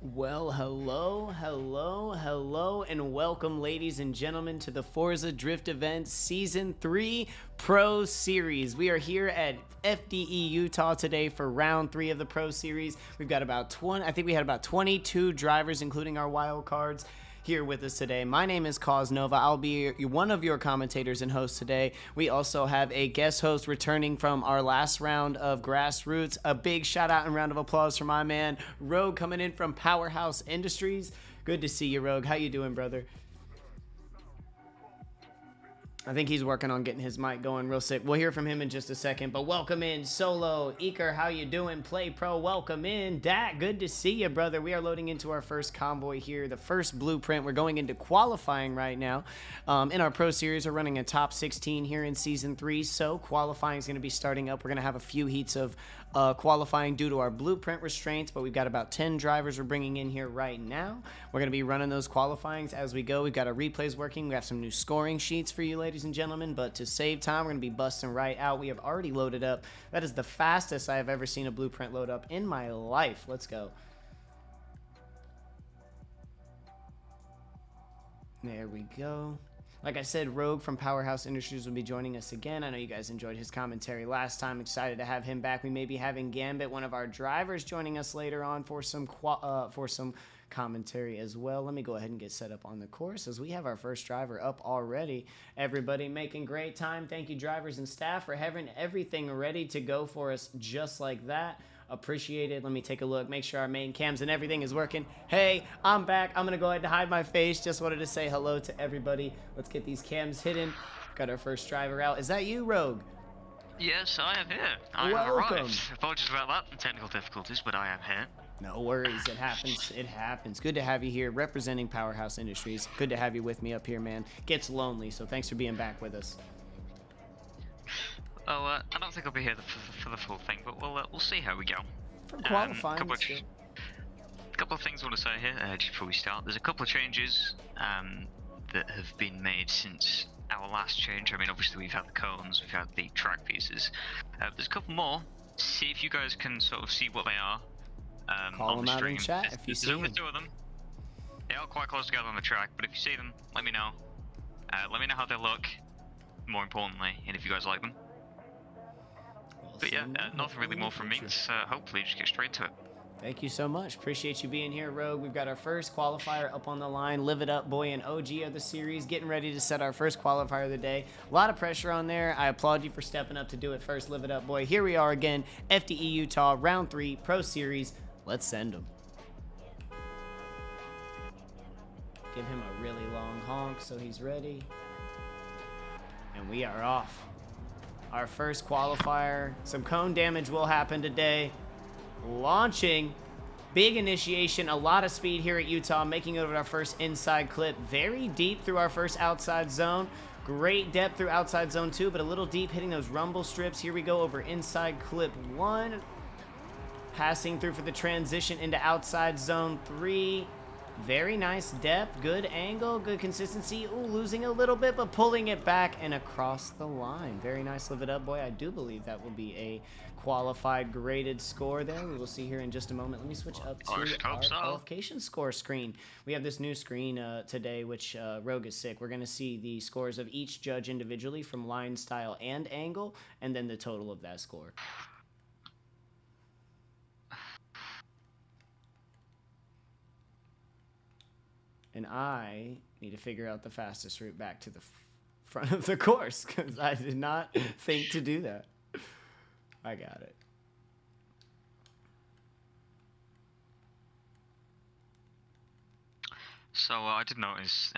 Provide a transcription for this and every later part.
Well, hello, and welcome, ladies and gentlemen, to the Forza Drift Event Season 3 Pro Series. We are here at FDE Utah today for round 3 of the Pro Series. We've got about 20, I think we had about 22 drivers, including our wild cards, here with us today. My name is Nova. I'll be one of your commentators and hosts today. We also have a guest host returning from our last round of Grassroots. A big shout out and round of applause for my man Rogue coming in from Powerhouse Industries. Good to see you, Rogue. How you doing, brother? I think he's working on getting his mic going real sick. We'll hear from him in just a second, but welcome in Solo. Eker, how you doing? Play Pro, welcome in. Dak, good to see you, brother. We are loading into our first convoy here, the first blueprint. We're going into qualifying right now. In our Pro Series, we're running a top 16 here in Season 3, so qualifying is going to be starting up. We're going to have a few heats of qualifying due to our blueprint restraints, but we've got about 10 drivers we're bringing in here right now. We're going to be running those qualifyings as we go. We've got our replays working. We have some new scoring sheets for you, ladies and gentlemen, but to save time, we're going to be busting right out. We have already loaded up. That is the fastest I have ever seen a blueprint load up in my life. Let's go. There we go. Like I said, Rogue from Powerhouse Industries will be joining us again. I know you guys enjoyed his commentary last time. Excited to have him back. We may be having Gambit, one of our drivers, joining us later on for some commentary as well. Let me go ahead and get set up on the course as we have our first driver up already. Everybody making great time. Thank you, drivers and staff, for having everything ready to go for us just like that. Appreciated. Let me take a look, make sure our main cams and everything is working. Hey, I'm back. I'm gonna go ahead and hide my face. Just wanted to say hello to everybody. Let's get these cams hidden. Got our first driver out. Is that you, Rogue? Yes, I am here. I have arrived. Apologies about that and technical difficulties, but I am here. No worries. It happens. It happens. Good to have you here representing Powerhouse Industries. Good to have you with me up here, man. Gets lonely, so thanks for being back with us. Oh, I don't think I'll be here for the full thing, but we'll see how we go. For qualifying, couple of things I want to say here just before we start. There's a couple of changes that have been made since our last change. I mean, obviously we've had the cones, we've had the track pieces. There's a couple more. See if you guys can sort of see what they are. Call on them the out stream. in chat if you see them. There's two of them. They are quite close together on the track, but if you see them, let me know. Let me know how they look, more importantly, and if you guys like them. But yeah, nothing really more from me. So hopefully just get straight to it. Thank you so much. Appreciate you being here, Rogue. We've got our first qualifier up on the line. Live It Up Boy and OG of the series, getting ready to set our first qualifier of the day. A lot of pressure on there. I applaud you for stepping up to do it first. Live It Up Boy. Here we are again, FDE Utah, round 3, Pro Series. Let's send them. Give him a really long honk so he's ready. And we are off. Our first qualifier. Some cone damage will happen today. Launching. Big initiation. A lot of speed here at Utah. Making it over our first inside clip. Very deep through our first outside zone. Great depth through outside zone 2, but a little deep hitting those rumble strips. Here we go over inside clip 1. Passing through for the transition into outside zone 3. Very nice depth, good angle, good consistency. Ooh, losing a little bit, but pulling it back and across the line. Very nice. Live It Up Boy. I do believe that will be a qualified graded score there. We will see here in just a moment. Let me switch up to our qualification score screen. We have this new screen today, which Rogue is sick. We're going to see the scores of each judge individually from line, style, and angle, and then the total of that score. And I need to figure out the fastest route back to the front of the course because I did not think to do that. I got it. So I did notice,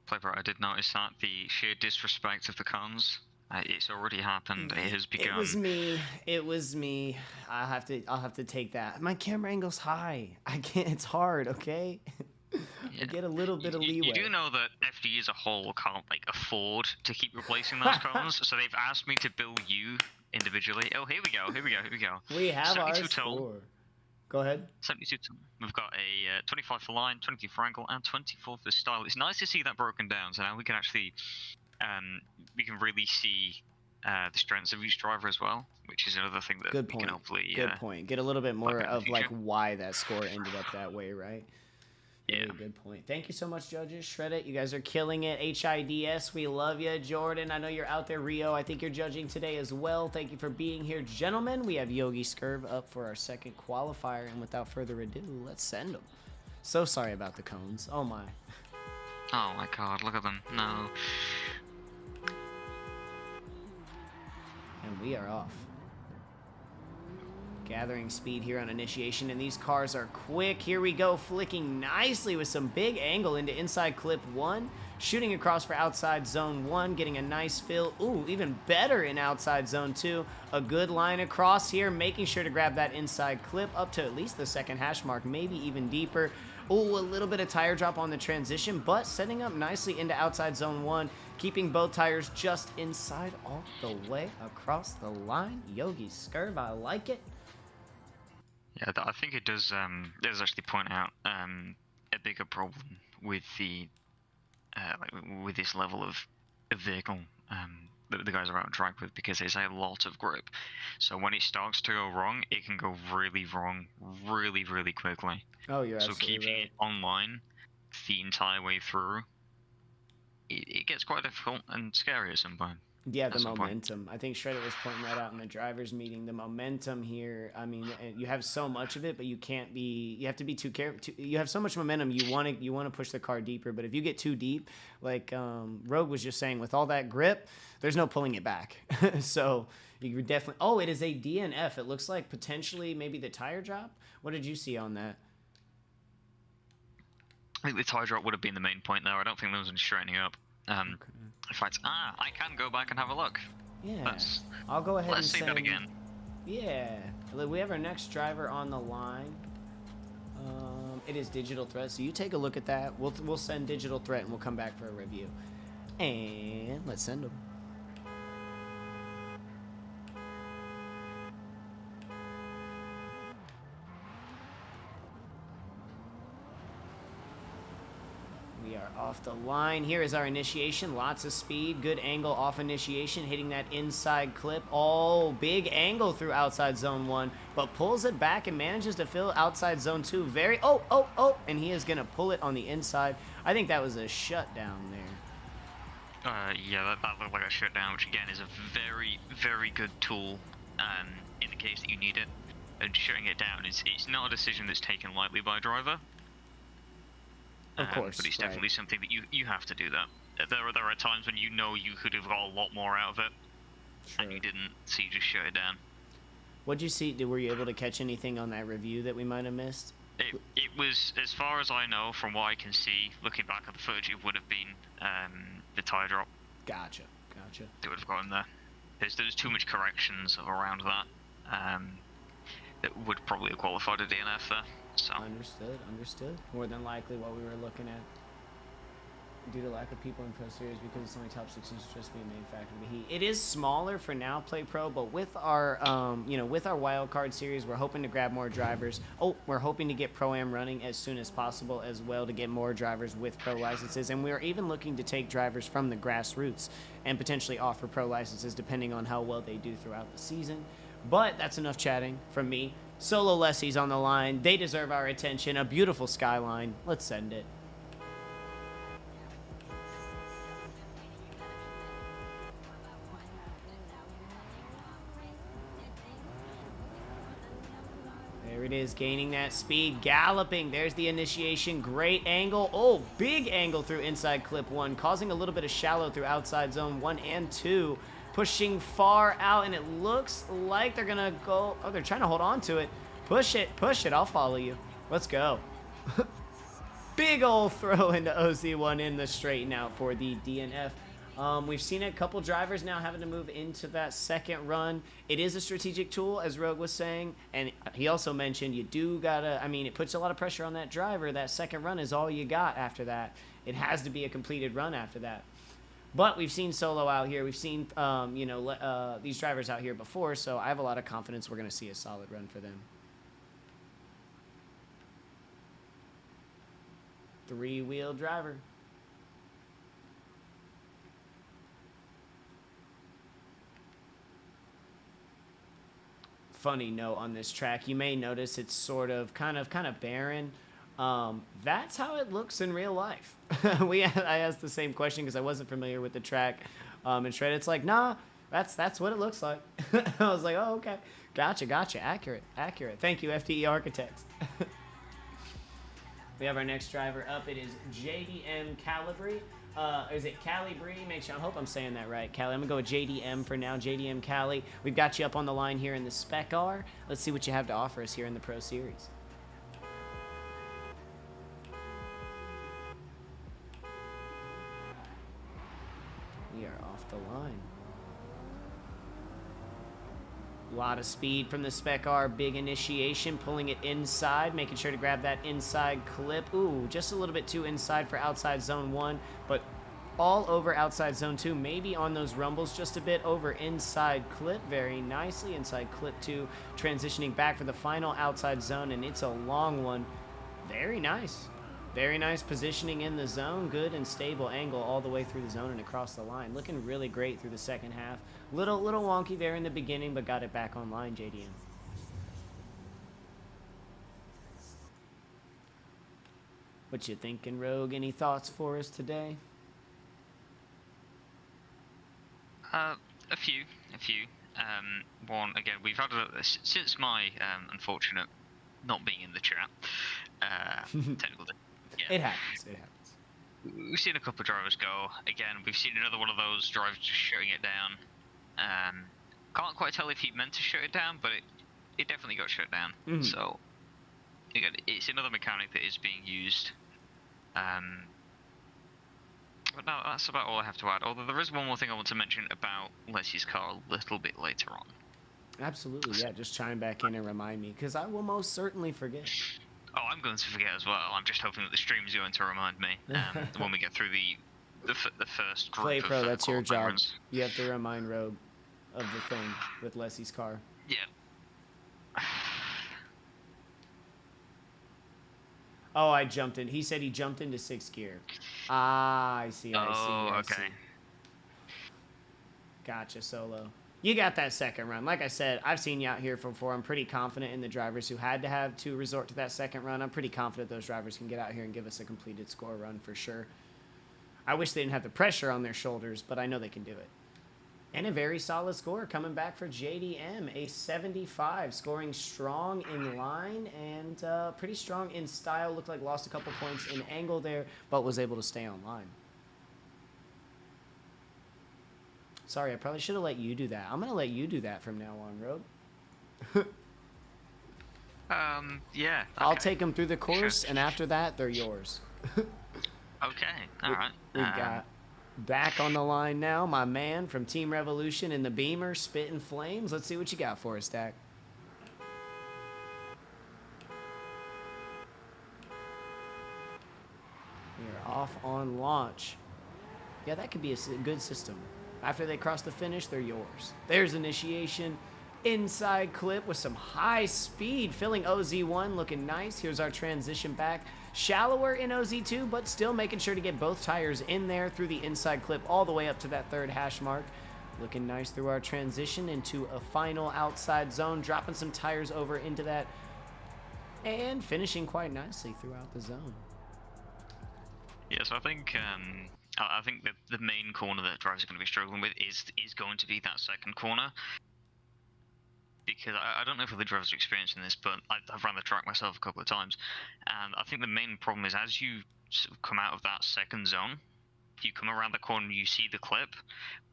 Playboy, I did notice that the sheer disrespect of the cones, it's already happened. It has begun. It was me. It was me. I'll have to take that. My camera angle's high. I can't. It's hard. Okay. Yeah. I get a little bit of leeway. You do know that FD as a whole can't afford to keep replacing those cones, so they've asked me to bill you individually. Oh, here we go. We have our score. Go ahead. 72 ton. We've got a 25 for line, 20 for angle, and 24 for style. It's nice to see that broken down, so now we can actually, we can really see the strengths of each driver as well, which is another thing that Good we point. can hopefully Good point. Get a little bit more look at in the of like future. why that score ended up that way, right? Very Yeah. good point. Thank you so much, judges. Shred it. You guys are killing it. HIDS, we love you. Jordan, I know you're out there. Rio, I think you're judging today as well. Thank you for being here. Gentlemen, we have Yogi Skirv up for our second qualifier. And without further ado, let's send him. So sorry about the cones. Oh, my. Oh my god, look at them. No. And we are off. Gathering speed here on initiation, and these cars are quick. Here we go, flicking nicely with some big angle into inside clip 1, shooting across for outside zone 1, getting a nice fill. Ooh, even better in outside zone 2. A good line across here, making sure to grab that inside clip up to at least the second hash mark, maybe even deeper. Ooh, a little bit of tire drop on the transition, but setting up nicely into outside zone 1, keeping both tires just inside all the way across the line. Yogi Skirv, I like it. Yeah, I think it does actually point out a bigger problem with the with this level of vehicle that the guys are out on track with, because there's a lot of grip. So when it starts to go wrong, it can go really wrong really quickly. Oh, you're so absolutely keeping right. it online the entire way through, it gets quite difficult and scary at some point. Yeah, the momentum. I think Shredder was pointing that out in the drivers meeting. The momentum here, I mean, you have so much of it, but you can't be, you have to be too careful. You have so much momentum, you want to push the car deeper, but if you get too deep, like Rogue was just saying, with all that grip, there's no pulling it back. So you definitely, oh, it is a DNF. It looks like potentially maybe the tire drop. What did you see on that? I think the tire drop would have been the main point there. I don't think there was any straightening up. Okay. In fact, I can go back and have a look. Yeah, I'll go ahead Let's and see send, that again. Yeah, we have our next driver on the line. It is Digital Threat, so you take a look at that. We'll send Digital Threat and we'll come back for a review. And let's send them. We are off the line. Here is our initiation. Lots of speed. Good angle off initiation. Hitting that inside clip. Oh, big angle through outside zone 1. But pulls it back and manages to fill outside zone 2. Very... Oh. And he is going to pull it on the inside. I think that was a shutdown there. Yeah, that looked like a shutdown, which again is a very good tool in the case that you need it. And shutting it down, it's not a decision that's taken lightly by a driver. Of course, but it's definitely something that you have to do that. There are times when you know you could have got a lot more out of it, and you didn't, so you just shut it down. What'd you see? Were you able to catch anything on that review that we might have missed? It was, as far as I know, from what I can see, looking back at the footage, it would have been the tire drop. Gotcha. They would have gotten there. There's too much corrections around that that would probably have qualified a DNF there. So. Understood. More than likely what we were looking at. Due to lack of people in Pro Series, because it's only top 16 should just be a main factor of the heat. It is smaller for Now Play Pro, but with our with our wild card series, we're hoping to grab more drivers. Oh, we're hoping to get Pro-Am running as soon as possible as well, to get more drivers with pro licenses, and we're even looking to take drivers from the grassroots and potentially offer pro licenses depending on how well they do throughout the season. But that's enough chatting from me. Solo Lessie's on the line. They deserve our attention. A beautiful skyline. Let's send it. There it is, gaining that speed, galloping. There's the initiation. Great angle. Oh, big angle through inside clip 1, causing a little bit of shallow through outside zone 1 and 2. Pushing far out, and it looks like they're gonna go. Oh, they're trying to hold on to it. Push it. I'll follow you. Let's go. Big old throw into OZ1 in the straighten out for the DNF. We've seen a couple drivers now having to move into that second run. It is a strategic tool, as Rogue was saying, and he also mentioned you do gotta, I mean, it puts a lot of pressure on that driver. That second run is all you got after that. It has to be a completed run after that. But we've seen Solo out here. We've seen, these drivers out here before, so I have a lot of confidence we're going to see a solid run for them. Three-wheel driver. funny note on this track. You may notice it's sort of kind of barren. That's how it looks in real life. I asked the same question because I wasn't familiar with the track. And Shred, it's like, nah, that's what it looks like. I was like, oh, okay. Gotcha. Accurate. Thank you, FDE Architects. We have our next driver up. It is JDM Calibri. Is it Calibri? Make sure. I hope I'm saying that right, Cali. I'm gonna go with JDM for now. JDM Cali. We've got you up on the line here in the Spec R. Let's see what you have to offer us here in the Pro Series. We are off the line. A lot of speed from the Spec R. Big initiation, pulling it inside, making sure to grab that inside clip. Ooh, just a little bit too inside for outside zone 1, but all over outside zone 2, maybe on those rumbles, just a bit over inside clip. Very nicely, inside clip 2, transitioning back for the final outside zone, and it's a long one. Very nice. Very nice positioning in the zone. Good and stable angle all the way through the zone and across the line. Looking really great through the second half. Little wonky there in the beginning, but got it back online, JDM. What you thinking, Rogue? Any thoughts for us today? A few. One, again, we've had since my unfortunate not being in the chat. Technical. Yeah. It happens. We've seen a couple of drivers go. Again, we've seen another one of those drivers just shutting it down. Can't quite tell if he meant to shut it down, but it definitely got shut down. Mm-hmm. So, again, it's another mechanic that is being used. But no, that's about all I have to add. Although there is one more thing I want to mention about Leslie's car a little bit later on. Absolutely, yeah. Just chime back in and remind me, because I will most certainly forget. Oh, I'm going to forget as well. I'm just hoping that the stream's going to remind me when we get through the first group Play of Pro, that's your job. runs. You have to remind Rogue of the thing with Leslie's car. Yeah. Oh, I jumped in. He said he jumped into 6th gear. Ah, I see. Okay. Gotcha, Solo. You got that second run. Like I said, I've seen you out here before. I'm pretty confident in the drivers who had to resort to that second run. I'm pretty confident those drivers can get out here and give us a completed score run for sure. I wish they didn't have the pressure on their shoulders, but I know they can do it. And a very solid score coming back for JDM, a 75, scoring strong in line and pretty strong in style. Looked like lost a couple points in angle there, but was able to stay on line. Sorry, I probably should have let you do that. I'm going to let you do that from now on, Rogue. Yeah. Okay. I'll take them through the course, and after that, they're yours. Okay, all right. We got back on the line now, my man from Team Revolution in the Beamer, spitting flames. Let's see what you got for us, Dak. We're off on launch. Yeah, that could be a good system. After they cross the finish, they're yours. There's initiation. Inside clip with some high speed, filling OZ1, looking nice. Here's our transition back. Shallower in OZ2, but still making sure to get both tires in there through the inside clip all the way up to that 3rd hash mark. Looking nice through our transition into a final outside zone, dropping some tires over into that, and finishing quite nicely throughout the zone. Yeah, so I think that the main corner that drivers are going to be struggling with is going to be that second corner. Because I don't know if other drivers are experiencing this, but I've run the track myself a couple of times, and I think the main problem is as you sort of come out of that second zone, you come around the corner and you see the clip,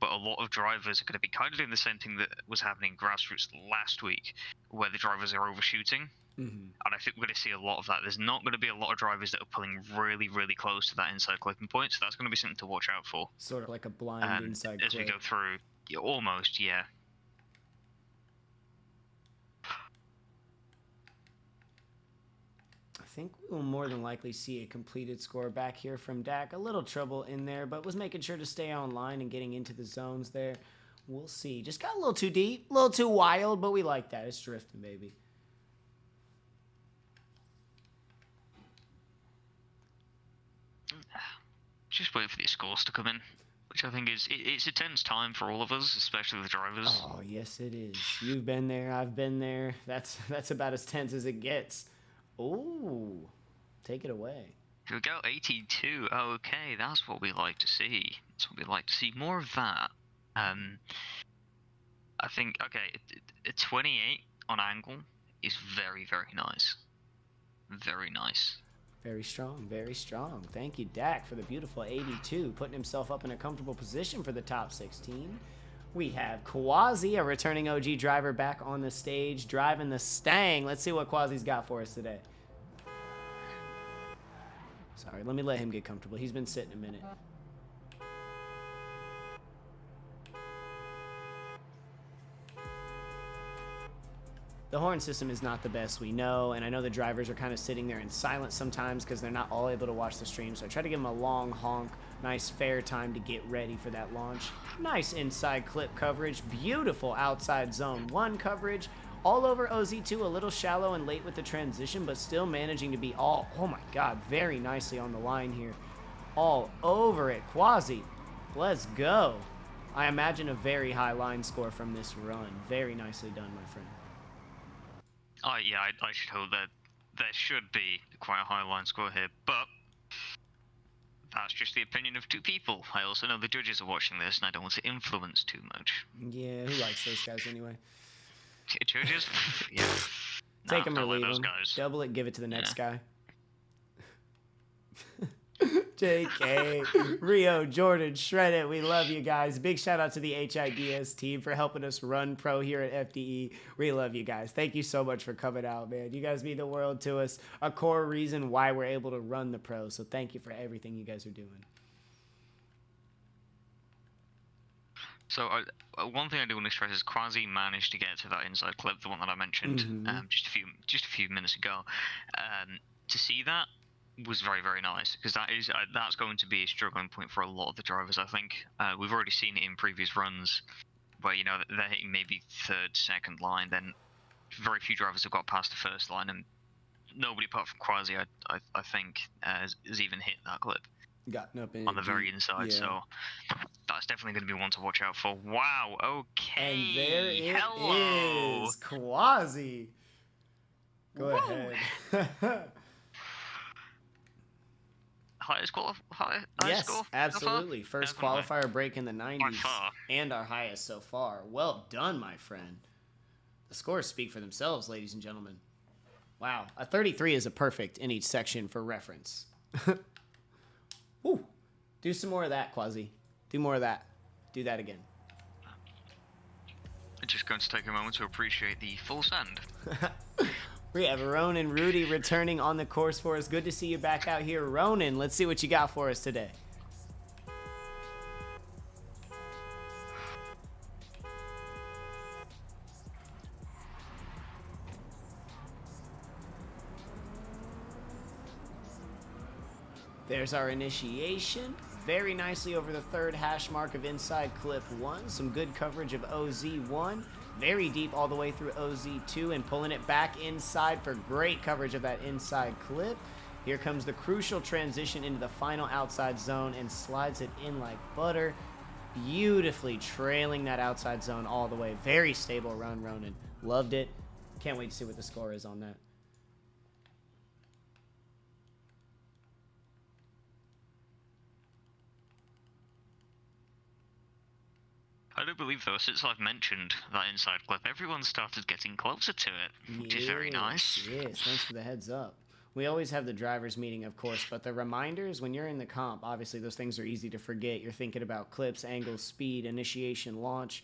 but a lot of drivers are going to be kind of doing the same thing that was happening in Grassroots last week, where the drivers are overshooting. And I think we're going to see a lot of that. There's not going to be a lot of drivers that are pulling really, really close to that inside clipping point, so that's going to be something to watch out for. Sort of like a blind inside clip. As we go through, yeah, almost, yeah. I think we'll more than likely see a completed score back here from Dak. A little trouble in there, but was making sure to stay online and getting into the zones there. We'll see. Just got a little too deep, a little too wild, but we like that. It's drifting, baby. Just wait for these scores to come in. which I think it's a tense time for all of us, especially the drivers. Oh, yes, it is. You've been there. I've been there. That's about as tense as it gets. Ooh, take it away. Here we go, 82. Okay, that's what we like to see. That's what we like to see. More of that. I think, okay, a 28 on angle is very, very nice. Very nice. Very strong, very strong. Thank you, Dak, for the beautiful 82, putting himself up in a comfortable position for the top 16. We have Quasi, a returning OG driver, back on the stage, driving the Stang. Let's see what Quasi's got for us today. Sorry, let me let him get comfortable. He's been sitting a minute. The horn system is not the best, we know, and I know the drivers are kind of sitting there in silence sometimes because they're not all able to watch the stream, so I try to give them a long honk, nice fair time to get ready for that launch. Nice inside clip coverage, beautiful outside zone 1 coverage, all over OZ2, a little shallow and late with the transition, but still managing to be all, oh my god, very nicely on the line here. All over it, Quasi, let's go. I imagine a very high line score from this run. Very nicely done, my friend. Oh yeah, I should hope that there should be quite a high line score here, but that's just the opinion of 2 people. I also know the judges are watching this, and I don't want to influence too much. Yeah, who likes those guys anyway? Judges? Yeah. Take them or like leave those them. guys. Double it, give it to the next guy. JK, Rio, Jordan, shred it. We love you guys. Big shout out to the HIDS team for helping us run pro here at FDE. We love you guys. Thank you so much for coming out, man. You guys mean the world to us. A core reason why we're able to run the pro. So thank you for everything you guys are doing. So one thing I do want to stress is Quasi managed to get to that inside clip, the one that I mentioned just a few minutes ago. To see that was very, very nice, because that's going to be a struggling point for a lot of the drivers, I think. We've already seen it in previous runs where, you know, they're hitting maybe third, second line, then very few drivers have got past the first line, and nobody apart from Quasi, I think, has even hit that clip. Gotten up in on the very inside, yeah. So that's definitely going to be one to watch out for. Wow, okay. And there it Hello. is, Quasi. Go ahead. Highest yes, score? Absolutely. First definitely. Qualifier break in the 90s and our highest so far. Well done, my friend. The scores speak for themselves, ladies and gentlemen. Wow, a 33 is a perfect in each section for reference. Woo. Do some more of that, Quasi. Do more of that. Do that again. I'm just going to take a moment to appreciate the full send. We have Ronan Rudy returning on the course for us. Good to see you back out here, Ronan. Let's see what you got for us today. There's our initiation. Very nicely over the third hash mark of inside clip 1. Some good coverage of OZ1. Very deep all the way through OZ2 and pulling it back inside for great coverage of that inside clip. Here comes the crucial transition into the final outside zone and slides it in like butter. Beautifully trailing that outside zone all the way. Very stable run, Ronan. Loved it. Can't wait to see what the score is on that. I do believe, though, since I've mentioned that inside clip, everyone started getting closer to it, which is very nice. Yes, thanks for the heads up. We always have the drivers meeting, of course, but the reminders, when you're in the comp, obviously those things are easy to forget. You're thinking about clips, angles, speed, initiation, launch,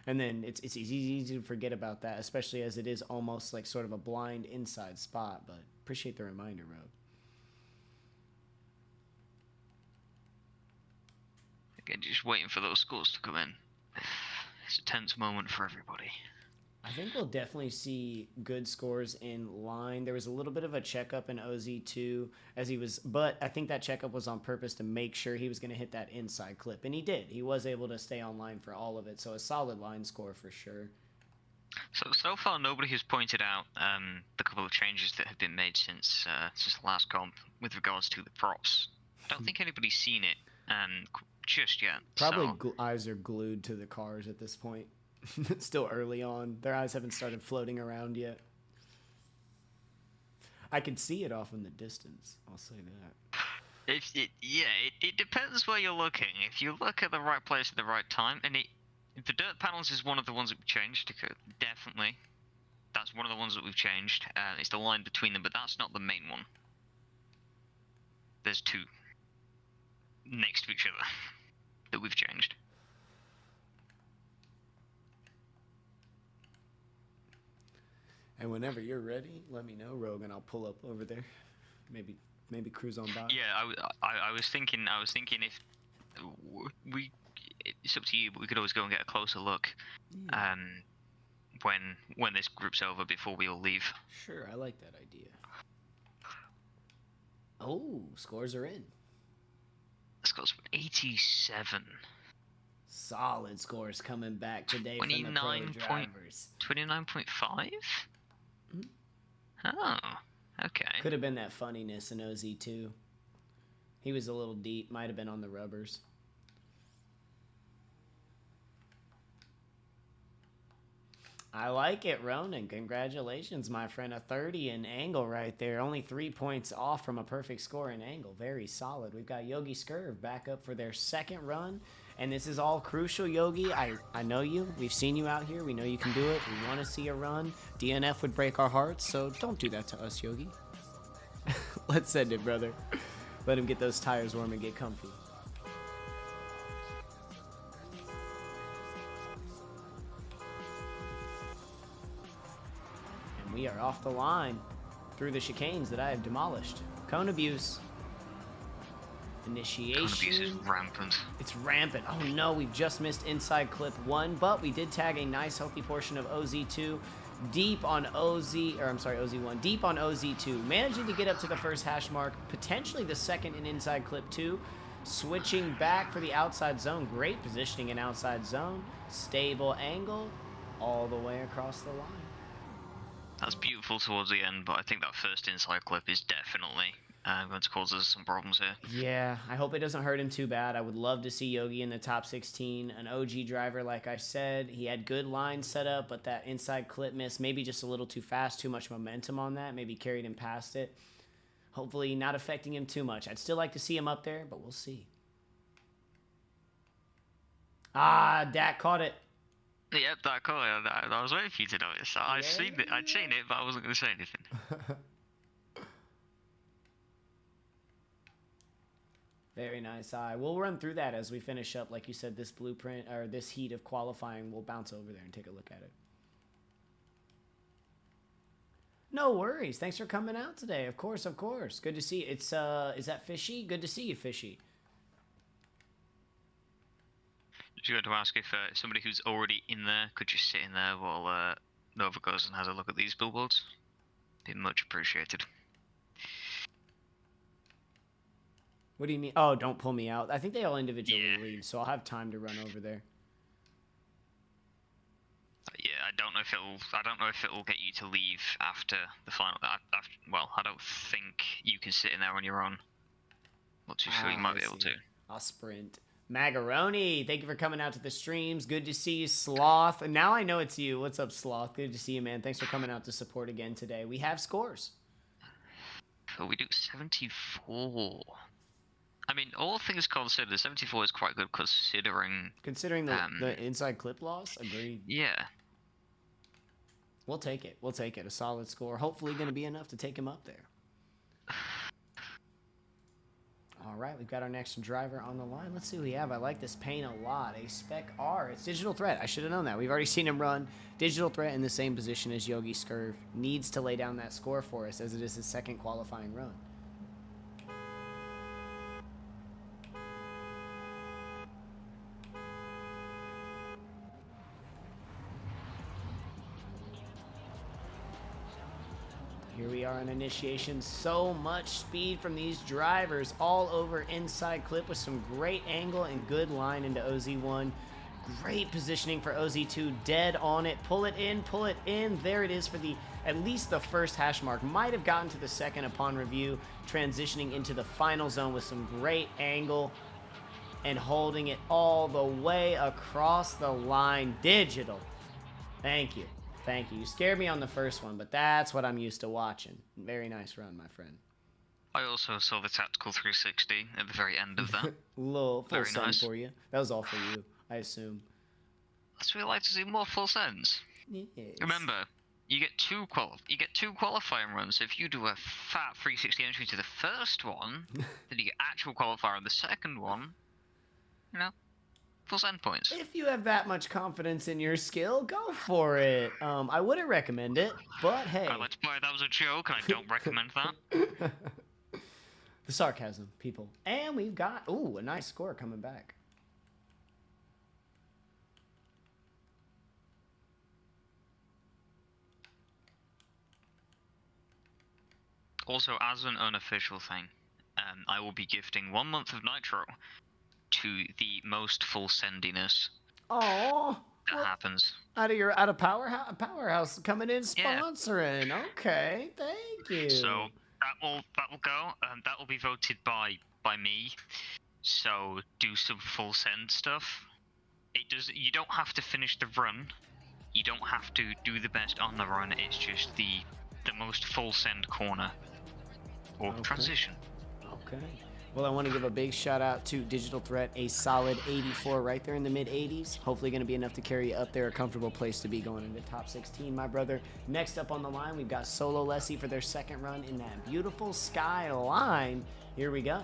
and then it's easy to forget about that, especially as it is almost like sort of a blind inside spot, but appreciate the reminder, Rob. Again, just waiting for those scores to come in. It's a tense moment for everybody. I think we'll definitely see good scores in line. There was a little bit of a checkup in OZ2 as he was, but I think that checkup was on purpose to make sure he was going to hit that inside clip, and he did. He was able to stay on line for all of it, so a solid line score for sure. So far, nobody has pointed out the couple of changes that have been made since the last comp with regards to the props. I don't think anybody's seen it just yet. Probably So, eyes are glued to the cars at this point. Still early on. Their eyes haven't started floating around yet. I can see it off in the distance. I'll say that. it depends where you're looking. If you look at the right place at the right time, and the dirt panels is one of the ones that we've changed. Definitely, that's one of the ones that we've changed. It's the line between them, but that's not the main one. There's two next to each other that we've changed. And whenever you're ready, let me know, Rogan. I'll pull up over there. Maybe cruise on by. Yeah, I was thinking if it's up to you, but we could always go and get a closer look. Yeah. When this group's over, before we all leave. Sure, I like that idea. Oh, scores are in. Scores 87. Solid scores coming back today from the pro drivers. 29.5? Mm-hmm. Oh, okay. Could have been that funniness in OZ2. He was a little deep. Might have been on the rubbers. I like it, Ronan. Congratulations, my friend. A 30 in angle right there. Only 3 points off from a perfect score in angle. Very solid. We've got Yogi Scurv back up for their second run. And this is all crucial, Yogi. I know you. We've seen you out here. We know you can do it. We want to see a run. DNF would break our hearts, so don't do that to us, Yogi. Let's send it, brother. Let him get those tires warm and get comfy. We are off the line through the chicanes that I have demolished. Cone abuse. Initiation. Cone abuse is rampant. It's rampant. Oh no, we've just missed inside clip 1, but we did tag a nice healthy portion of OZ2 deep on OZ1, deep on OZ2. Managing to get up to the first hash mark, potentially the second in inside clip 2. Switching back for the outside zone. Great positioning in outside zone. Stable angle all the way across the line. That's beautiful towards the end, but I think that first inside clip is definitely going to cause us some problems here. Yeah, I hope it doesn't hurt him too bad. I would love to see Yogi in the top 16. An OG driver, like I said. He had good lines set up, but that inside clip miss, maybe just a little too fast, too much momentum on that. Maybe carried him past it. Hopefully not affecting him too much. I'd still like to see him up there, but we'll see. Ah, Dak caught it. Yep, that call. I was waiting for you to notice. I'd seen it, but I wasn't going to say anything. Very nice eye. We'll run through that as we finish up. Like you said, this blueprint or this heat of qualifying, we'll bounce over there and take a look at it. No worries. Thanks for coming out today. Of course, of course. Good to see you. It's is that Fishy? Good to see you, Fishy. I was going to ask if somebody who's already in there could just sit in there while Nova goes and has a look at these billboards. Be much appreciated. What do you mean? Oh, don't pull me out. I think they all individually leave, so I'll have time to run over there. Yeah, I don't know if it'll get you to leave after the final. Well, I don't think you can sit in there on your own. Not too sure you might be able to. I'll sprint. Magaroni, thank you for coming out to the streams. Good to see you, Sloth. And now I know it's you. What's up, Sloth? Good to see you, man. Thanks for coming out to support again today. We have scores. Oh, we do 74. I mean, all things considered, 74 is quite good considering the inside clip loss. Agreed. Yeah. We'll take it. We'll take it. A solid score. Hopefully going to be enough to take him up there. All right, we've got our next driver on the line. Let's see who we have. I like this paint a lot. A Spec R. It's Digital Threat. I should have known that. We've already seen him run. Digital Threat in the same position as Yogi Scurv. Needs to lay down that score for us as it is his second qualifying run. Here we are on initiation. So much speed from these drivers all over inside clip with some great angle and good line into OZ1. Great positioning for OZ2. Dead on it. Pull it in. Pull it in. There it is for at least the first hash mark. Might have gotten to the second upon review. Transitioning into the final zone with some great angle. and holding it all the way across the line. Digital. Thank you. Thank you. You scared me on the first one, but that's what I'm used to watching. Very nice run, my friend. I also saw the tactical 360 at the very end of that. Little full Very send nice. for you. That was all for you, I assume. That's what we like to see, more full sends. Yes. Remember, you get two qualifying runs. If you do a fat 360 entry to the first one, then you get actual qualifier on the second one. You know, full send points. If you have that much confidence in your skill, go for it. I wouldn't recommend it, but hey. I'd like to play that was a joke, and I don't recommend that. The sarcasm, people. And we've got, ooh, a nice score coming back. Also, as an unofficial thing, I will be gifting 1 month of Nitro to the most full sendiness Oh, that happens. out of Powerhouse coming in sponsoring. Yeah. Okay, thank you. So that will go. That will be voted by me. So do some full send stuff. You don't have to finish the run. You don't have to do the best on the run. It's just the most full send corner or transition. Okay. Well, I want to give a big shout out to Digital Threat, a solid 84 right there in the mid 80s. Hopefully going to be enough to carry you up there, a comfortable place to be going into top 16, my brother. Next up on the line, we've got Solo Lessie for their second run in that beautiful skyline. Here we go.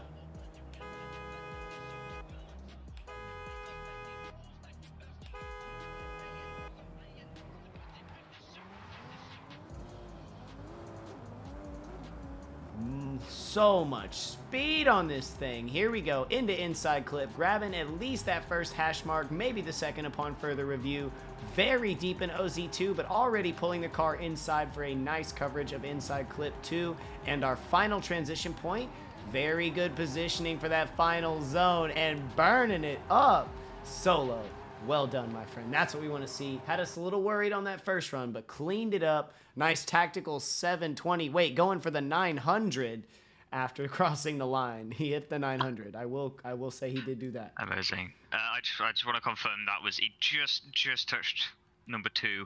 So much speed on this thing. Here we go into inside clip, grabbing at least that first hash mark, maybe the second upon further review. Very deep in OZ2, but already pulling the car inside for a nice coverage of inside clip 2. And our final transition point, very good positioning for that final zone and burning it up. Solo. Well done, my friend. That's what we want to see. Had us a little worried on that first run, but cleaned it up. Nice tactical 720. Wait, going for the 900 after crossing the line. He hit the 900. I will say he did do that. Amazing. I just want to confirm that was he just touched number 2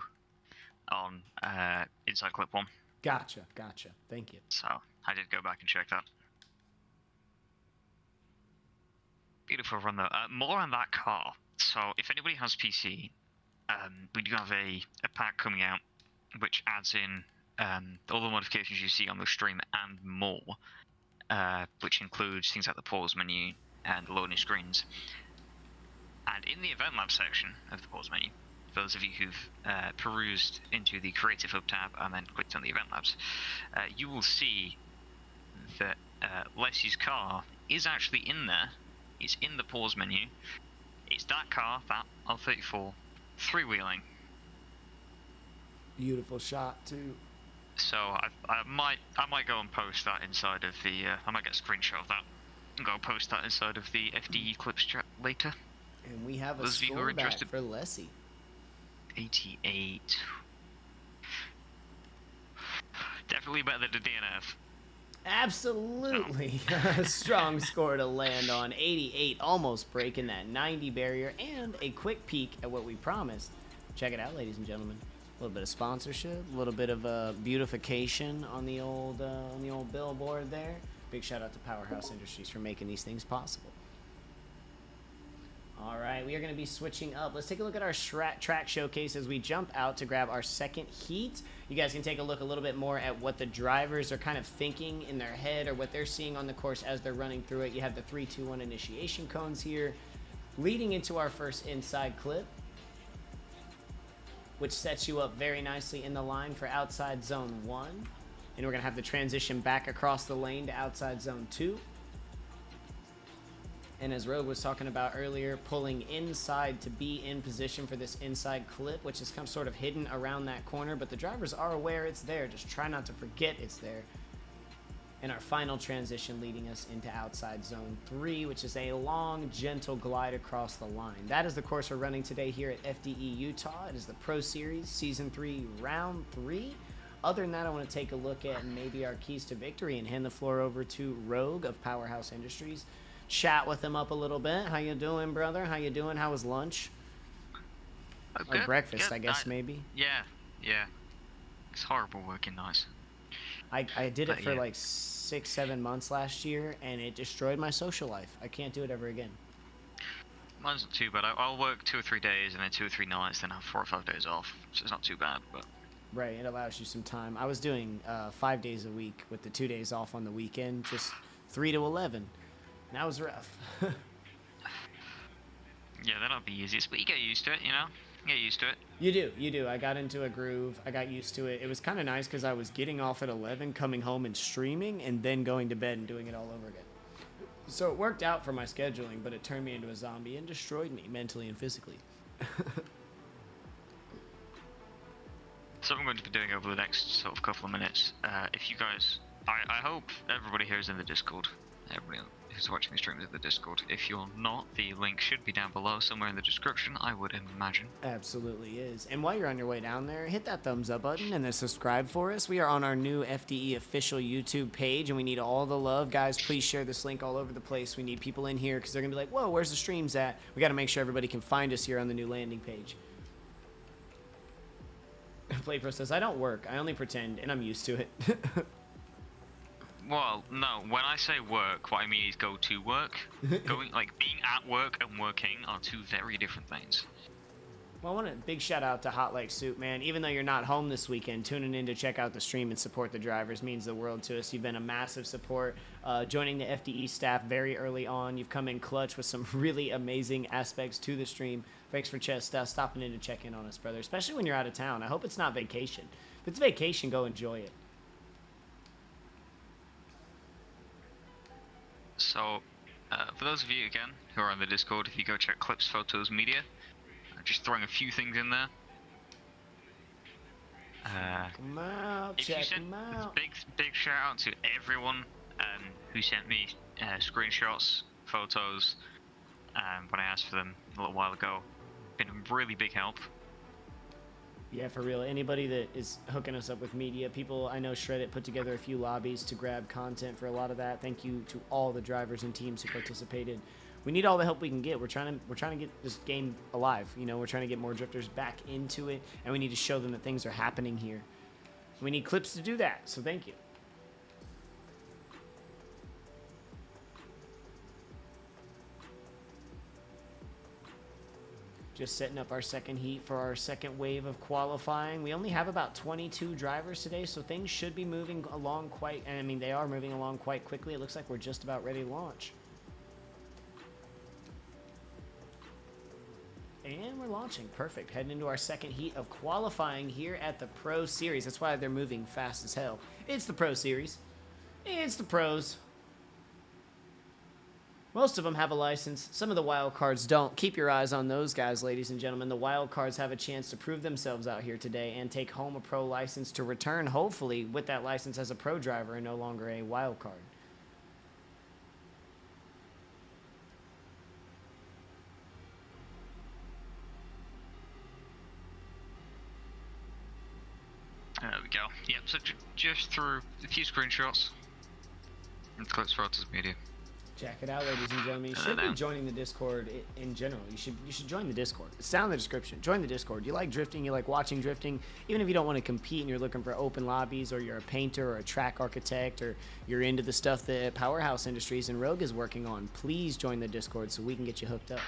on inside clip 1. Gotcha. Thank you. So I did go back and check that. Beautiful run though. More on that car. So if anybody has PC, we do have a pack coming out which adds in all the modifications you see on the stream and more, which includes things like the pause menu and the loading screens. And in the event lab section of the pause menu, for those of you who've perused into the Creative Hub tab and then clicked on the event labs, you will see that Lessie's car is actually in there. It's in the pause menu. It's that car, that L34, three-wheeling. Beautiful shot too. So I might go and post that inside of the. I might get a screenshot of that and go post that inside of the FDE clips chat later. And we have a score back for Lessie. 88. Definitely better than the DNF. Absolutely. A strong score to land on. 88, almost breaking that 90 barrier, and a quick peek at what we promised. Check it out, ladies and gentlemen. A little bit of sponsorship, a little bit of beautification on the old billboard there. Big shout out to Powerhouse Industries for making these things possible. All right, we are going to be switching up. Let's take a look at our track showcase as we jump out to grab our second heat. You guys can take a look a little bit more at what the drivers are kind of thinking in their head or what they're seeing on the course as they're running through it. You have the 3, 2, 1 initiation cones here, leading into our first inside clip, which sets you up very nicely in the line for outside zone 1. And we're going to have the transition back across the lane to outside zone 2. And as Rogue was talking about earlier, pulling inside to be in position for this inside clip, which is kind of sort of hidden around that corner, but the drivers are aware it's there. Just try not to forget it's there. And our final transition leading us into outside zone 3, which is a long, gentle glide across the line. That is the course we're running today here at FDE Utah. It is the Pro Series Season 3, Round 3. Other than that, I want to take a look at maybe our keys to victory and hand the floor over to Rogue of Powerhouse Industries. chat with him up a little bit. How you doing, brother? How you doing? How was lunch? Or Good, breakfast, good. I guess, maybe. Yeah. It's horrible working nights. I did it But, for yeah. like 6-7 months last year, and it destroyed my social life. I can't do it ever again. Mine's not too bad. I'll work 2 or 3 days and then 2 or 3 nights, then have 4 or 5 days off. So it's not too bad, but... Right, it allows you some time. I was doing 5 days a week with the 2 days off on the weekend, just 3 to 11. That was rough. Yeah, that'll be easiest, but you get used to it, you know? You get used to it. You do. I got into a groove. I got used to it. It was kind of nice because I was getting off at 11, coming home and streaming, and then going to bed and doing it all over again. So it worked out for my scheduling, but it turned me into a zombie and destroyed me mentally and physically. So what I'm going to be doing over the next sort of couple of minutes, if you guys... I hope everybody here is in the Discord. Everybody who's watching the stream is in the Discord. If you're not, the link should be down below somewhere in the description, I would imagine. Absolutely is. And while you're on your way down there, hit that thumbs up button and then subscribe for us. We are on our new FDE official YouTube page, and we need all the love. Guys, please share this link all over the place. We need people in here because they're going to be like, whoa, where's the streams at? We got to make sure everybody can find us here on the new landing page. PlayPro says, I don't work. I only pretend, and I'm used to it. Well, no, when I say work, what I mean is go to work. Being at work and working are two very different things. Well, I want a big shout out to Hot Like Soup, man. Even though you're not home this weekend, tuning in to check out the stream and support the drivers means the world to us. You've been a massive support. Joining the FDE staff very early on. You've come in clutch with some really amazing aspects to the stream. Thanks for stopping in to check in on us, brother. Especially when you're out of town. I hope it's not vacation. If it's vacation, go enjoy it. So, for those of you, again, who are on the Discord, if you go check Clips, Photos, Media, I'm just throwing a few things in there. Come out, check them out. Big shout out to everyone who sent me screenshots, photos, when I asked for them a little while ago. Been a really big help. Yeah, for real. Anybody that is hooking us up with media, people, I know Shreddit put together a few lobbies to grab content for a lot of that. Thank you to all the drivers and teams who participated. We need all the help we can get. We're trying to get this game alive. You know, we're trying to get more drifters back into it, and we need to show them that things are happening here. We need clips to do that, so thank you. Just setting up our second heat for our second wave of qualifying. We only have about 22 drivers today, so things should be moving along they are moving along quite quickly. It looks like we're just about ready to launch. And we're launching. Perfect. Heading into our second heat of qualifying here at the Pro Series. That's why they're moving fast as hell. It's the Pro Series. It's the pros. Most of them have a license. Some of the wild cards don't. Keep your eyes on those guys, ladies and gentlemen. The wild cards have a chance to prove themselves out here today and take home a pro license to return, hopefully, with that license as a pro driver and no longer a wild card. There we go. Yep, so just through a few screenshots and Clips, Photos, Media. Check it out, ladies and gentlemen. You should be joining the Discord in general. You should join the Discord. It's down in the description. Join the Discord. You like drifting, you like watching drifting. Even if you don't want to compete and you're looking for open lobbies, or you're a painter or a track architect, or you're into the stuff that Powerhouse Industries and Rogue is working on, please join the Discord so we can get you hooked up.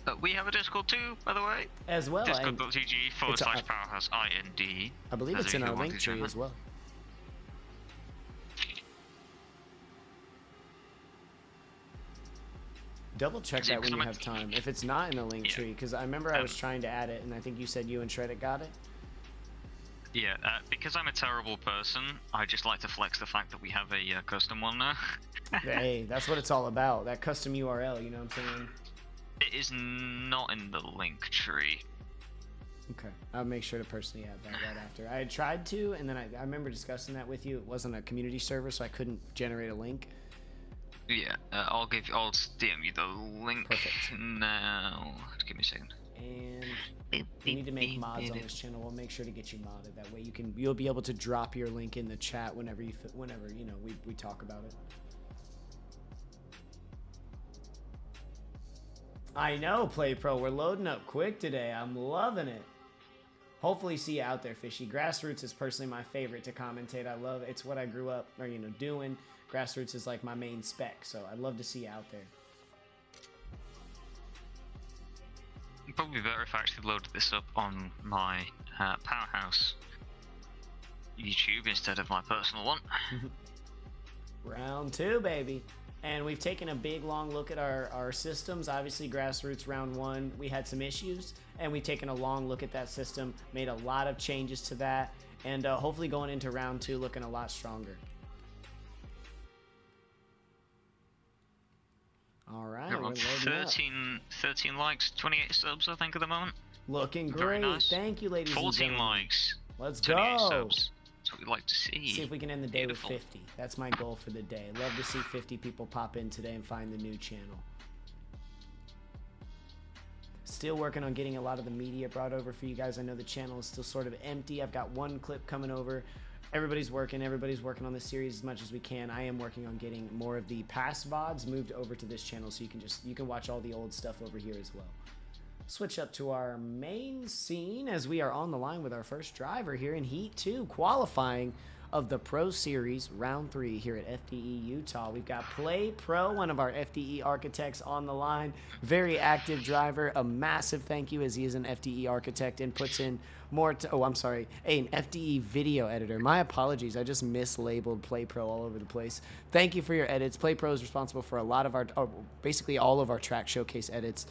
But we have a Discord too, by the way. As well. Discord.gg/PowerhouseIND. I believe it's in our link tree as well. Double check that when you have time. If it's not in the link tree, because I remember I was trying to add it, and I think you said you and Shreddit got it. Yeah, because I'm a terrible person, I just like to flex the fact that we have a custom one now. Hey, that's what it's all about. That custom URL, you know what I'm saying? It is not in the link tree. Okay, I'll make sure to personally add that right after. I had tried to, and then I remember discussing that with you. It wasn't a community server, so I couldn't generate a link. Yeah, I'll DM you the link. Perfect. Now. Just give me a second. And we need to make mods on this channel. We'll make sure to get you modded. That way you'll be able to drop your link in the chat whenever we talk about it. I know, Play Pro. We're loading up quick today. I'm loving it. Hopefully see you out there, Fishy. Grassroots is personally my favorite to commentate. I love it's what I grew up or doing. Grassroots is like my main spec, so I'd love to see you out there. It'd probably be better if I actually loaded this up on my Powerhouse YouTube instead of my personal one. Round 2, baby. And we've taken a big, long look at our systems. Obviously, Grassroots round 1, we had some issues, and we've taken a long look at that system, made a lot of changes to that, and hopefully going into round 2 looking a lot stronger. All right, we're on 13 likes, 28 subs, I think, at the moment. Looking great. Very nice. Thank you, ladies and 14 gentlemen. likes. Let's 28 go. subs. That's what we'd like to see. See if we can end the day Beautiful. with 50. That's my goal for the day. Love to see 50 people pop in today and find the new channel. Still working on getting a lot of the media brought over for you guys. I know the channel is still sort of empty. I've got one clip coming over. Everybody's working on the series as much as we can. I am working on getting more of the past VODs moved over to this channel so you can watch all the old stuff over here as well. Switch up to our main scene as we are on the line with our first driver here in Heat 2, qualifying of the Pro Series Round 3 here at FDE Utah. We've got Play Pro, one of our FDE architects, on the line. Very active driver. A massive thank you as he is an FDE architect and puts in more an FDE video editor. My apologies. I just mislabeled Play Pro all over the place. Thank you for your edits. Play Pro is responsible for a lot of our, basically all of our track showcase edits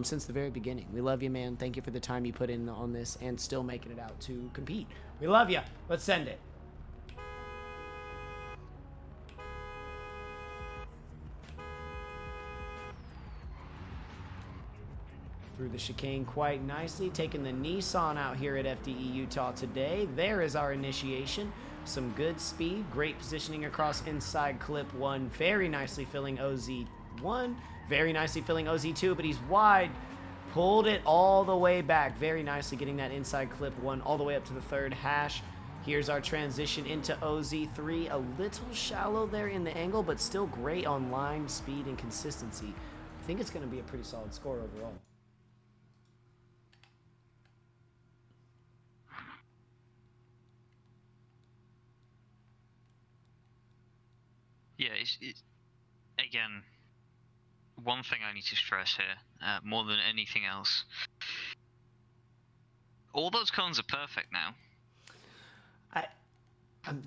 since the very beginning. We love you, man. Thank you for the time you put in on this and still making it out to compete. We love you. Let's send it. Through the chicane quite nicely, taking the Nissan out here at FDE Utah today. There is our initiation. Some good speed, great positioning across inside clip 1. Very nicely filling OZ1. Very nicely filling OZ2, but he's wide. Pulled it all the way back. Very nicely getting that inside clip 1 all the way up to the third hash. Here's our transition into OZ3. A little shallow there in the angle, but still great on line, speed, and consistency. I think it's going to be a pretty solid score overall. Yeah, again, one thing I need to stress here, more than anything else, all those cones are perfect now. I'm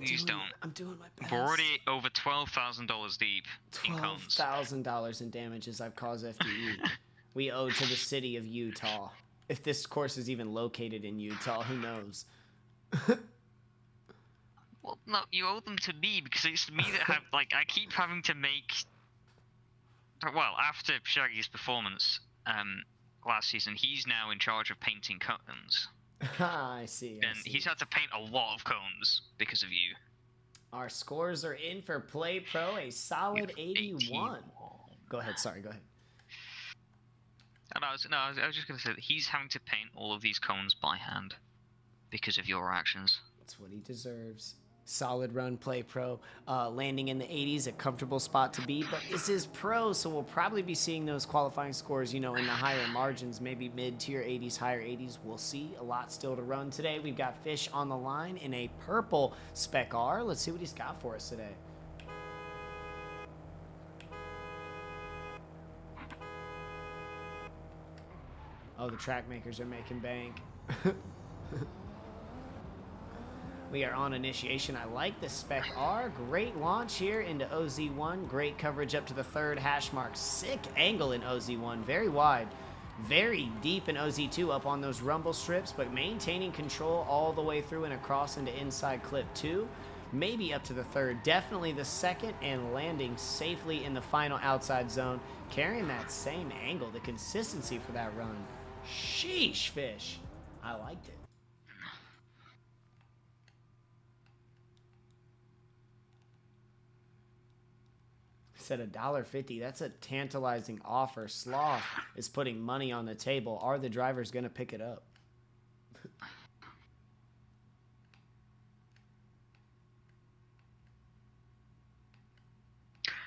doing my best. We're already over $12,000 deep in cones. $12,000 in damages I've caused FDE. We owe to the city of Utah. If this course is even located in Utah, who knows? Well, no, you owe them to me because it's me that have, like, I keep having to make. Well, after Shaggy's performance last season, he's now in charge of painting cones. I see. And he's had to paint a lot of cones because of you. Our scores are in for Play Pro, a solid 81. Go ahead. Sorry, go ahead. And I was just going to say that he's having to paint all of these cones by hand because of your actions. That's what he deserves. Solid run, Play Pro. Landing in the 80s, a comfortable spot to be, but this is Pro, so we'll probably be seeing those qualifying scores, in the higher margins, maybe mid-tier 80s, higher 80s. We'll see. A lot still to run today. We've got Fish on the line in a purple Spec R. Let's see what he's got for us today. Oh, the track makers are making bank. We are on initiation. I like the Spec R. Great launch here into OZ1. Great coverage up to the third hash mark. Sick angle in OZ1. Very wide. Very deep in OZ2 up on those rumble strips, but maintaining control all the way through and across into inside clip 2. Maybe up to the third. Definitely the second, and landing safely in the final outside zone. Carrying that same angle. The consistency for that run. Sheesh, Fish. I liked it. Said $1.50. That's a tantalizing offer. Sloth is putting money on the table. Are the drivers going to pick it up?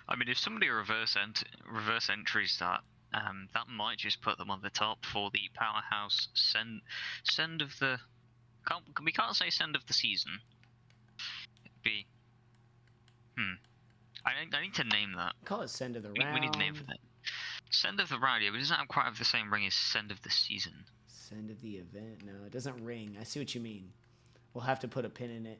I mean, if somebody reverse entries that That might just put them on the top for the powerhouse send of the. We can't say send of the season. It'd be. I need to name that. Call it send of the round. We need a name for that. Send of the round, yeah, but it doesn't quite have the same ring as send of the season. Send of the event. No, it doesn't ring. I see what you mean. We'll have to put a pin in it.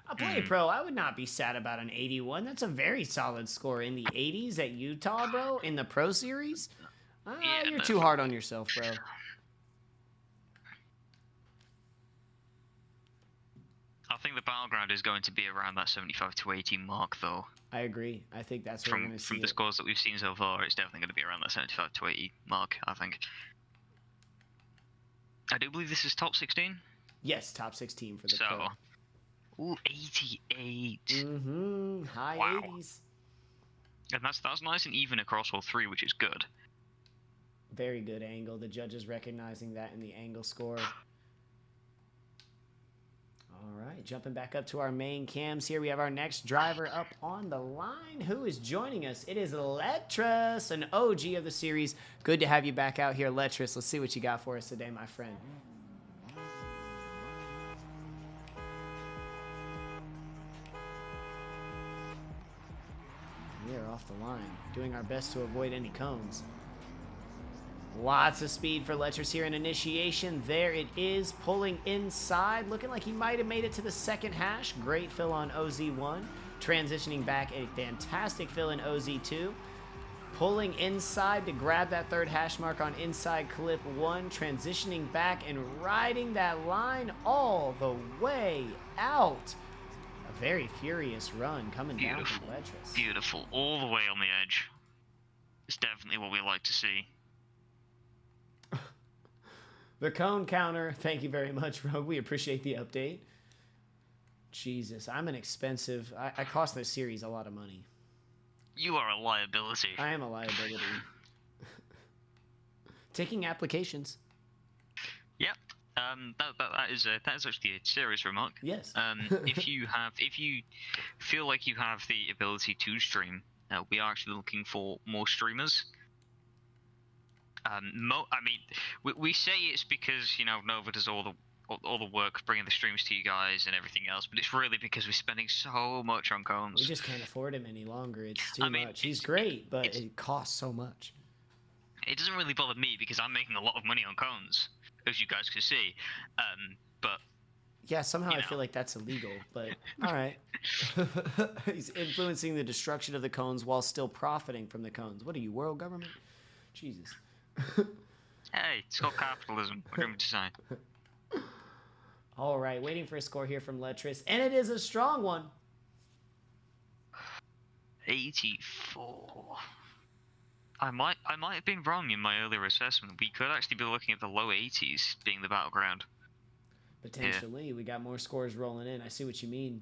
I'll play pro. I would not be sad about an 81. That's a very solid score in the 80s at Utah, bro. In the Pro Series. Yeah, you're too hard on yourself, bro. I think the battleground is going to be around that 75 to 80 mark, though. I agree. I think that's where we're going to see From the scores that we've seen so far, it's definitely going to be around that 75 to 80 mark, I think. I do believe this is top 16? Yes, top 16 for the pro. Ooh, 88. High Wow. 80s. And that's nice and even across all three, which is good. Very good angle. The judges recognizing that in the angle score. All right, jumping back up to our main cams here. We have our next driver up on the line. Who is joining us? It is Letras, an OG of the series. Good to have you back out here, Letras. Let's see what you got for us today, my friend. We are off the line, doing our best to avoid any cones. Lots of speed for Letras here in initiation. There it is, pulling inside, looking like he might have made it to the second hash. Great fill on OZ1. Transitioning back, a fantastic fill in OZ2. Pulling inside to grab that third hash mark on inside clip 1. Transitioning back and riding that line all the way out. A very furious run coming down from Letras. Beautiful, all the way on the edge. It's definitely what we like to see. The cone counter, thank you very much, Rogue. We appreciate the update. Jesus, I'm an expensive... I cost this series a lot of money. You are a liability. I am a liability. Taking applications. Yep. That is actually a serious remark. Yes. If you feel like you have the ability to stream, we are actually looking for more streamers. I mean, we say it's because, you know, Nova does all the work bringing the streams to you guys and everything else, but it's really because we're spending so much on cones. We just can't afford him any longer. It's too much. He's great, but it costs so much. It doesn't really bother me because I'm making a lot of money on cones, as you guys can see. But yeah, somehow I feel like that's illegal, but all right. He's influencing the destruction of the cones while still profiting from the cones. What are you, world government? Jesus. Hey, it's called capitalism. What do you want me to say? All right, waiting for a score here from Letras, and it is a strong one. 84. I might have been wrong in my earlier assessment. We could actually be looking at the low 80s being the battleground. Potentially, we got more scores rolling in. I see what you mean.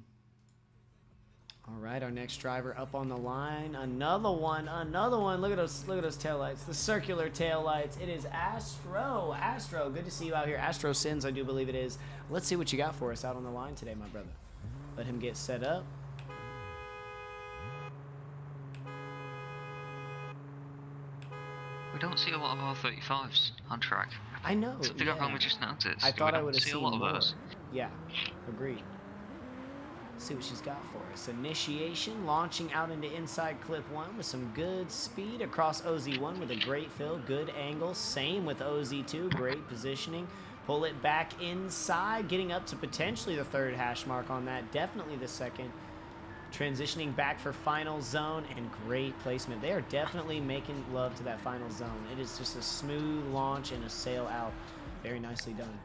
All right, our next driver up on the line. Another one. Look at those taillights. The circular taillights. It is Astro. Astro, good to see you out here. Astro Sins, I do believe it is. Let's see what you got for us out on the line today, my brother. Let him get set up. We don't see a lot of R35s on track. I know. Something I've only just noticed. I thought I would have seen a lot more. of those. Yeah, agreed. See what she's got for us. Initiation, launching out into inside clip 1 with some good speed across OZ1 with a great fill, good angle. Same with OZ2, great positioning. Pull it back inside, getting up to potentially the third hash mark on that, definitely the second. Transitioning back for final zone, and great placement. They are definitely making love to that final zone. It is just a smooth launch and a sail out. Very nicely done.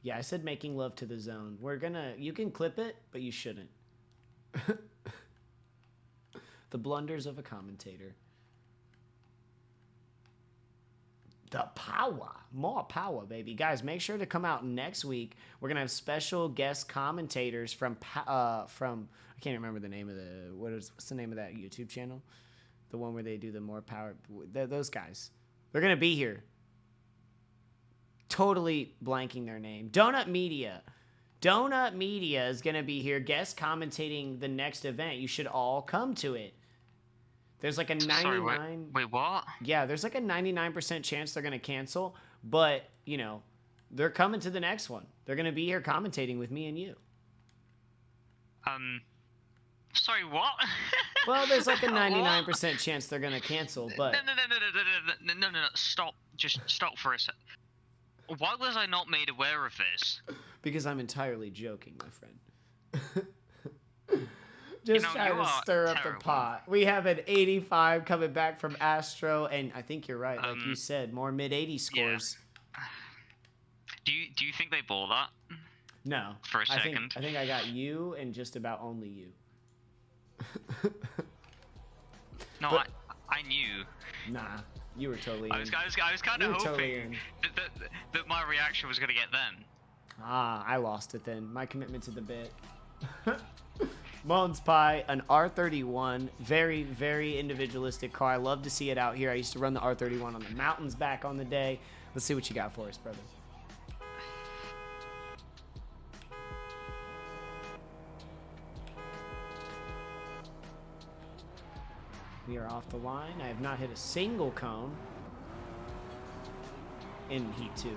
Yeah, I said making love to the zone. You can clip it, but you shouldn't. The blunders of a commentator. The power. More power, baby. Guys, make sure to come out next week. We're going to have special guest commentators from I can't remember the name of what's the name of that YouTube channel? The one where they do the more power. Those guys. They're going to be here. Totally blanking their name. Donut Media. Donut Media is going to be here guest commentating the next event. You should all come to it. There's like a Sorry, 99. wait, what? Yeah, there's like a 99% chance they're gonna cancel, but you know, they're coming to the next one. They're gonna be here commentating with me and you. Sorry, what? Well, there's like a 99% chance they're gonna cancel, but No. Stop. Just stop for a sec. Why was I not made aware of this? because I'm entirely joking, my friend. Just trying to stir up the pot. We have an 85 coming back from Astro, and I think you're right. Like you said, more mid-80 scores. Yeah. Do you think they bought that? No. For a second. I think I got you and just about only you. No, but, I knew. Nah, you were totally in. I was kind of hoping totally that my reaction was going to get them. Ah, I lost it then. My commitment to the bit. Moans Pie, an R31, very, very individualistic car. I love to see it out here. I used to run the R31 on the mountains back on the day. Let's see what you got for us, brother. We are off the line. I have not hit a single cone in Heat 2.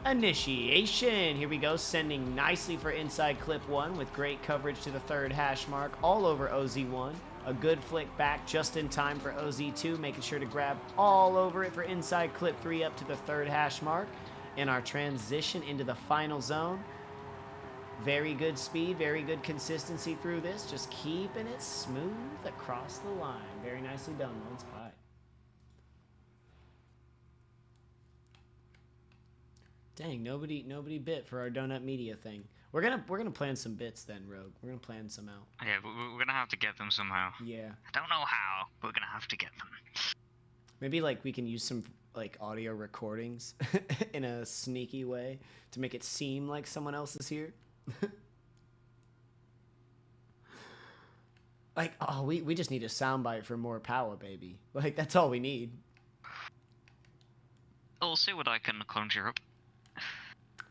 Initiation. Here we go. Sending nicely for inside clip 1 with great coverage to the third hash mark all over OZ1. A good flick back just in time for OZ2, making sure to grab all over it for inside clip 3 up to the third hash mark. And our transition into the final zone. Very good speed, very good consistency through this. Just keeping it smooth across the line. Very nicely done, Moans Pie. Dang, nobody bit for our Donut Media thing. We're gonna plan some bits then, Rogue. We're gonna plan some out. Yeah, but we're gonna have to get them somehow. Yeah. I don't know how, but we're gonna have to get them. Maybe like we can use some like audio recordings in a sneaky way to make it seem like someone else is here. Like, oh, we just need a soundbite for more power, baby. Like, that's all we need. I'll see what I can conjure up.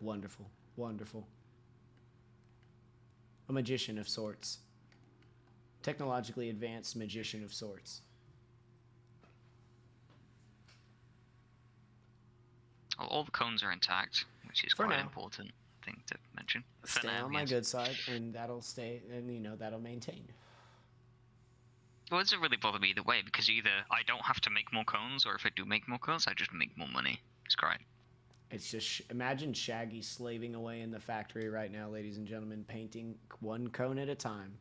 Wonderful. Wonderful. A magician of sorts. Technologically advanced magician of sorts. All the cones are intact, which is quite an important thing to mention. Stay on my good side, and that'll stay, and you know, that'll maintain. Well, it doesn't really bother me either way, because either I don't have to make more cones, or if I do make more cones, I just make more money. It's great. It's just, imagine Shaggy slaving away in the factory right now, ladies and gentlemen, painting one cone at a time.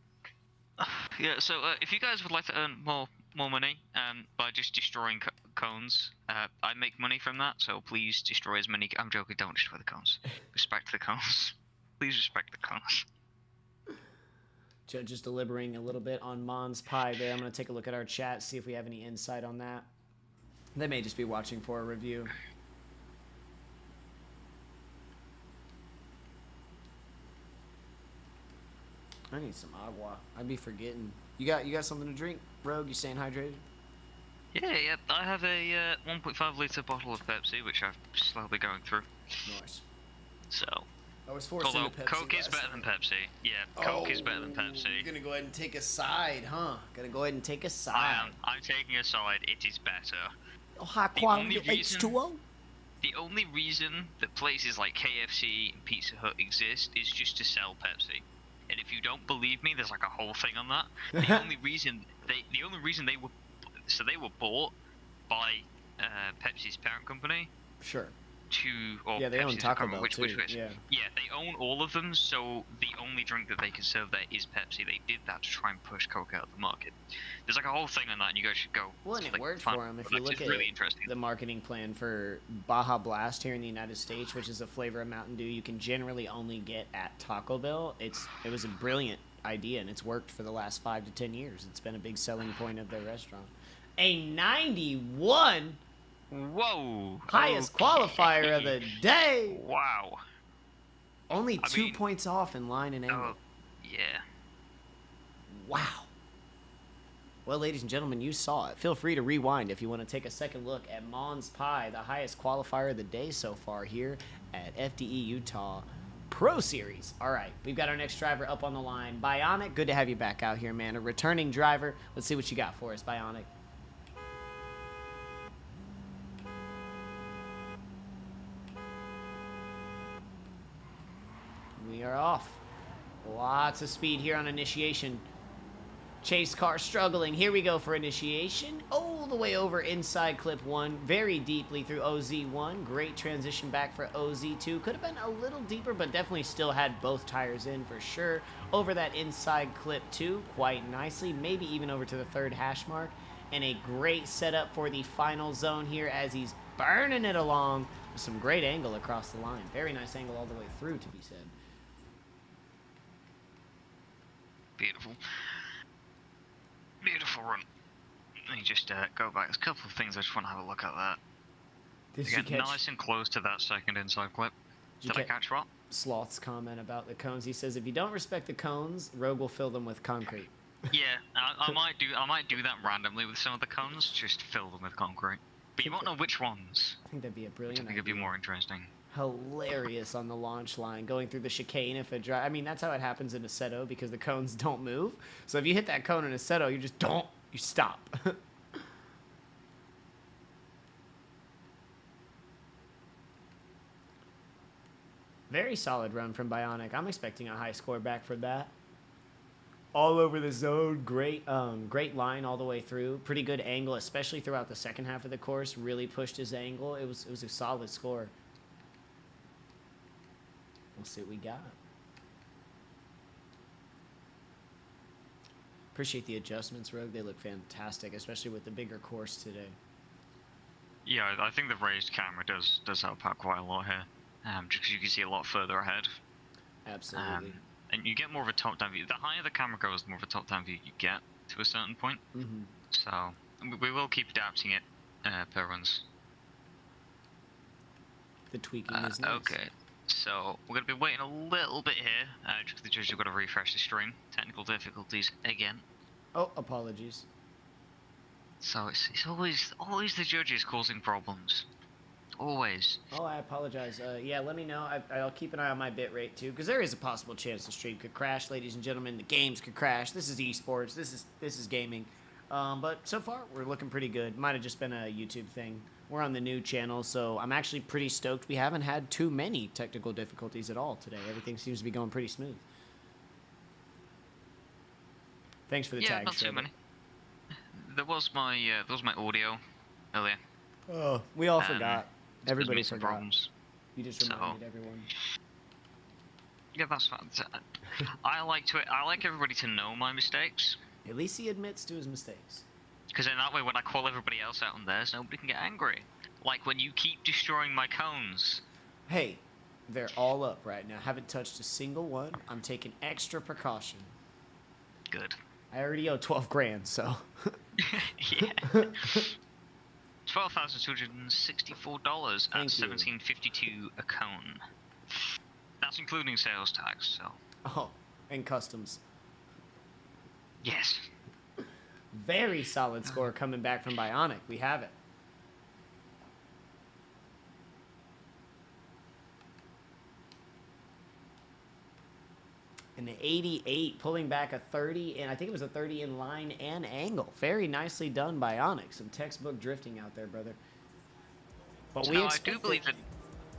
Yeah, so if you guys would like to earn more money by just destroying cones, I make money from that, so please destroy as many... I'm joking, don't destroy the cones. Respect the cones. Please respect the cones. Just deliberating a little bit on Mon's Pie there. I'm going to take a look at our chat, see if we have any insight on that. They may just be watching for a review. I need some agua. I'd be forgetting. You got something to drink, Rogue? You staying hydrated? Yeah. I have a 1.5 litre bottle of Pepsi, which I've slowly going through. Nice. So. I was forced into Pepsi. Coke is better than Pepsi. Yeah, Coke is better than Pepsi. You're gonna go ahead and take a side, huh? Gonna go ahead and take a side. I'm taking a side. It is better. Oh, high quality H2O. The only reason that places like KFC and Pizza Hut exist is just to sell Pepsi. And if you don't believe me, there's like a whole thing on that. The only reason they were bought by Pepsi's parent company. Sure. Yeah, they own Taco Bell too. Yeah, they own all of them. So the only drink that they can serve there is Pepsi. They did that to try and push Coke out of the market. There's like a whole thing on that, and you guys should go. Well, and it worked for them. If you look at really interesting. The marketing plan for Baja Blast here in the United States, which is a flavor of Mountain Dew you can generally only get at Taco Bell, it was a brilliant idea, and it's worked for the last 5 to 10 years. It's been a big selling point of their restaurant. A 91. Whoa! Highest qualifier of the day. Wow. Only 2 points off in line and angle. Yeah. Wow. Well, ladies and gentlemen, you saw it. Feel free to rewind if you want to take a second look at Mon's Pie, the highest qualifier of the day so far here at FDE Utah Pro Series. All right, we've got our next driver up on the line. Bionic, good to have you back out here, man. A returning driver. Let's see what you got for us, Bionic. are off. Lots of speed here on initiation. Chase car struggling. Here we go for initiation. All the way over inside clip 1. Very deeply through OZ1. Great transition back for OZ2. Could have been a little deeper, but definitely still had both tires in for sure. Over that inside clip 2 quite nicely. Maybe even over to the third hash mark. And a great setup for the final zone here as he's burning it along. With some great angle across the line. Very nice angle all the way through, to be said. Beautiful. Beautiful run. Let me just go back. There's a couple of things I just want to have a look at that. Did you get nice and close to that second inside clip. Did I catch what? Sloth's comment about the cones. He says, if you don't respect the cones, Rogue will fill them with concrete. Yeah, I might do that randomly with some of the cones. Just fill them with concrete. But you won't know which ones. I think that'd be a brilliant idea. I think it'd be more interesting. Hilarious on the launch line, going through the chicane if it drive. I mean, that's how it happens in Assetto because the cones don't move. So if you hit that cone in Assetto, you just don't. You stop. Very solid run from Bionic. I'm expecting a high score back for that. All over the zone, great line all the way through. Pretty good angle, especially throughout the second half of the course. Really pushed his angle. It was a solid score. We'll see what we got. Appreciate the adjustments, Rogue. They look fantastic, especially with the bigger course today. Yeah, I think the raised camera does help out quite a lot here. Just because you can see a lot further ahead. Absolutely. And you get more of a top-down view. The higher the camera goes, the more of a top-down view you get to a certain point. Mm-hmm. So we will keep adapting it per runs. The tweaking is nice. Okay. So, we're going to be waiting a little bit here, just because the judges have got to refresh the stream. Technical difficulties again. Oh, apologies. So, it's always the judges causing problems. Always. Oh, I apologize. Yeah, let me know. I'll keep an eye on my bit rate, too, because there is a possible chance the stream could crash, ladies and gentlemen. The games could crash. This is esports. This is gaming. But so far, we're looking pretty good. Might have just been a YouTube thing. We're on the new channel, so I'm actually pretty stoked. We haven't had too many technical difficulties at all today. Everything seems to be going pretty smooth. Thanks for the tag. Yeah, not too many. There was my audio earlier. Oh, we all forgot. Everybody forgot. Problems. You just reminded everyone. Yeah, that's fine. I like everybody to know my mistakes. At least he admits to his mistakes. Because in that way, when I call everybody else out on theirs, nobody can get angry. Like when you keep destroying my cones. Hey, they're all up right now. Haven't touched a single one. I'm taking extra precaution. Good. I already owe 12 grand, so. Yeah. $12,264 at $17.52 a cone. That's including sales tax, so. Oh, and customs. Yes. Very solid score coming back from Bionic. We have it. And the 88 pulling back a 30, and I think it was a 30 in line and angle. Very nicely done, Bionic. Some textbook drifting out there, brother. But I do believe that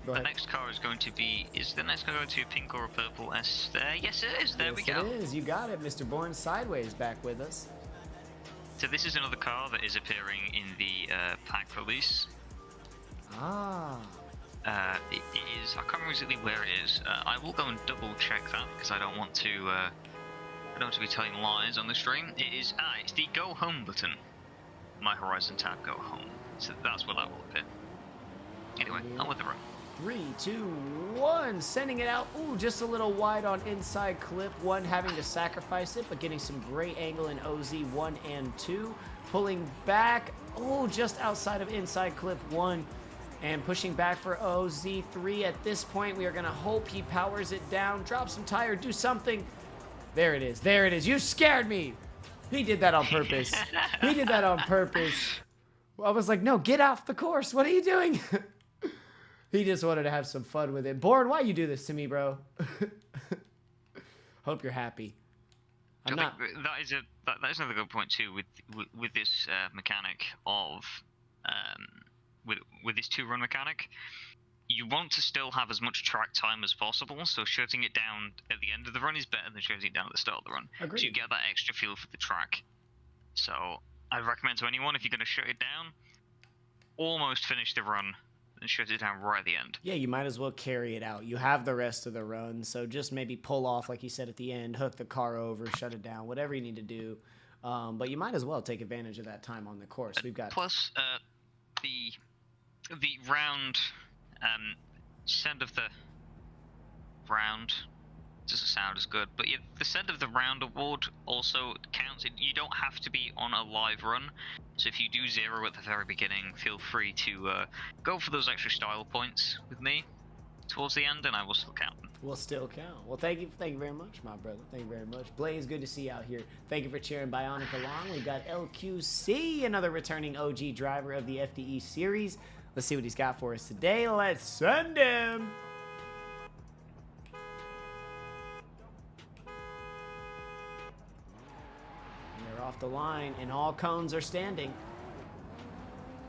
the next car is going to be. Is the next car going to be a pink or a purple S there? Yes, it is. There we go. It is. You got it. Mr. Bourne Sideways back with us. So this is another car that is appearing in the pack release. Ah. It is. I can't remember exactly where it is. I will go and double check that because I don't want to. I don't want to be telling lies on the stream. It is. It's the Go Home button. My Horizon tab Go Home. So that's where that will appear. Anyway, on with the run. 3, 2, 1, sending it out. Ooh, just a little wide on inside clip 1, having to sacrifice it, but getting some great angle in OZ 1 and 2. Pulling back, oh, just outside of inside clip 1, and pushing back for OZ 3. At this point, we are gonna hope he powers it down, drop some tire, do something. There it is, there it is. You scared me. He did that on purpose. He did that on purpose. I was like, no, get off the course. What are you doing? He just wanted to have some fun with it. Born, why you do this to me, bro? Hope you're happy. That is another good point too with this mechanic of with this 2-run mechanic. you want to still have as much track time as possible, so shutting it down at the end of the run is better than shutting it down at the start of the run. Agreed. So you get that extra feel for the track. So I'd recommend to anyone, if you're going to shut it down, almost finish the run and shut it down right at the end. Yeah, you might as well carry it out. You have the rest of the run, so just maybe pull off, like you said at the end, hook the car over, shut it down, whatever you need to do. But you might as well take advantage of that time on the course. We've got plus the round send of the round doesn't sound as good, but the send of the round award also counts. You don't have to be on a live run, so if you do 0 at the very beginning, feel free to go for those extra style points with me towards the end, and I will still count them. Will still count. Well, thank you very much, my brother. Thank you very much. Blaze, good to see you out here. Thank you for cheering Bionic along. We've got LQC, another returning OG driver of the FDE series. Let's see what he's got for us today. Let's send him. They're off the line, and all cones are standing.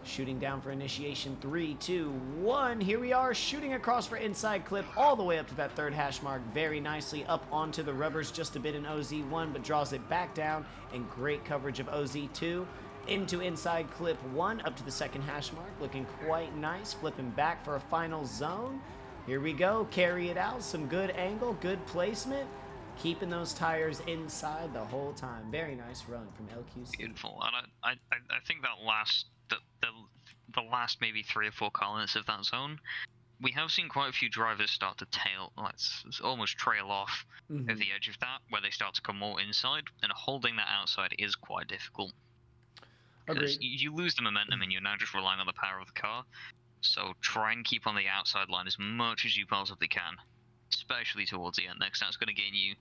Shooting down for initiation. 3, 2, 1. Here we are, shooting across for inside clip all the way up to that third hash mark. Very nicely up onto the rubbers just a bit in OZ1, but draws it back down, and great coverage of OZ2. Into inside clip 1 up to the second hash mark. Looking quite nice. Flipping back for a final zone. Here we go. Carry it out. Some good angle, good placement. Keeping those tires inside the whole time. Very nice run from LQC. Beautiful. And I think that the last maybe 3 or 4 car lengths of that zone, we have seen quite a few drivers start to tail, almost trail off at the edge of that, where they start to come more inside, and holding that outside is quite difficult. Because you lose the momentum and you're now just relying on the power of the car. So try and keep on the outside line as much as you possibly can, especially towards the end, because that's going to gain you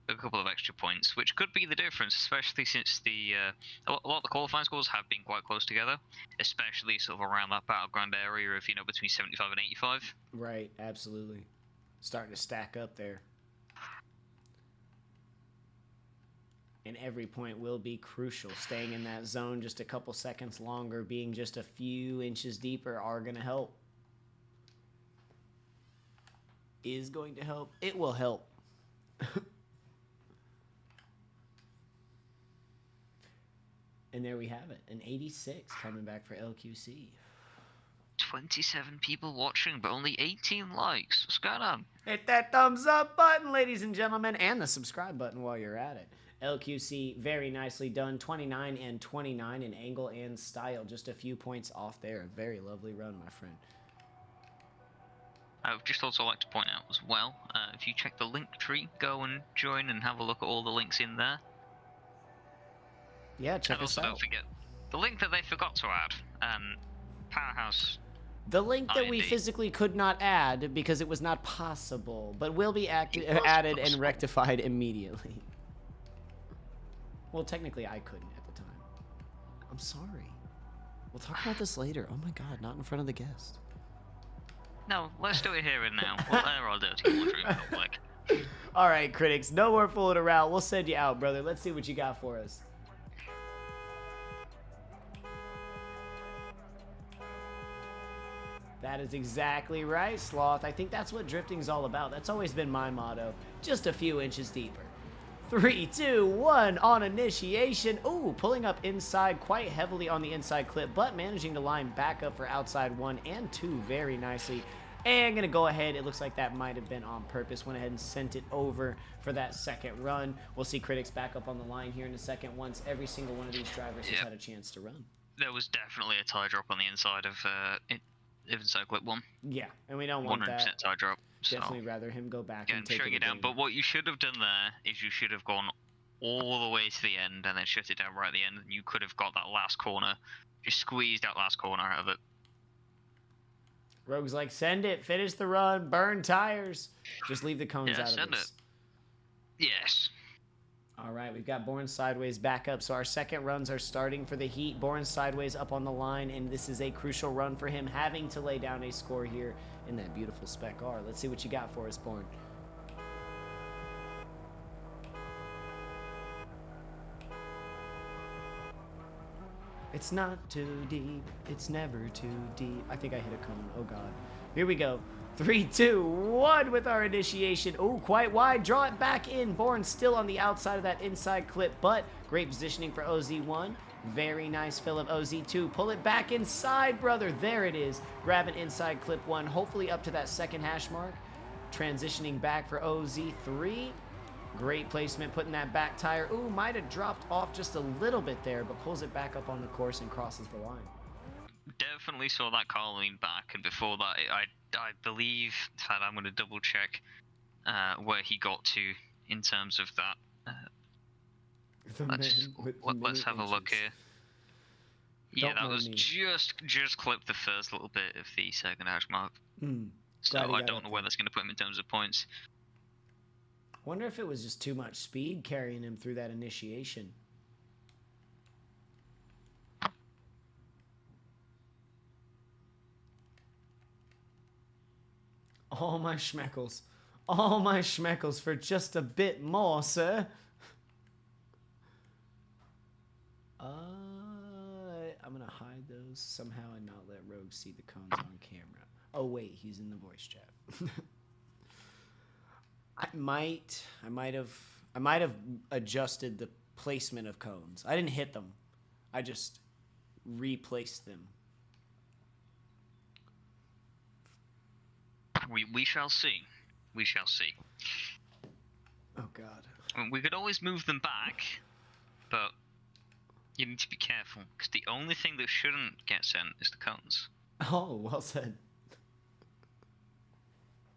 a couple of extra points, which could be the difference, especially since a lot of the qualifying scores have been quite close together, especially sort of around that battleground area of, between 75 and 85. Right, absolutely. Starting to stack up there. And every point will be crucial. Staying in that zone just a couple seconds longer, being just a few inches deeper are going to help. Is going to help. It will help. And there we have it. An 86 coming back for LQC. 27 people watching, but only 18 likes. What's going on? Hit that thumbs up button, ladies and gentlemen, and the subscribe button while you're at it. LQC, very nicely done. 29 and 29 in angle and style. Just a few points off there. A very lovely run, my friend. I would just also like to point out as well, if you check the link tree, go and join and have a look at all the links in there. Yeah, check and us also out. Don't forget the link that they forgot to add. Powerhouse. The link that we physically could not add because it was not possible, but will be added and rectified immediately. Well, technically, I couldn't at the time. I'm sorry. We'll talk about this later. Oh my God, not in front of the guest. No, let's do it here and now. We'll air our dirty laundry in public. All right, critics, no more fooling around. We'll send you out, brother. Let's see what you got for us. That is exactly right, Sloth. I think that's what drifting's all about. That's always been my motto. Just a few inches deeper. 3, 2, 1 on initiation. Ooh, pulling up inside quite heavily on the inside clip, but managing to line back up for outside 1 and 2 very nicely. And gonna go ahead. It looks like that might have been on purpose. Went ahead and sent it over for that second run. We'll see critics back up on the line here in a second once every single one of these drivers has had a chance to run. There was definitely a tie drop on the inside of inside clip 1. Yeah, and we don't want 100% that. tie drop. Definitely rather him go back and take shutting it down. But what you should have done there is you should have gone all the way to the end and then shut it down right at the end, and you could have got that last corner. Just squeezed that last corner out of it. Rogue's like, send it, finish the run, burn tires. Just leave the cones out of this. Yes. All right, we've got Born Sideways back up. So our second runs are starting for the heat. Born Sideways up on the line, and this is a crucial run for him, having to lay down a score here in that beautiful Spec R. Let's see what you got for us, Born. It's not too deep. It's never too deep. I think I hit a cone. Oh, God. Here we go. 3, 2, 1 with our initiation. Oh, quite wide. Draw it back in. Bourne still on the outside of that inside clip, but great positioning for OZ1. Very nice fill of OZ2. Pull it back inside, brother. There it is. Grab an inside clip 1. Hopefully up to that second hash mark. Transitioning back for OZ3. Great placement, putting that back tire. Ooh, might have dropped off just a little bit there, but pulls it back up on the course and crosses the line. Definitely saw that car lean back, and before that, I believe, in fact, I'm going to double check where he got to in terms of that. Let's have a look here. Yeah, that was just clipped the first little bit of the second hash mark. So I don't know where that's going to put him in terms of points. Wonder if it was just too much speed carrying him through that initiation. All my schmeckles. All my schmeckles for just a bit more, sir. I'm going to hide those somehow and not let Rogue see the cones on camera. Oh, wait, he's in the voice chat. I might have adjusted the placement of cones. I didn't hit them. I just replaced them. We shall see. We shall see. Oh God. I mean, we could always move them back, but you need to be careful because the only thing that shouldn't get sent is the cones. Oh, well said.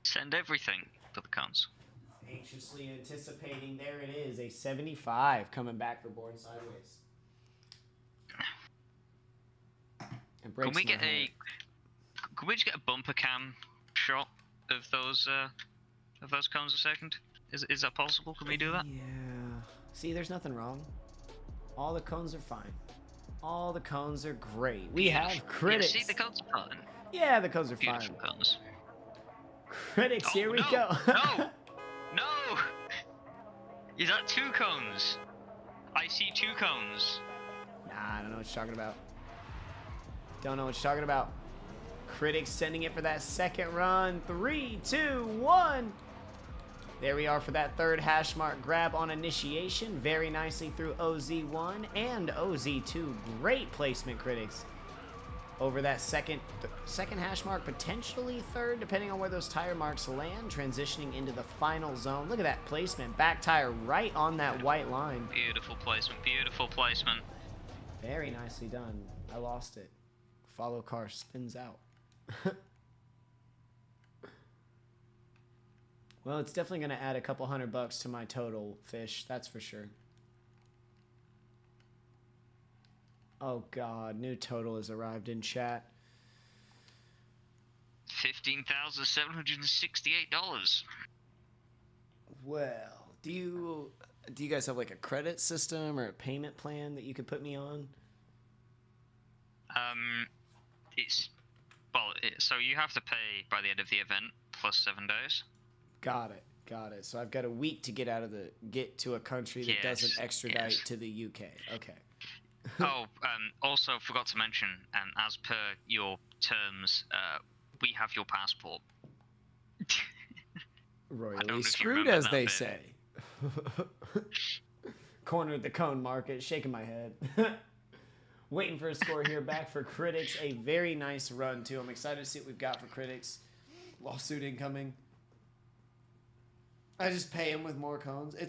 Send everything but the cones. Anxiously anticipating. There it is, a 75 coming back for Bourne sideways. Can we just get a bumper cam shot of those cones a second? Is that possible? Can we do that? Yeah. See, there's nothing wrong. All the cones are fine. All the cones are great. We have critics. Yeah, see, the cones are fine. Yeah, the cones are fine. Beautiful cones. Critics, here we go. No! No! Is that 2 cones? I see 2 cones. Nah, I don't know what you're talking about. Don't know what you're talking about. Critics sending it for that second run. 3, 2, 1. There we are for that third hash mark grab on initiation. Very nicely through OZ1 and OZ2. Great placement, Critics. Over that second hash mark, potentially third, depending on where those tire marks land, transitioning into the final zone. Look at that placement. Back tire right on that white line. Beautiful placement. Beautiful placement. Very nicely done. I lost it. Follow car spins out. Well, it's definitely going to add a couple $100 to my total, Fish. That's for sure. Oh, God. New total has arrived in chat. $15,768. Well, do you guys have like a credit system or a payment plan that you could put me on? So you have to pay by the end of the event plus 7 days. Got it. So I've got a week to get to a country that doesn't extradite to the UK. Okay. Also forgot to mention, as per your terms, we have your passport. Royally screwed, as they say. Cornered the cone market, shaking my head. Waiting for a score here back for Critics. A very nice run, too. I'm excited to see what we've got for Critics. Lawsuit incoming. I just pay him with more cones. I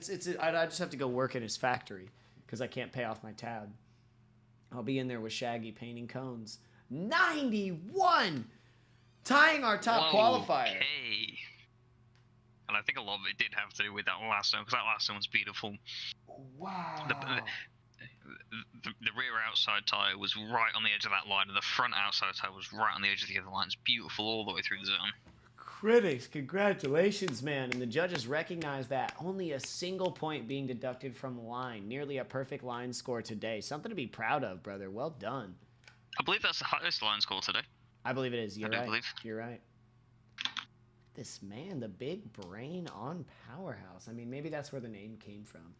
just have to go work in his factory because I can't pay off my tab. I'll be in there with Shaggy painting cones. 91! Tying our top qualifier. Okay. And I think a lot of it did have to do with that last one, because that last one was beautiful. Wow. The rear outside tyre was right on the edge of that line, and the front outside tyre was right on the edge of the other line. It's beautiful all the way through the zone. Critics, congratulations, man. And the judges recognize that. Only a single point being deducted from the line. Nearly a perfect line score today. Something to be proud of, brother. Well done. I believe that's the highest line score today. I believe it is. You're right. Believe. You're right. This man, the big brain on Powerhouse. I mean, maybe that's where the name came from.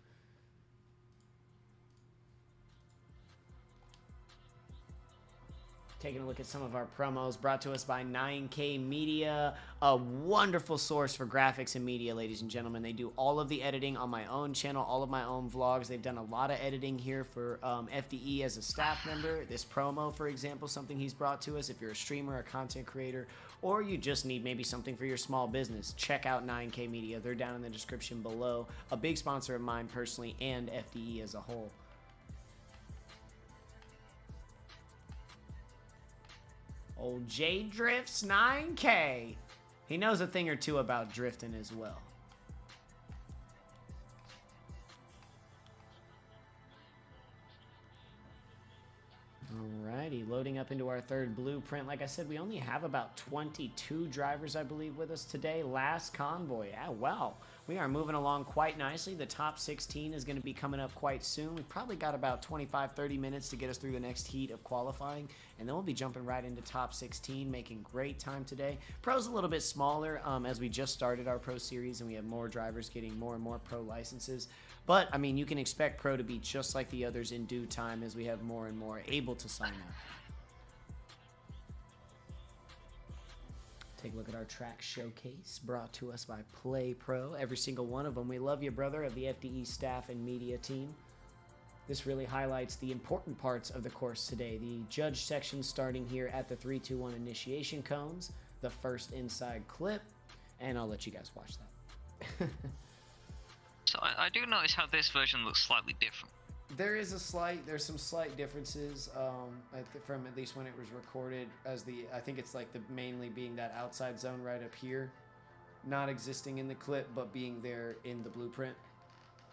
Taking a look at some of our promos brought to us by 9K Media, a wonderful source for graphics and media, ladies and gentlemen. They do all of the editing on my own channel, all of my own vlogs. They've done a lot of editing here for FDE as a staff member. This promo, for example, something he's brought to us. If you're a streamer, a content creator, or you just need maybe something for your small business, check out 9K Media. They're down in the description below. A big sponsor of mine personally and FDE as a whole. Old J Drifts 9K. He knows a thing or two about drifting as well. Alrighty, loading up into our third blueprint. Like I said, we only have about 22 drivers, I believe, with us today. Last convoy. Ah, wow. We are moving along quite nicely. The top 16 is going to be coming up quite soon. We've probably got about 25-30 minutes to get us through the next heat of qualifying, and then we'll be jumping right into top 16, making great time today. Pro's a little bit smaller as we just started our Pro Series, and we have more drivers getting more and more Pro licenses. But, I mean, you can expect Pro to be just like the others in due time as we have more and more able to sign up. Take a look at our track showcase brought to us by Play Pro. Every single one of them. We love you, brother, of the FDE staff and media team. This really highlights the important parts of the course today. The judge section starting here at the 3-2-1 initiation cones, the first inside clip, and I'll let you guys watch that. So I do notice how this version looks slightly different. There's some slight differences from at least when it was recorded as I think it's like mainly being that outside zone right up here, not existing in the clip, but being there in the blueprint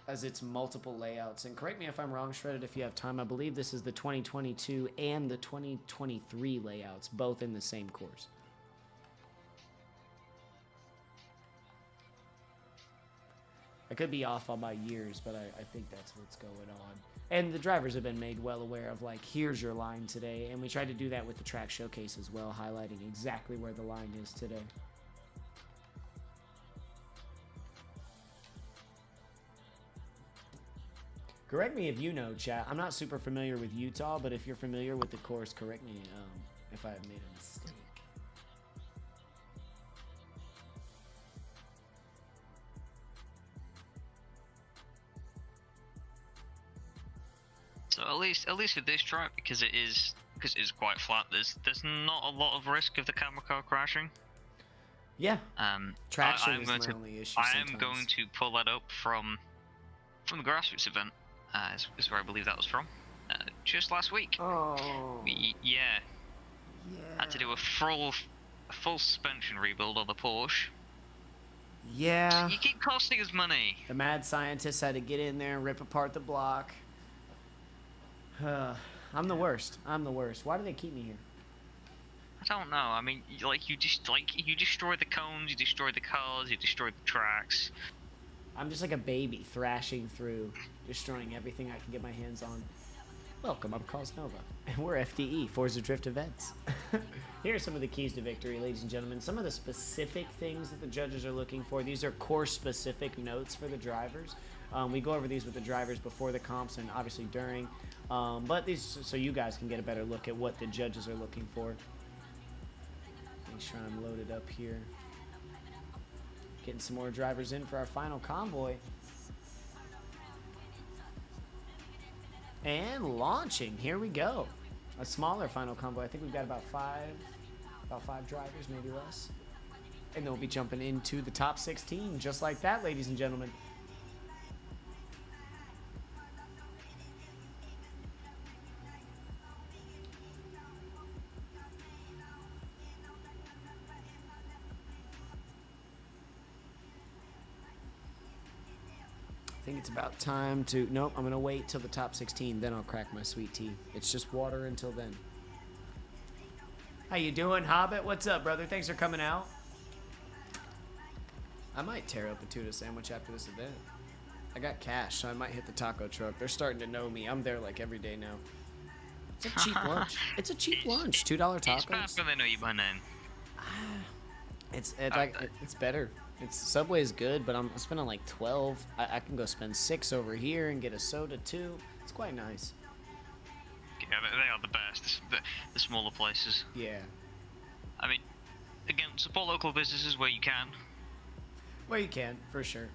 as it's multiple layouts. And correct me if I'm wrong, Shredded, if you have time, I believe this is the 2022 and the 2023 layouts, both in the same course. I could be off on my years, but I think that's what's going on. And the drivers have been made well aware of, like, here's your line today. And we tried to do that with the track showcase as well, highlighting exactly where the line is today. Correct me if you know, chat. I'm not super familiar with Utah, but if you're familiar with the course, correct me if I have made a mistake. So at least with this track, because it is quite flat, there's not a lot of risk of the camera car crashing. Yeah. Traction is my only issue. I am going to pull that up from the grassroots event. Is where I believe that was from. Just last week. Oh. Yeah. Had to do a full suspension rebuild on the Porsche. Yeah. You keep costing us money. The mad scientists had to get in there and rip apart the block. I'm the worst. I'm the worst. Why do they keep me here? I don't know. I mean, you destroy the cones, you destroy the cars, you destroy the tracks. I'm just like a baby thrashing through, destroying everything I can get my hands on. Welcome, I'm Cosnova, and we're FDE, Forza Drift Events. Here are some of the keys to victory, ladies and gentlemen. Some of the specific things that the judges are looking for. These are course-specific notes for the drivers. We go over these with the drivers before the comps and obviously during. But these, so you guys can get a better look at what the judges are looking for. Make sure I'm loaded up here. Getting some more drivers in for our final convoy. And launching, here we go. A smaller final convoy. I think we've got about five drivers, maybe less. And then we'll be jumping into the top 16, just like that, ladies and gentlemen. I think it's about time to... Nope, I'm going to wait till the top 16, then I'll crack my sweet tea. It's just water until then. How you doing, Hobbit? What's up, brother? Thanks for coming out. I might tear up a tuna sandwich after this event. I got cash, so I might hit the taco truck. They're starting to know me. I'm there like every day now. It's a cheap lunch. It's a cheap lunch. $2 tacos. It's fast when they know you by name. It's better. Subway is good, but I'm spending like 12. I can go spend 6 over here and get a soda too. It's quite nice. Yeah, they are the best. The smaller places. Yeah. I mean, again, support local businesses where you can. Well, you can, for sure.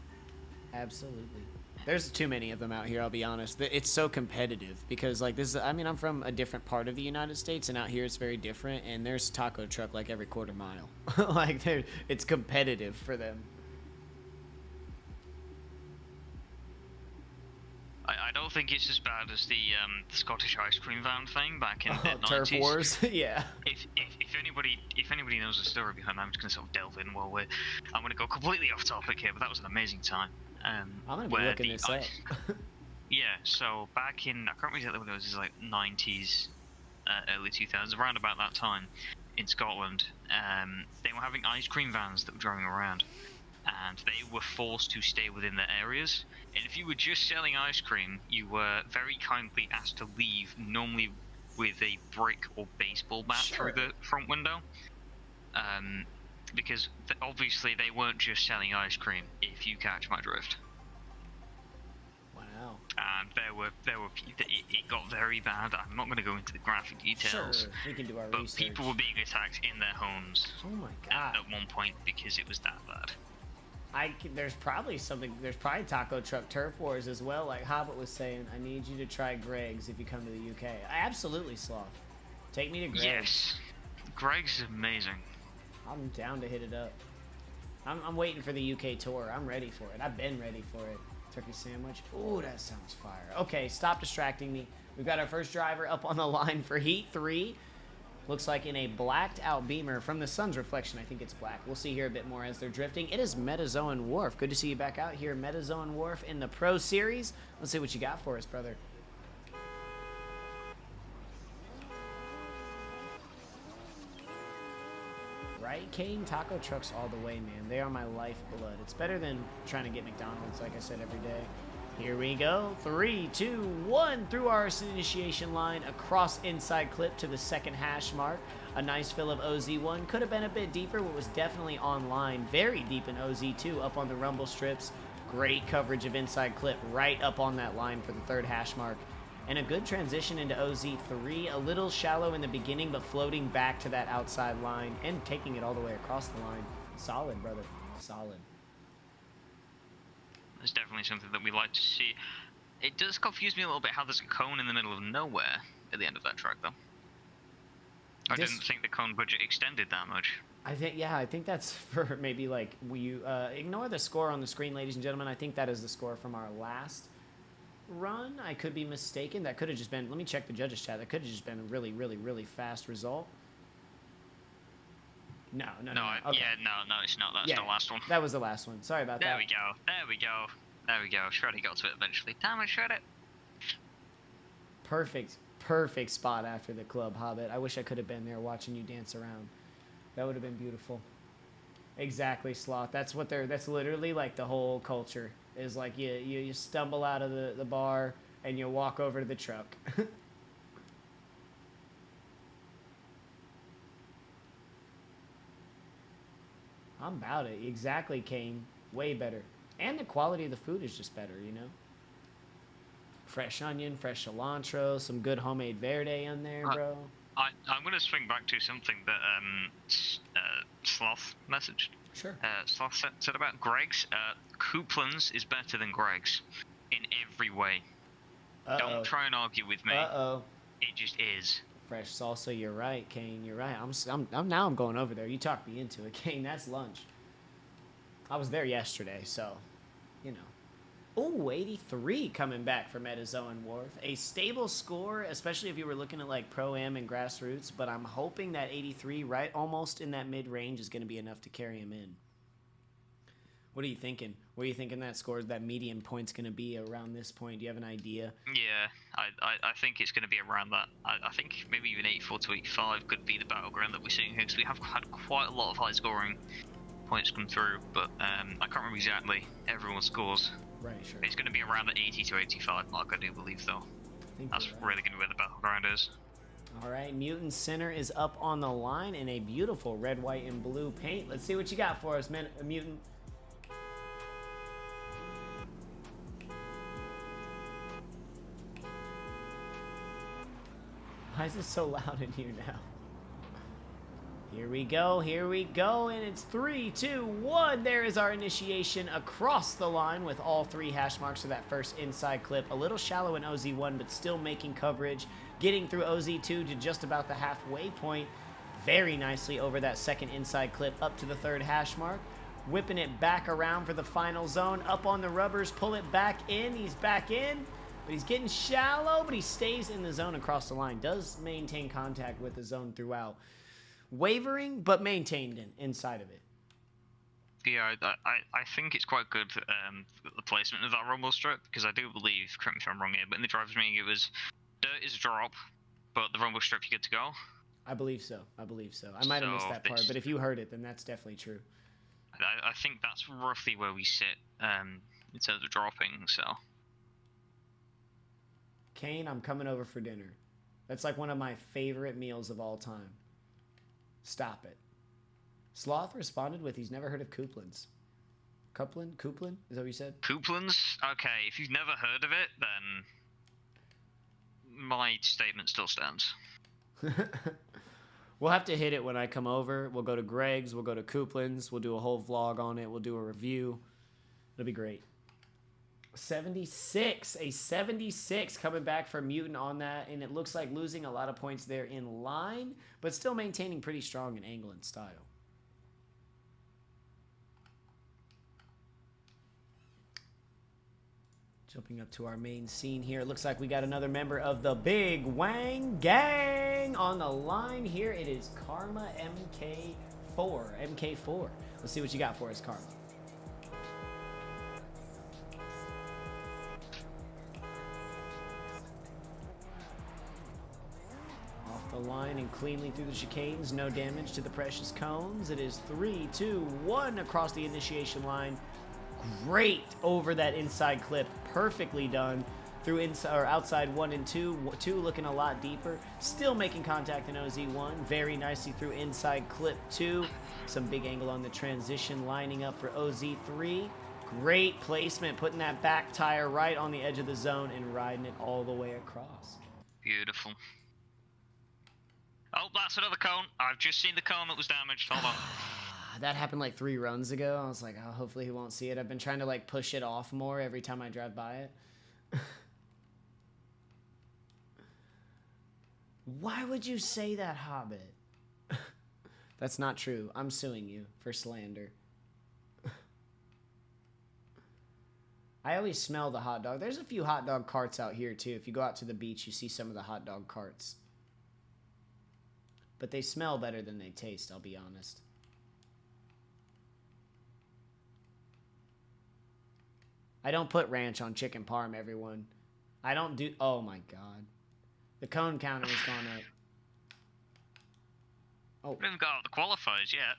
Absolutely. There's too many of them out here, I'll be honest. It's so competitive because, like, this is, I mean, I'm from a different part of the United States, and out here it's very different, and there's taco truck like every quarter mile. Like, it's competitive for them. I don't think it's as bad as the Scottish ice cream van thing back in the 90s. Turf wars, yeah. If anybody knows the story behind that, I'm just gonna sort of delve in I'm gonna go completely off topic here, but that was an amazing time. I'm gonna be looking this up. Yeah, so back in, I can't remember exactly when it was, like 90s, early 2000s, around about that time, in Scotland, they were having ice cream vans that were driving around, and they were forced to stay within their areas. And if you were just selling ice cream, you were very kindly asked to leave, normally with a brick or baseball bat through the front window. Because obviously they weren't just selling ice cream, if you catch my drift. Wow. And it got very bad. I'm not going to go into the graphic details. Sure, we can do our but research. People were being attacked in their homes. Oh my god. At one point because it was that bad. There's probably taco truck turf wars as well. Like Hobbit was saying, I need you to try Greg's if you come to the UK. Absolutely, Sloth. Take me to Greg's. Yes. Greg's is amazing. I'm down to hit it up. I'm waiting for the UK tour. I'm ready for it. I've been ready for it. Turkey sandwich. Ooh, that sounds fire. Okay, stop distracting me. We've got our first driver up on the line for Heat 3. Looks like in a blacked out Beamer from the sun's reflection. I think it's black. We'll see here a bit more as they're drifting. It is Metazoan Wharf. Good to see you back out here, Metazoan Wharf in the Pro Series. Let's see what you got for us, brother. Right, Kane? Taco trucks all the way, man. They are my lifeblood. It's better than trying to get McDonald's, like I said, every day. Here we go. 3, 2, 1 through our initiation line, across inside clip to the second hash mark. A nice fill of OZ1. Could have been a bit deeper, but was definitely on line. Very deep in OZ2 up on the rumble strips. Great coverage of inside clip right up on that line for the third hash mark. And a good transition into OZ3. A little shallow in the beginning, but floating back to that outside line and taking it all the way across the line. Solid, brother. Solid. It's definitely something that we like to see. It does confuse me a little bit how there's a cone in the middle of nowhere at the end of that track, though. I didn't think the cone budget extended that much. I think that's for maybe like ignore the score on the screen, ladies and gentlemen. I think that is the score from our last run. I could be mistaken. That could have just been, let me check the judges chat. That could have just been a really, really, really fast result. No. Okay. Yeah, no, it's not. That's the last one. That was the last one. Sorry about that. There we go. Shreddy got to it eventually. Damn it, Shred it. Perfect spot after the club, Hobbit. I wish I could have been there watching you dance around. That would have been beautiful. Exactly, Sloth. That's literally like the whole culture is like you stumble out of the bar and you walk over to the truck. I'm about it. Exactly, Kane. Way better. And the quality of the food is just better, you know? Fresh onion, fresh cilantro, some good homemade verde in there, bro. I'm going to swing back to something that Sloth messaged. Sure. Sloth said about Greg's. Couplan's is better than Greg's in every way. Don't try and argue with me. It just is. Fresh salsa, you're right, Kane. You're right. I'm going over there. You talked me into it, Kane. That's lunch. I was there yesterday, so, you know. Oh, 83 coming back for Metazoan Wharf. A stable score, especially if you were looking at like Pro-Am and Grassroots, but I'm hoping that 83, right almost in that mid-range, is going to be enough to carry him in. What are you thinking? Where are you thinking that score, that median point's going to be around this point? Do you have an idea? Yeah, I think it's going to be around that. I think maybe even 84 to 85 could be the battleground that we're seeing here, because we have had quite a lot of high-scoring points come through, but I can't remember exactly everyone's scores. Right, sure. It's going to be around the 80 to 85 mark, I do believe, though. That's really going to be where the battleground is. All right, Mutant Center is up on the line in a beautiful red, white, and blue paint. Let's see what you got for us, man, Mutant. Why is it so loud in here now? Here we go, and it's 3, 2, 1. There is our initiation across the line with all 3 hash marks for that first inside clip. A little shallow in OZ1, but still making coverage. Getting through OZ2 to just about the halfway point. Very nicely over that second inside clip up to the 3rd hash mark. Whipping it back around for the final zone. Up on the rubbers, pull it back in. He's back in, but he's getting shallow, but he stays in the zone across the line. Does maintain contact with the zone throughout. Wavering, but maintained inside of it. Yeah, I think it's quite good, the placement of that rumble strip, because I do believe, correct me if I'm wrong here, but in the driver's meeting it was dirt is a drop, but the rumble strip you get to go. I believe so. I might have missed that part, but if you heard it, then that's definitely true. I think that's roughly where we sit in terms of dropping, so. Kane, I'm coming over for dinner. That's like one of my favorite meals of all time. Stop it. Sloth responded with he's never heard of Couplins. Couplin? Is that what you said? Couplins? Okay, if you've never heard of it, then my statement still stands. We'll have to hit it when I come over. We'll go to Greg's. We'll go to Couplins. We'll do a whole vlog on it. We'll do a review. It'll be great. 76. A 76 coming back for Mutant on that. And it looks like losing a lot of points there in line, but still maintaining pretty strong in angle and style. Jumping up to our main scene here. It looks like we got another member of the Big Wang Gang on the line here. It is Karma MK4. Let's see what you got for us, Karma. Off the line and cleanly through the chicanes. No damage to the precious cones. It is 3, 2, 1 across the initiation line. Great over that inside clip, perfectly done through inside or outside 1 and 2. 2 looking a lot deeper, still making contact in OZ1. Very nicely through inside clip 2. Some big angle on the transition, lining up for OZ3. Great placement, putting that back tire right on the edge of the zone and riding it all the way across. Beautiful. Oh, that's another cone. I've just seen the cone that was damaged. Hold on. That happened like 3 runs ago. I was like, oh, hopefully he won't see it. I've been trying to like push it off more every time I drive by it. Why would you say that, Hobbit? That's not true. I'm suing you for slander. I always smell the hot dog. There's a few hot dog carts out here too. If you go out to the beach, you see some of the hot dog carts. But they smell better than they taste, I'll be honest. I don't put ranch on chicken parm, everyone. I don't do... Oh, my God. The cone counter has gone up. Oh. We haven't got all the qualifiers yet.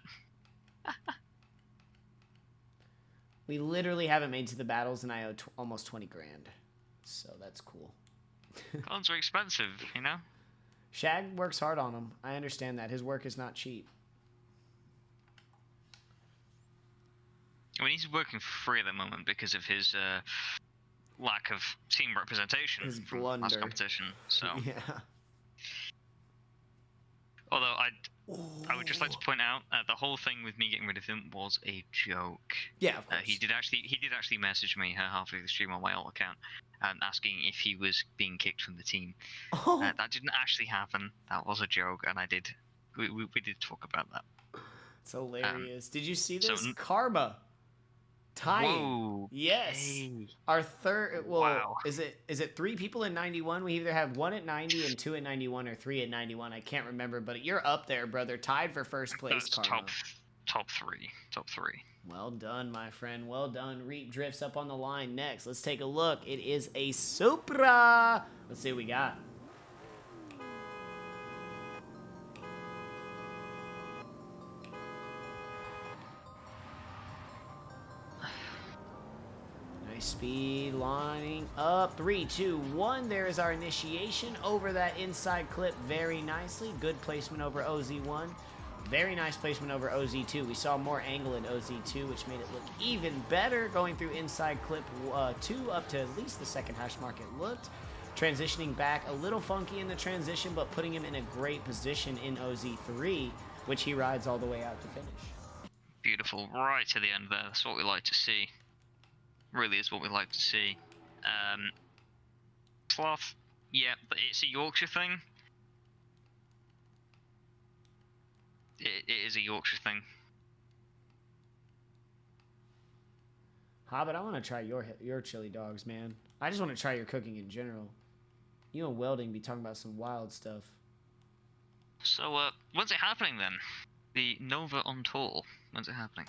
We literally haven't made to the battles, and I owe almost 20 grand. So that's cool. Cones are expensive, you know? Shag works hard on them. I understand that. His work is not cheap. I mean, he's working for free at the moment because of his lack of team representation his from blunder. last competition. So, yeah. Although I would just like to point out the whole thing with me getting rid of him was a joke. Yeah, of course. He did actually message me halfway through the stream on my alt account asking if he was being kicked from the team. Oh. That didn't actually happen. That was a joke, and we did talk about that. It's hilarious. Did you see this? So, Karma. Tying. Whoa. Yes. Hey. Our third. Well, Wow. is it 3 people in 91? We either have 1 at 90 and 2 at 91, or 3 at 91. I can't remember, but you're up there, brother. Tied for first place. That's Karma. top three. Well done, my friend. Well done. Reap drifts up on the line next. Let's take a look. It is a Supra. Let's see what we got. Speed lining up. 3, 2, 1. There is our initiation over that inside clip very nicely. Good placement over OZ1. Very nice placement over OZ2. We saw more angle in OZ2, which made it look even better. Going through inside clip 2 up to at least the second hash mark it looked. transitioning back a little funky in the transition, but putting him in a great position in OZ3, which he rides all the way out to finish. Beautiful, right to the end there. That's what we like to see. Really is what we like to see. Cloth, yeah, but it's a Yorkshire thing. It is a Yorkshire thing. Hobbit, I want to try your chili dogs, man. I just want to try your cooking in general. You and Welding be talking about some wild stuff. So, when's it happening then? The Nova on tour. When's it happening?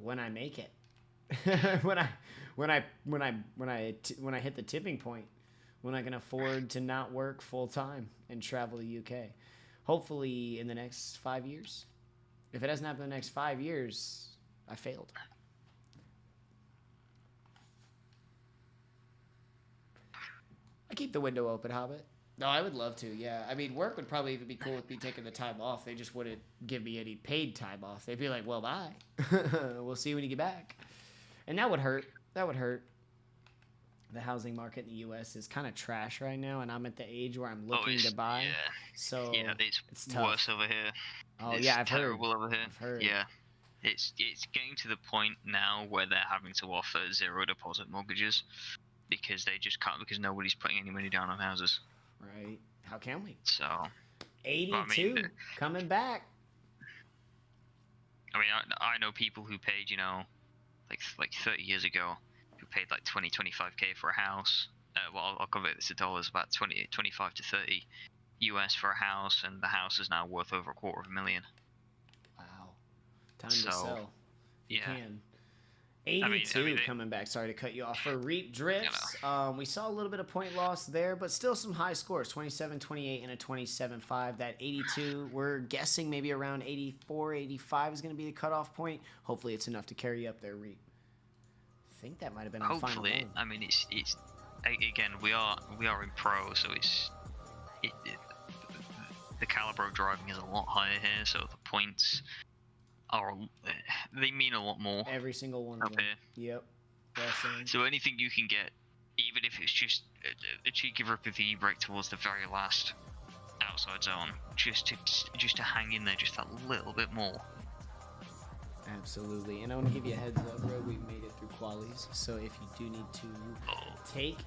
When I make it. when I hit the tipping point, when I can afford to not work full time and travel to UK. Hopefully in the next 5 years. If it doesn't happen in the next 5 years, I failed. I keep the window open, Hobbit. No, I would love to, yeah. I mean, work would probably even be cool with me taking the time off. They just wouldn't give me any paid time off. They'd be like, well, bye. We'll see you when you get back. And that would hurt. That would hurt. The housing market in the U.S. is kind of trash right now, and I'm at the age where I'm looking to buy. Yeah. So yeah, it's tough. Worse over here. Oh, it's yeah, I've terrible heard. over here. I've heard. Yeah. It's getting to the point now where they're having to offer 0 deposit mortgages because they just can't, because nobody's putting any money down on houses. Right. How can we? So 82 coming back. I mean, I know people who paid, you know, like 30 years ago, who paid like 20-25K for a house. Well, I'll convert this to dollars, about 25 to 30 US for a house, and the house is now worth over $250,000. Wow. Time to sell. You yeah. can. 82 coming back. Sorry to cut you off. For Reap Drifts, we saw a little bit of point loss there, but still some high scores. 27, 28, and a 27.5. That 82, we're guessing maybe around 84, 85 is going to be the cutoff point. Hopefully it's enough to carry you up there, Reap. I think that might have been on final Hopefully. one. I mean, it's again, we are in pro, so the caliber of driving is a lot higher here, so the points they mean a lot more. Every single one of them. Yep. So anything you can get, even if it's just a cheeky rip of the e-brake towards the very last outside zone, just to hang in there just that little bit more. Absolutely. And I want to give you a heads up, bro. We've made it through qualies, so if you do need to take,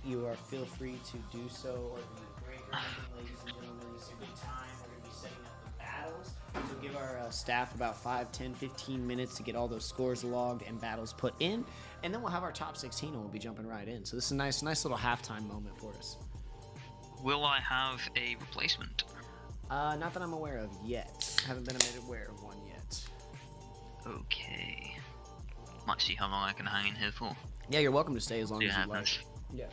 feel free to do so. Or if you need a break or anything, ladies and gentlemen, this is a good time. We're going to be setting up the battles. So give our staff about 5, 10, 15 minutes to get all those scores logged and battles put in. And then we'll have our top 16 and we'll be jumping right in. So this is a nice little halftime moment for us. Will I have a replacement? Not that I'm aware of yet. Haven't been made aware of one yet. Okay. Might see how long I can hang in here for. Yeah, you're welcome to stay as long as you like. Yeah.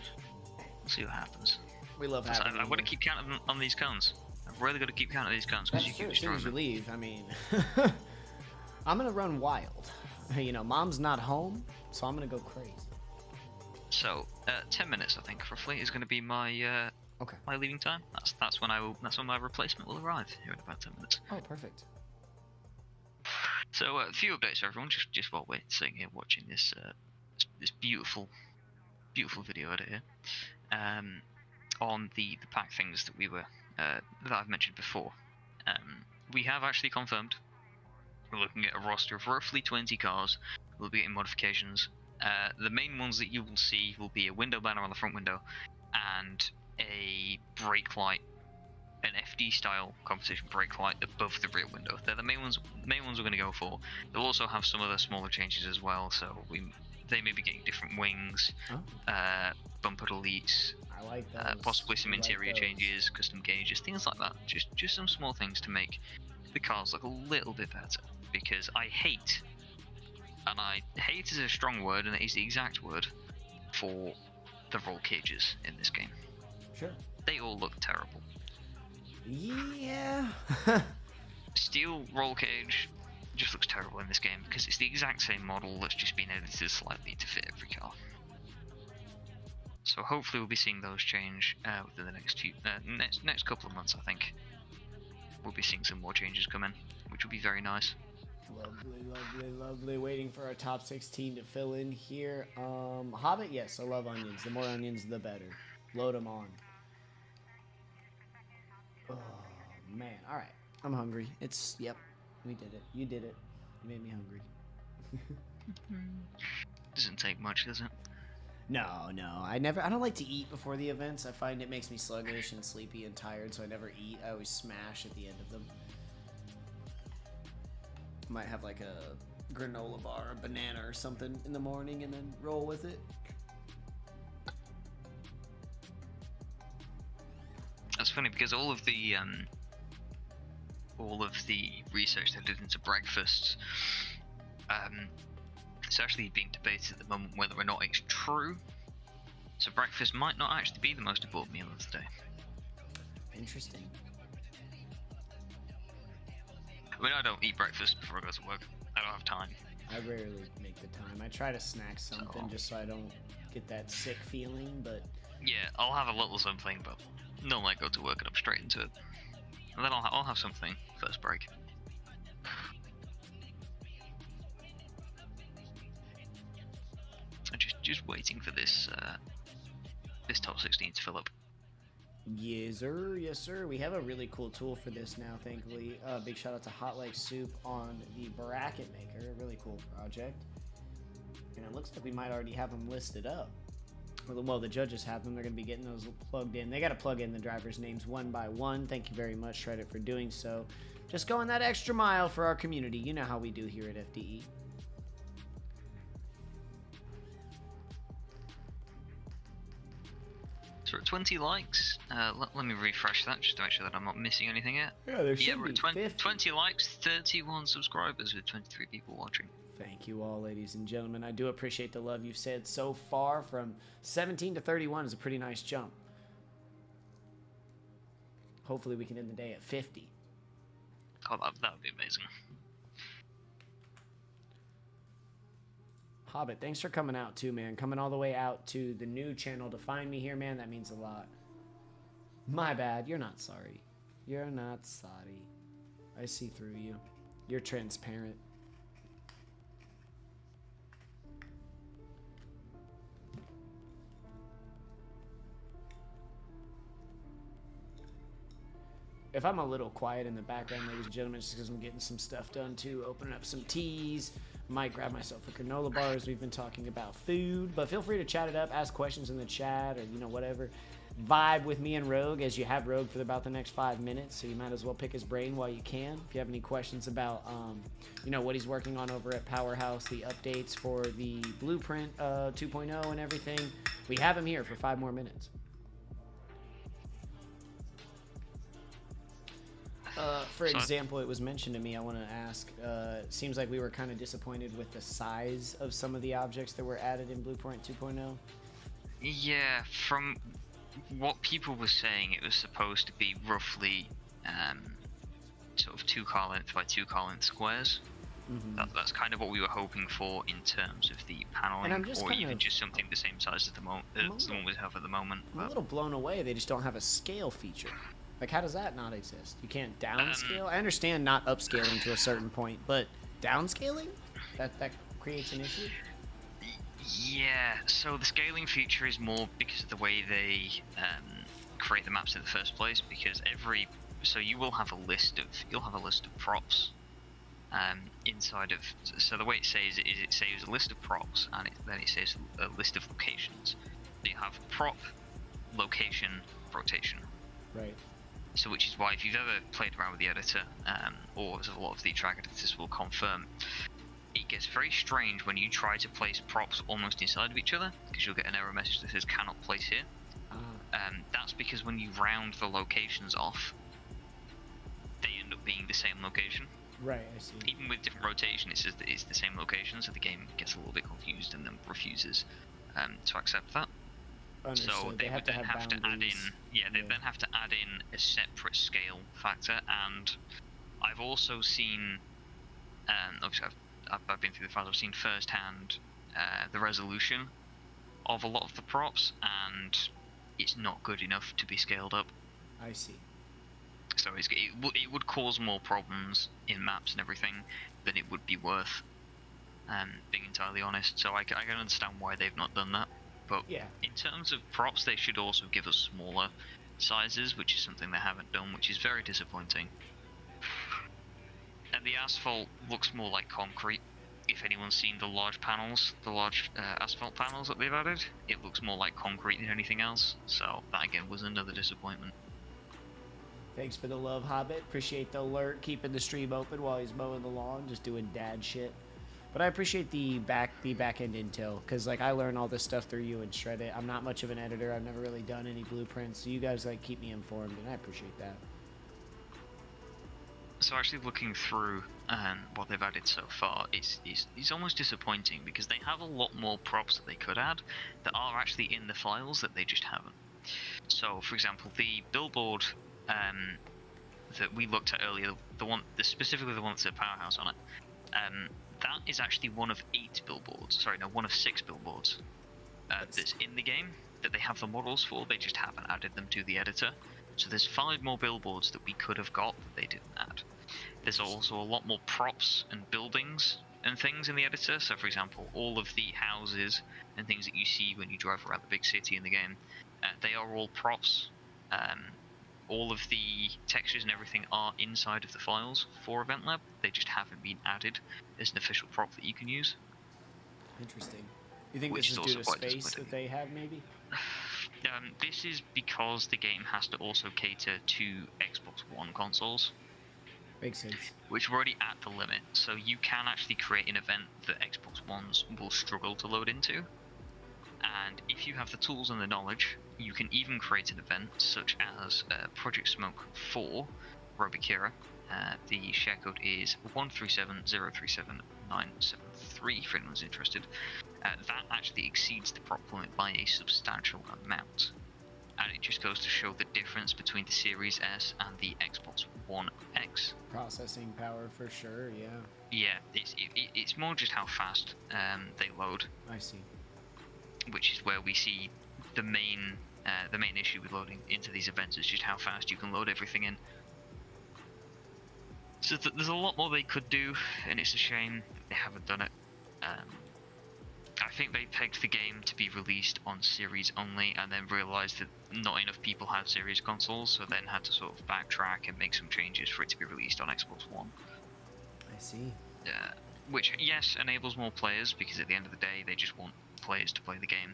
We'll see what happens. We love having you. I've got to keep counting on these cones. I've really got to keep counting these cones because you keep destroying them. As soon as you leave, I mean, I'm gonna run wild. You know, Mom's not home, so I'm gonna go crazy. So, 10 minutes, I think, roughly, is going to be my my leaving time. That's when my replacement will arrive here in about 10 minutes. Oh, perfect. So, a few updates for everyone, just while we're sitting here watching this this beautiful video out here, on the pack things that we were that I've mentioned before. We have actually confirmed we're looking at a roster of roughly 20 cars. We'll be getting modifications. The main ones that you will see will be a window banner on the front window and a brake light, an FD style competition brake light above the rear window. They're the main ones we're going to go for. They'll also have some other smaller changes as well, so they may be getting different wings, bumper deletes, I like those. possibly some interior changes, custom gauges, things like that. Just some small things to make the cars look a little bit better, because I hate is a strong word, and it is the exact word for the roll cages in this game. Sure. They all look terrible. Yeah. Steel roll cage just looks terrible in this game because it's the exact same model that's just been edited slightly to fit every car. So hopefully we'll be seeing those change within the next couple of months. I think we'll be seeing some more changes come in, which will be very nice. Lovely, lovely, lovely. Waiting for our top 16 to fill in here. Hobbit, yes, I love onions. The more onions, the better. Load them on. Oh, man. All right. I'm hungry. Yep, we did it. You did it. You made me hungry. Doesn't take much, does it? No. I don't like to eat before the events. I find it makes me sluggish and sleepy and tired, so I never eat. I always smash at the end of them. Might have like a granola bar, a banana or something in the morning and then roll with it. That's funny because all of the research that did into breakfasts, it's actually being debated at the moment whether or not it's true. So breakfast might not actually be the most important meal of the day. Interesting. I mean, I don't eat breakfast before I go to work. I don't have time. I rarely make the time. I try to snack something just so I don't get that sick feeling, but... Yeah, I'll have a little something, but normally I go to work and I'm straight into it. And then I'll have something first break. I'm just waiting for this this top 16 to fill up. Yes, sir. We have a really cool tool for this now, thankfully. Big shout out to Hot Like Soup on the Bracket Maker. A really cool project. And it looks like we might already have them listed up. Well, the judges have them. They're going to be getting those plugged in. They got to plug in the drivers' names one by one. Thank you very much, Shreddit, for doing so. Just going that extra mile for our community. You know how we do here at FDE. So we're at 20 likes. Let me refresh that just to make sure that I'm not missing anything yet. Yeah, there should we're be at 20 likes, 31 subscribers with 23 people watching. Thank you all, ladies and gentlemen. I do appreciate the love you've said so far. From 17 to 31 is a pretty nice jump. Hopefully we can end the day at 50. Oh, that would be amazing. Hobbit, thanks for coming out too, man. Coming all the way out to the new channel to find me here, man. That means a lot. My bad. You're not sorry. You're not sorry. I see through you. You're transparent. If I'm a little quiet in the background, ladies and gentlemen, it's because I'm getting some stuff done too, opening up some teas. Might grab myself a granola bar as we've been talking about food, but feel free to chat it up, ask questions in the chat, or whatever. Vibe with me and Rogue as you have Rogue for about the next 5 minutes, so you might as well pick his brain while you can. If you have any questions about what he's working on over at Powerhouse, the updates for the Blueprint 2.0 and everything, we have him here for 5 more minutes. For example, it was mentioned to me, I want to ask, it seems like we were kind of disappointed with the size of some of the objects that were added in Blueprint 2.0. Yeah, from what people were saying, it was supposed to be roughly sort of 2 car length by 2 car length squares. Mm-hmm. That's kind of what we were hoping for in terms of the paneling, or even just something the same size as the one we have at the moment. I'm a little blown away they just don't have a scale feature. Like, how does that not exist? You can't downscale? I understand not upscaling to a certain point, but downscaling? That creates an issue? Yeah, so the scaling feature is more because of the way they create the maps in the first place, because so you will have a list of props inside of, so the way it says it is it saves a list of props, and then it says a list of locations. So you have prop, location, rotation. Right. So which is why if you've ever played around with the editor, or as a lot of the track editors will confirm, it gets very strange when you try to place props almost inside of each other, because you'll get an error message that says cannot place here. That's because when you round the locations off, they end up being the same location. Right, I see. Even with different rotation, it says that it's the same location, so the game gets a little bit confused and then refuses to accept that. Understood. So they would then have to add in, then have to add in a separate scale factor. And I've also seen, obviously I've been through the files, I've seen firsthand the resolution of a lot of the props, and it's not good enough to be scaled up. I see. So it would cause more problems in maps and everything than it would be worth. Being entirely honest, so I can understand why they've not done that. But Yeah. in terms of props, they should also give us smaller sizes, which is something they haven't done, which is very disappointing. And the asphalt looks more like concrete. If anyone's seen the large panels, the large asphalt panels that they've added, it looks more like concrete than anything else. So that again was another disappointment. Thanks for the love, Hobbit. Appreciate the alert, keeping the stream open while he's mowing the lawn, just doing dad shit. But I appreciate the back end intel, because like I learn all this stuff through you and Shred It. I'm not much of an editor. I've never really done any blueprints, so you guys like keep me informed, and I appreciate that. So actually looking through what they've added so far, it's almost disappointing because they have a lot more props that they could add that are actually in the files that they just haven't. So for example, the billboard that we looked at earlier, specifically the one that's at Powerhouse on it, that is actually one of 8 billboards. Sorry, no, one of 6 billboards that's in the game that they have the models for. They just haven't added them to the editor. So there's 5 more billboards that we could have got that they didn't add. There's also a lot more props and buildings and things in the editor. So for example, all of the houses and things that you see when you drive around the big city in the game, they are all props. All of the textures and everything are inside of the files for Event Lab. They just haven't been added as an official prop that you can use. Interesting. You think this is due to space that they have, maybe? This is because the game has to also cater to Xbox One consoles. Makes sense. Which are already at the limit, so you can actually create an event that Xbox Ones will struggle to load into. And if you have the tools and the knowledge, you can even create an event such as Project Smoke 4 Robikira. The share code is 137037973 if anyone's interested. That actually exceeds the prop limit by a substantial amount. And it just goes to show the difference between the Series S and the Xbox One X. Processing power for sure, yeah. Yeah, it's more just how fast they load. I see. Which is where we see the main issue with loading into these events is just how fast you can load everything in. So there's a lot more they could do, and it's a shame they haven't done it. I think they pegged the game to be released on Series only, and then realised that not enough people had Series consoles, so then had to sort of backtrack and make some changes for it to be released on Xbox One. I see. Which, yes, enables more players, because at the end of the day, they just want players to play the game.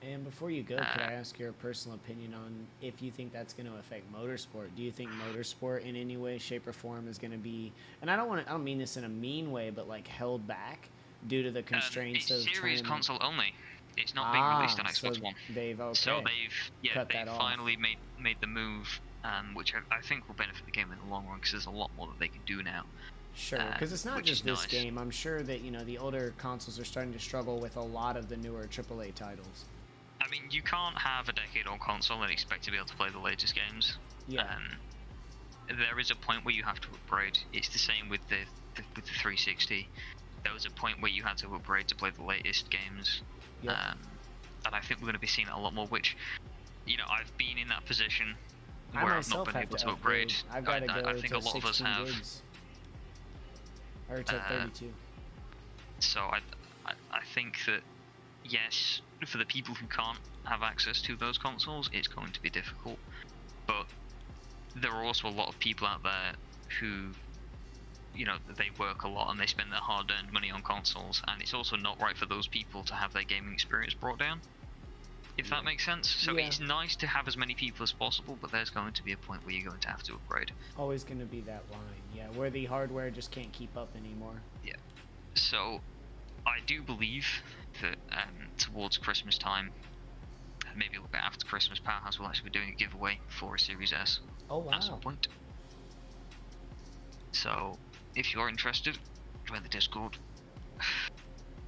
And before you go, could I ask your personal opinion on if you think that's going to affect motorsport? Do you think motorsport in any way, shape, or form is going to be, and I don't mean this in a mean way, but like held back due to the constraints of Series console only. It's not being released on Xbox One. So they've finally made the move, which I think will benefit the game in the long run because there's a lot more that they can do now. Sure, because it's not just this game. I'm sure that the older consoles are starting to struggle with a lot of the newer AAA titles. I mean, you can't have a decade-old console and expect to be able to play the latest games. Yeah. There is a point where you have to upgrade. It's the same with the 360. There was a point where you had to upgrade to play the latest games. Yep. And I think we're going to be seeing that a lot more, which, I've been in that position where I've not been able to upgrade. I've got to go I think to a lot of us 16 have. gigs. Or to 32. So I think that, yes, for the people who can't have access to those consoles, it's going to be difficult. But there are also a lot of people out there who, they work a lot and they spend their hard-earned money on consoles, and it's also not right for those people to have their gaming experience brought down, if that makes sense. So it's nice to have as many people as possible, but there's going to be a point where you're going to have to upgrade. Always going to be that line, where the hardware just can't keep up anymore. Yeah. So I do believe that towards Christmas time, maybe a little bit after Christmas, Powerhouse will actually be doing a giveaway for a Series S. Oh, wow. At some point. So if you're interested, join the Discord.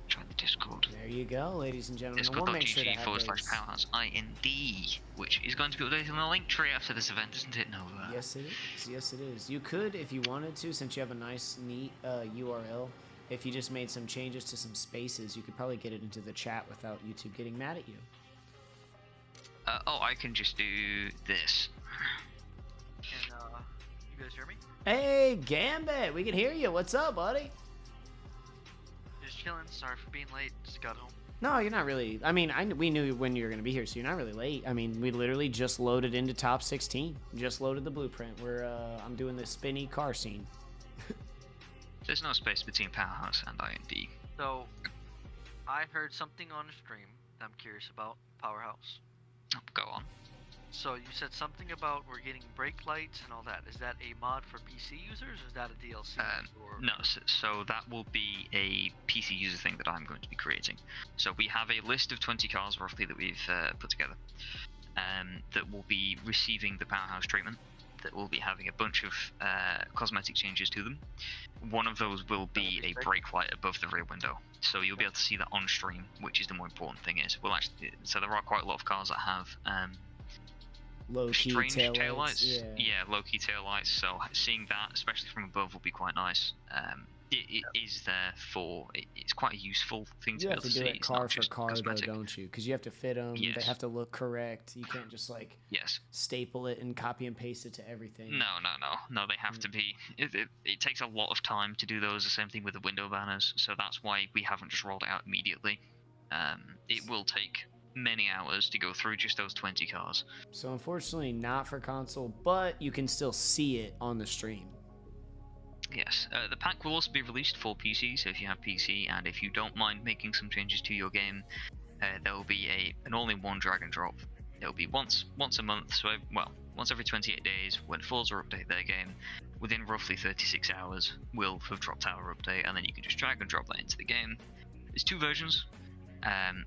Join the Discord. There you go, ladies and gentlemen. Discord.gg/PowerhouseIND, which is going to be updated in the link tree after this event, isn't it, Nova? Yes, it is. Yes, it is. You could, if you wanted to, since you have a nice, neat URL, if you just made some changes to some spaces, you could probably get it into the chat without YouTube getting mad at you. I can just do this. You guys hear me? Hey, Gambit, we can hear you. What's up, buddy? Just chilling. Sorry for being late. Just got home. No, you're not really. I mean, we knew when you were going to be here, so you're not really late. I mean, we literally just loaded into top 16. Just loaded the blueprint. I'm doing the spinny car scene. There's no space between Powerhouse and IND. So, I heard something on the stream that I'm curious about. Powerhouse. Oh, go on. So you said something about we're getting brake lights and all that. Is that a mod for PC users, or is that a DLC? No, so that will be a PC user thing that I'm going to be creating. So we have a list of 20 cars roughly that we've put together that will be receiving the Powerhouse treatment, that will be having a bunch of cosmetic changes to them. One of those will be a brake light above the rear window. So you'll be able to see that on stream, which is the more important thing is. Well, actually, so there are quite a lot of cars that have low-key strange taillights. Yeah, low-key taillights. So seeing that, especially from above, will be quite nice. It is there for. It's quite a useful thing to be able to see. You have to do it It's car not for just car, cosmetic. though, don't you? Because you have to fit them. Yes. They have to look correct. You can't just like staple it and copy and paste it to everything. No. They have to be. It takes a lot of time to do those. The same thing with the window banners. So that's why we haven't just rolled it out immediately. It will take many hours to go through just those 20 cars. So unfortunately, not for console, but you can still see it on the stream. Yes, the pack will also be released for PC, so if you have PC and if you don't mind making some changes to your game, there will be an all-in-one drag and drop. It will be once a month, so once every 28 days when Forza update their game. Within roughly 36 hours, we'll have dropped our update, and then you can just drag and drop that into the game. There's two versions.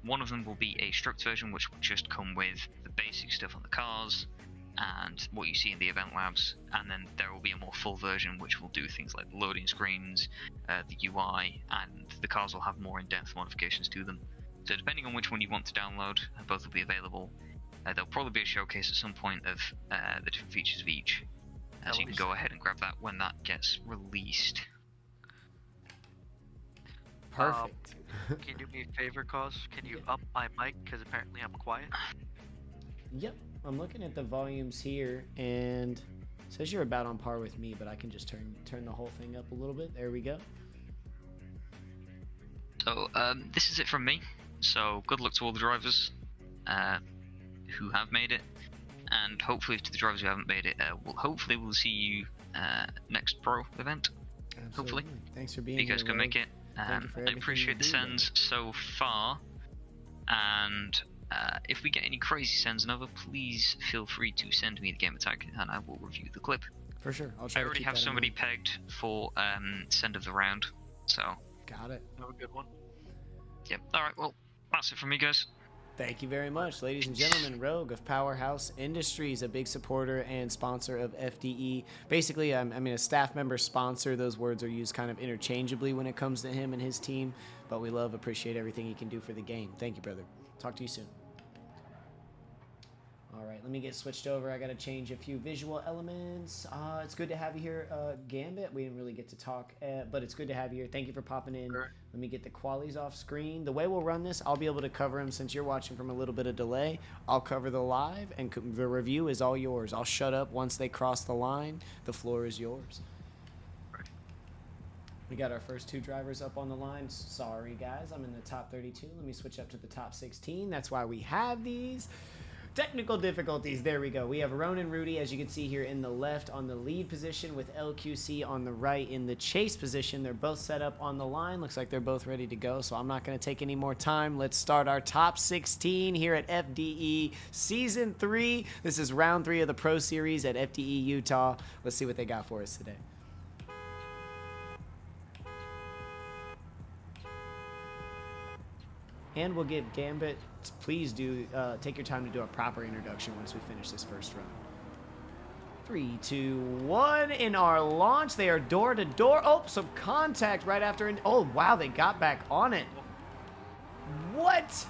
One of them will be a struct version, which will just come with the basic stuff on the cars and what you see in the event labs, and then there will be a more full version which will do things like the loading screens, the UI, and the cars will have more in-depth modifications to them. So depending on which one you want to download, both will be available. There'll probably be a showcase at some point of the different features of each, so you can go ahead and grab that when that gets released. Perfect. Can you do me a favor, Cause? Can you up my mic, because apparently I'm quiet? Yep, I'm looking at the volumes here, and it says you're about on par with me, but I can just turn the whole thing up a little bit. There we go. So this is it from me. So good luck to all the drivers who have made it, and hopefully to the drivers who haven't made it, we'll see you next Pro event. Absolutely. Hopefully. Thanks for being If you guys here, can Rogue. make it. Thank you for I everything appreciate you the do, sends so far, and if we get any crazy sends over, please feel free to send me the game tag, and I will review the clip. For sure. I'll try I to already keep have that in somebody mind. pegged for send of the round, so Got it. Have a good one. yep. All right, well, that's it from me, guys. Thank you very much, ladies and gentlemen. Rogue of Powerhouse Industries, a big supporter and sponsor of FDE. Basically, I mean, a staff member sponsor. Those words are used kind of interchangeably when it comes to him and his team, but we appreciate everything he can do for the game. Thank you, brother. Talk to you soon. All right, let me get switched over. I got to change a few visual elements. It's good to have you here, Gambit. We didn't really get to talk, but it's good to have you here. Thank you for popping in. Sure. Let me get the qualies off screen. The way we'll run this, I'll be able to cover them since you're watching from a little bit of delay. I'll cover the live, and the review is all yours. I'll shut up once they cross the line. The floor is yours. We got our first two drivers up on the line. Sorry, guys. I'm in the top 32. Let me switch up to the top 16. That's why we have these. Technical difficulties. There we go. We have Ronan and Rudy, as you can see here in the left on the lead position, with LQC on the right in the chase position. They're both set up on the line. Looks like they're both ready to go, so I'm not going to take any more time. Let's start our top 16 here at FDE Season 3. This is round 3 of the Pro Series at FDE Utah. Let's see what they got for us today. And we'll give Gambit, please do take your time to do a proper introduction once we finish this first run. 3, 2, 1. In our launch, they are door to door. Oh, some contact right after. Oh, wow, they got back on it. What?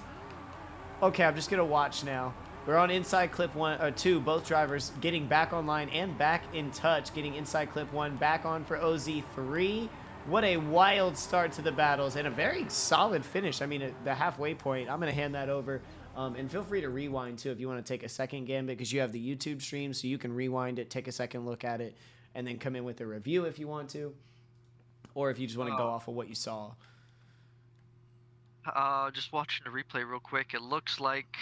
Okay, I'm just going to watch now. We're on inside clip 1 or 2, both drivers getting back online and back in touch, getting inside clip 1 back on for OZ3. What a wild start to the battles and a very solid finish. I mean, at the halfway point, I'm going to hand that over. And feel free to rewind, too, if you want to take a second, Gambit, because you have the YouTube stream, so you can rewind it, take a second look at it, and then come in with a review if you want to, or if you just want to go off of what you saw. Just watching the replay real quick. It looks like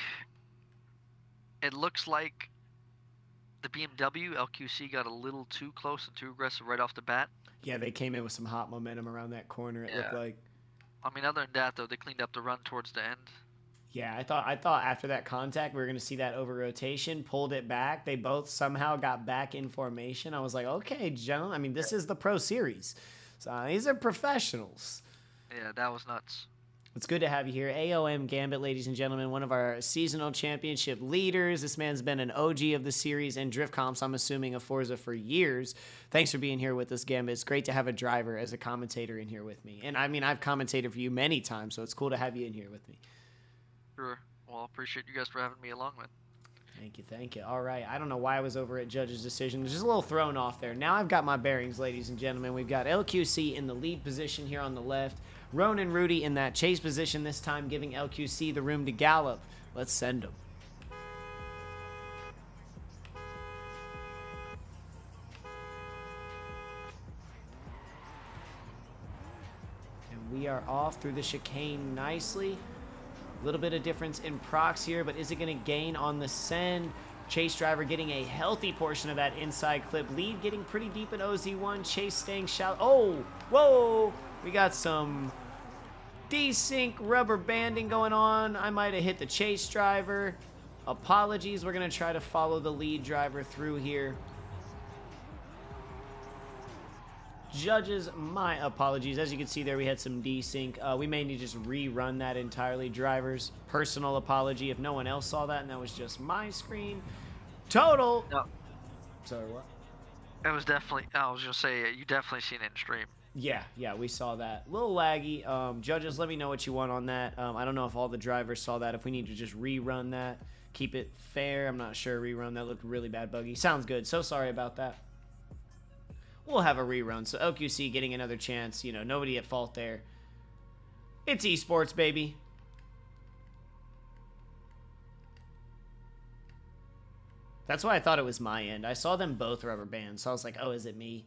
the BMW LQC got a little too close and too aggressive right off the bat. Yeah, they came in with some hot momentum around that corner. It looked like. I mean, other than that, though, they cleaned up the run towards the end. Yeah, I thought after that contact we were going to see that over rotation, pulled it back. They both somehow got back in formation. I was like, okay, gentlemen. I mean, this is the Pro Series. So these are professionals. Yeah, that was nuts. It's good to have you here. AOM Gambit, ladies and gentlemen, one of our seasonal championship leaders. This man's been an OG of the series and drift comps, I'm assuming, of Forza for years. Thanks for being here with us, Gambit. It's great to have a driver as a commentator in here with me. And, I mean, I've commentated for you many times, so it's cool to have you in here with me. Sure. Well, appreciate you guys for having me along, man. Thank you, thank you. All right, I don't know why I was over at Judge's decision. Just a little thrown off there. Now I've got my bearings, ladies and gentlemen. We've got LQC in the lead position here on the left. Roan and Rudy in that chase position this time, giving LQC the room to gallop. Let's send them. And we are off through the chicane nicely. A little bit of difference in procs here, but is it going to gain on the send? Chase driver getting a healthy portion of that inside clip. Lead getting pretty deep in OZ1. Chase staying shallow. Oh, whoa. We got some desync rubber banding going on. I might have hit the chase driver. Apologies. We're going to try to follow the lead driver through here. Judges, my apologies. As you can see there, we had some desync. We may need to just rerun that entirely. Drivers, personal apology if no one else saw that and that was just my screen. Total. No. Sorry, what? It was definitely, I was going to say, you definitely seen it in stream. Yeah, we saw that. A little laggy. Judges, let me know what you want on that. I don't know if all the drivers saw that. If we need to just rerun that, keep it fair. I'm not sure. Rerun. That looked really bad, buggy. Sounds good. So sorry about that. We'll have a rerun. So LQC getting another chance. You know, nobody at fault there. It's esports, baby. That's why I thought it was my end. I saw them both rubber band, so I was like, oh, is it me?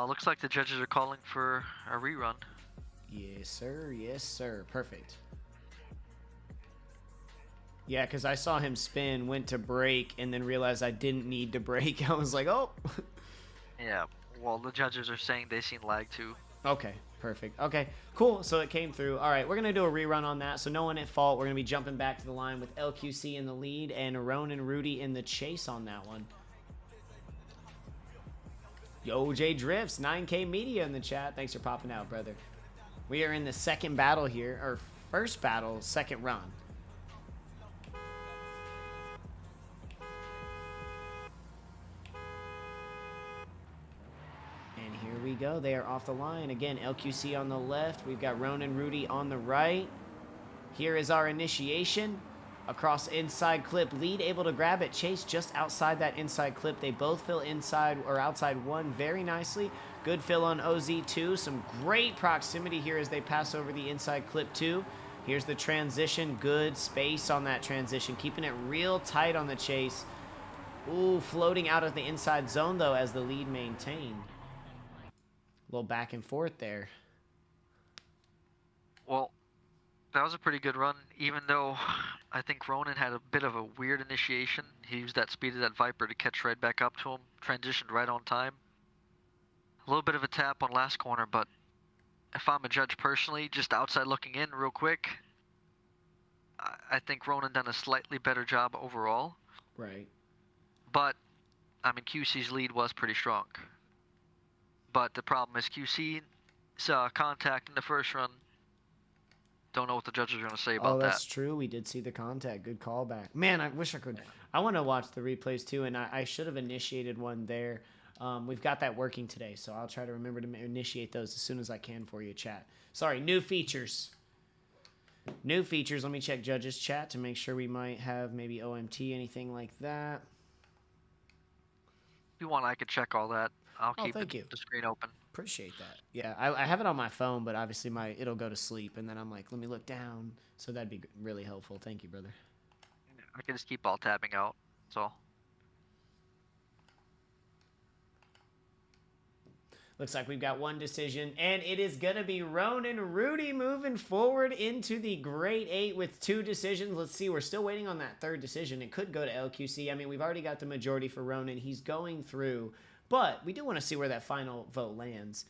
Looks like the judges are calling for a rerun. Yes, sir. Yes, sir. Perfect. Yeah, because I saw him spin, went to brake, and then realized I didn't need to brake. I was like, oh. Yeah, well, the judges are saying they seen lag too. Okay, perfect. Okay, cool. So it came through. All right, we're going to do a rerun on that. So no one at fault. We're going to be jumping back to the line with LQC in the lead and Roan and Rudy in the chase on that one. Yo, J Drifts, 9K Media in the chat. Thanks for popping out, brother. We are in the second battle here, or first battle, second run. And here we go. They are off the line. Again, LQC on the left. We've got Roan and Rudy on the right. Here is our initiation. Across inside clip, lead able to grab it. Chase just outside that inside clip. They both fill inside or outside one very nicely. Good fill on OZ2. Some great proximity here as they pass over the inside clip two. Here's the transition. Good space on that transition. Keeping it real tight on the chase. Ooh, floating out of the inside zone though as the lead maintained. A little back and forth there. Well, that was a pretty good run, even though I think Ronan had a bit of a weird initiation. He used that speed of that Viper to catch right back up to him, transitioned right on time. A little bit of a tap on last corner, but if I'm a judge personally, just outside looking in real quick, I think Ronan done a slightly better job overall. Right. But, I mean, QC's lead was pretty strong. But the problem is QC saw contact in the first run. Don't know what the judges are going to say about that. Oh, that's true. We did see the contact. Good callback. Man, I wish I could. I want to watch the replays too, and I should have initiated one there. We've got that working today, so I'll try to remember to initiate those as soon as I can for you, chat. Sorry, new features. New features. Let me check judges chat to make sure we might have maybe OMT, anything like that. If you want, I could check all that. I'll keep thank you. the screen open. Appreciate that. Yeah, I have it on my phone, but obviously it'll go to sleep, and then I'm like, let me look down. So that'd be really helpful. Thank you, brother. I can just keep alt tabbing out. That's all. Looks like we've got one decision, and it is going to be Ronan Rudy moving forward into the Grade 8 with 2 decisions. Let's see, we're still waiting on that 3rd decision. It could go to LQC. I mean, we've already got the majority for Ronan. He's going through, but we do want to see where that final vote lands.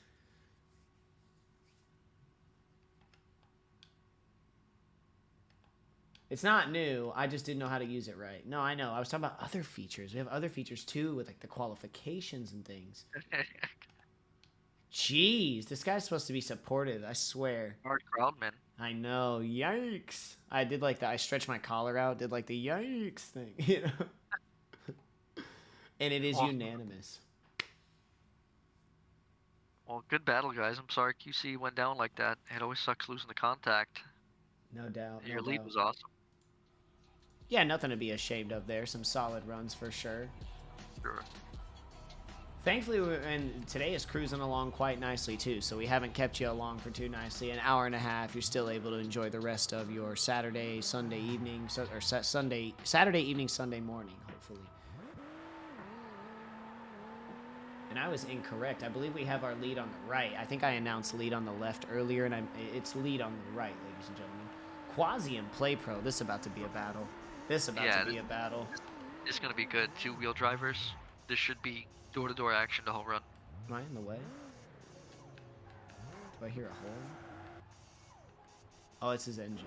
It's not new. I just didn't know how to use it right. No, I know. I was talking about other features. We have other features, too, with like the qualifications and things. Jeez, this guy's supposed to be supportive, I swear. Hard crowd, man. I know. Yikes. I did like that. I stretched my collar out, did like the yikes thing, you know? And it is unanimous. Well, good battle, guys. I'm sorry QC went down like that. It always sucks losing the contact. No doubt. Your lead was awesome. Yeah, nothing to be ashamed of there. Some solid runs for sure. Sure. Thankfully, and today is cruising along quite nicely too, so we haven't kept you along for too nicely. An hour and a half, you're still able to enjoy the rest of your Saturday, Sunday evening, or Saturday evening, Sunday morning, hopefully. And I was incorrect. I believe we have our lead on the right. I think I announced lead on the left earlier, and it's lead on the right, ladies and gentlemen. Quasi and Play Pro, this is about to be a battle. This is about to be a battle. It's going to be good. 2-wheel drivers. This should be door-to-door action to home run. Am I in the way? Do I hear a horn? Oh, it's his engine.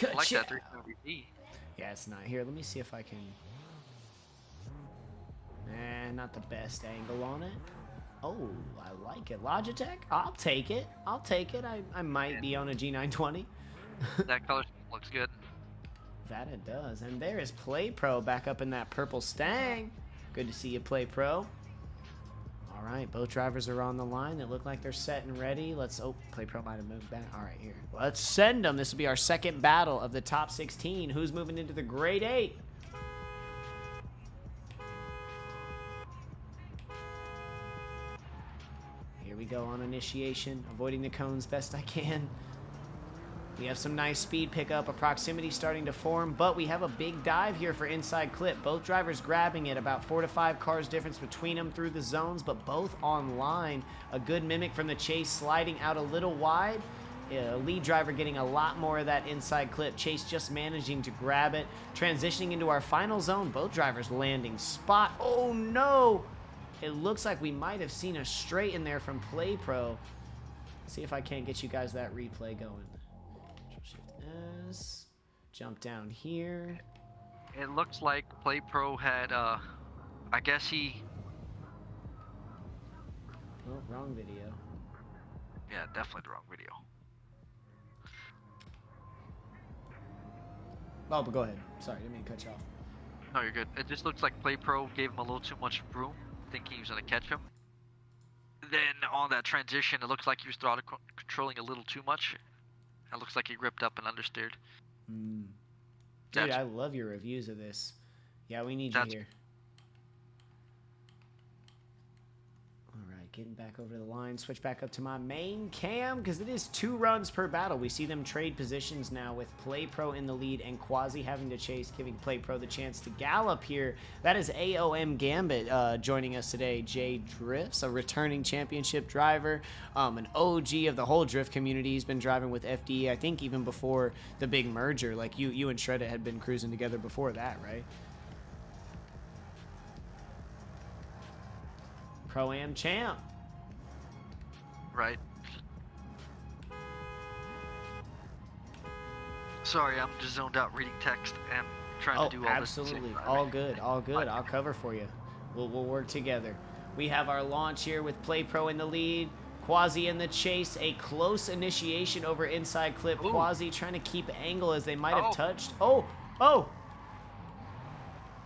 I like that 370D. Yeah, it's not here. Let me see if I can. Not the best angle on it. Oh, I like it. Logitech? I'll take it. I'll take it. I might be on a G920. That color looks good. That it does. And there is Play Pro back up in that purple Stang. Good to see you, Play Pro. All right, both drivers are on the line. They look like they're set and ready. Oh, Play Pro might have moved back. All right, here. Let's send them. This will be our second battle of the top 16. Who's moving into the Grade 8? Here we go on initiation. Avoiding the cones best I can. We have some nice speed pickup, a proximity starting to form, but we have a big dive here for inside clip. Both drivers grabbing it, about 4 to 5 cars difference between them through the zones, but both on line. A good mimic from the chase, sliding out a little wide. Lead driver getting a lot more of that inside clip. Chase just managing to grab it. Transitioning into our final zone, both drivers landing spot. Oh no! It looks like we might have seen a straight in there from Play Pro. See if I can't get you guys that replay going. S, jump down here. It looks like Play Pro had, I guess he... Oh, wrong video. Yeah, definitely the wrong video. Oh, but go ahead. Sorry, didn't mean to cut you off. No, you're good. It just looks like Play Pro gave him a little too much room, thinking he was going to catch him. Then on that transition, it looks like he was throttle controlling a little too much. It looks like he ripped up and understeered. Dude, I love your reviews of this. Yeah, we need you here. All right, getting back over the line. Switch back up to my main cam because it is 2 runs per battle. We see them trade positions now with Play Pro in the lead and Quasi having to chase, giving Play Pro the chance to gallop here. That is AOM Gambit joining us today. Jay Drifts, a returning championship driver, an OG of the whole drift community. He's been driving with FDE, I think even before the big merger. Like you and Shredda had been cruising together before that, right? Pro-Am champ. Right. Sorry, I'm just zoned out reading text and trying to do all absolutely. This. All good, all good. I'll cover for you. We'll work together. We have our launch here with Play Pro in the lead. Quasi in the chase. A close initiation over inside clip. Ooh. Quasi trying to keep angle as they might have touched. Oh,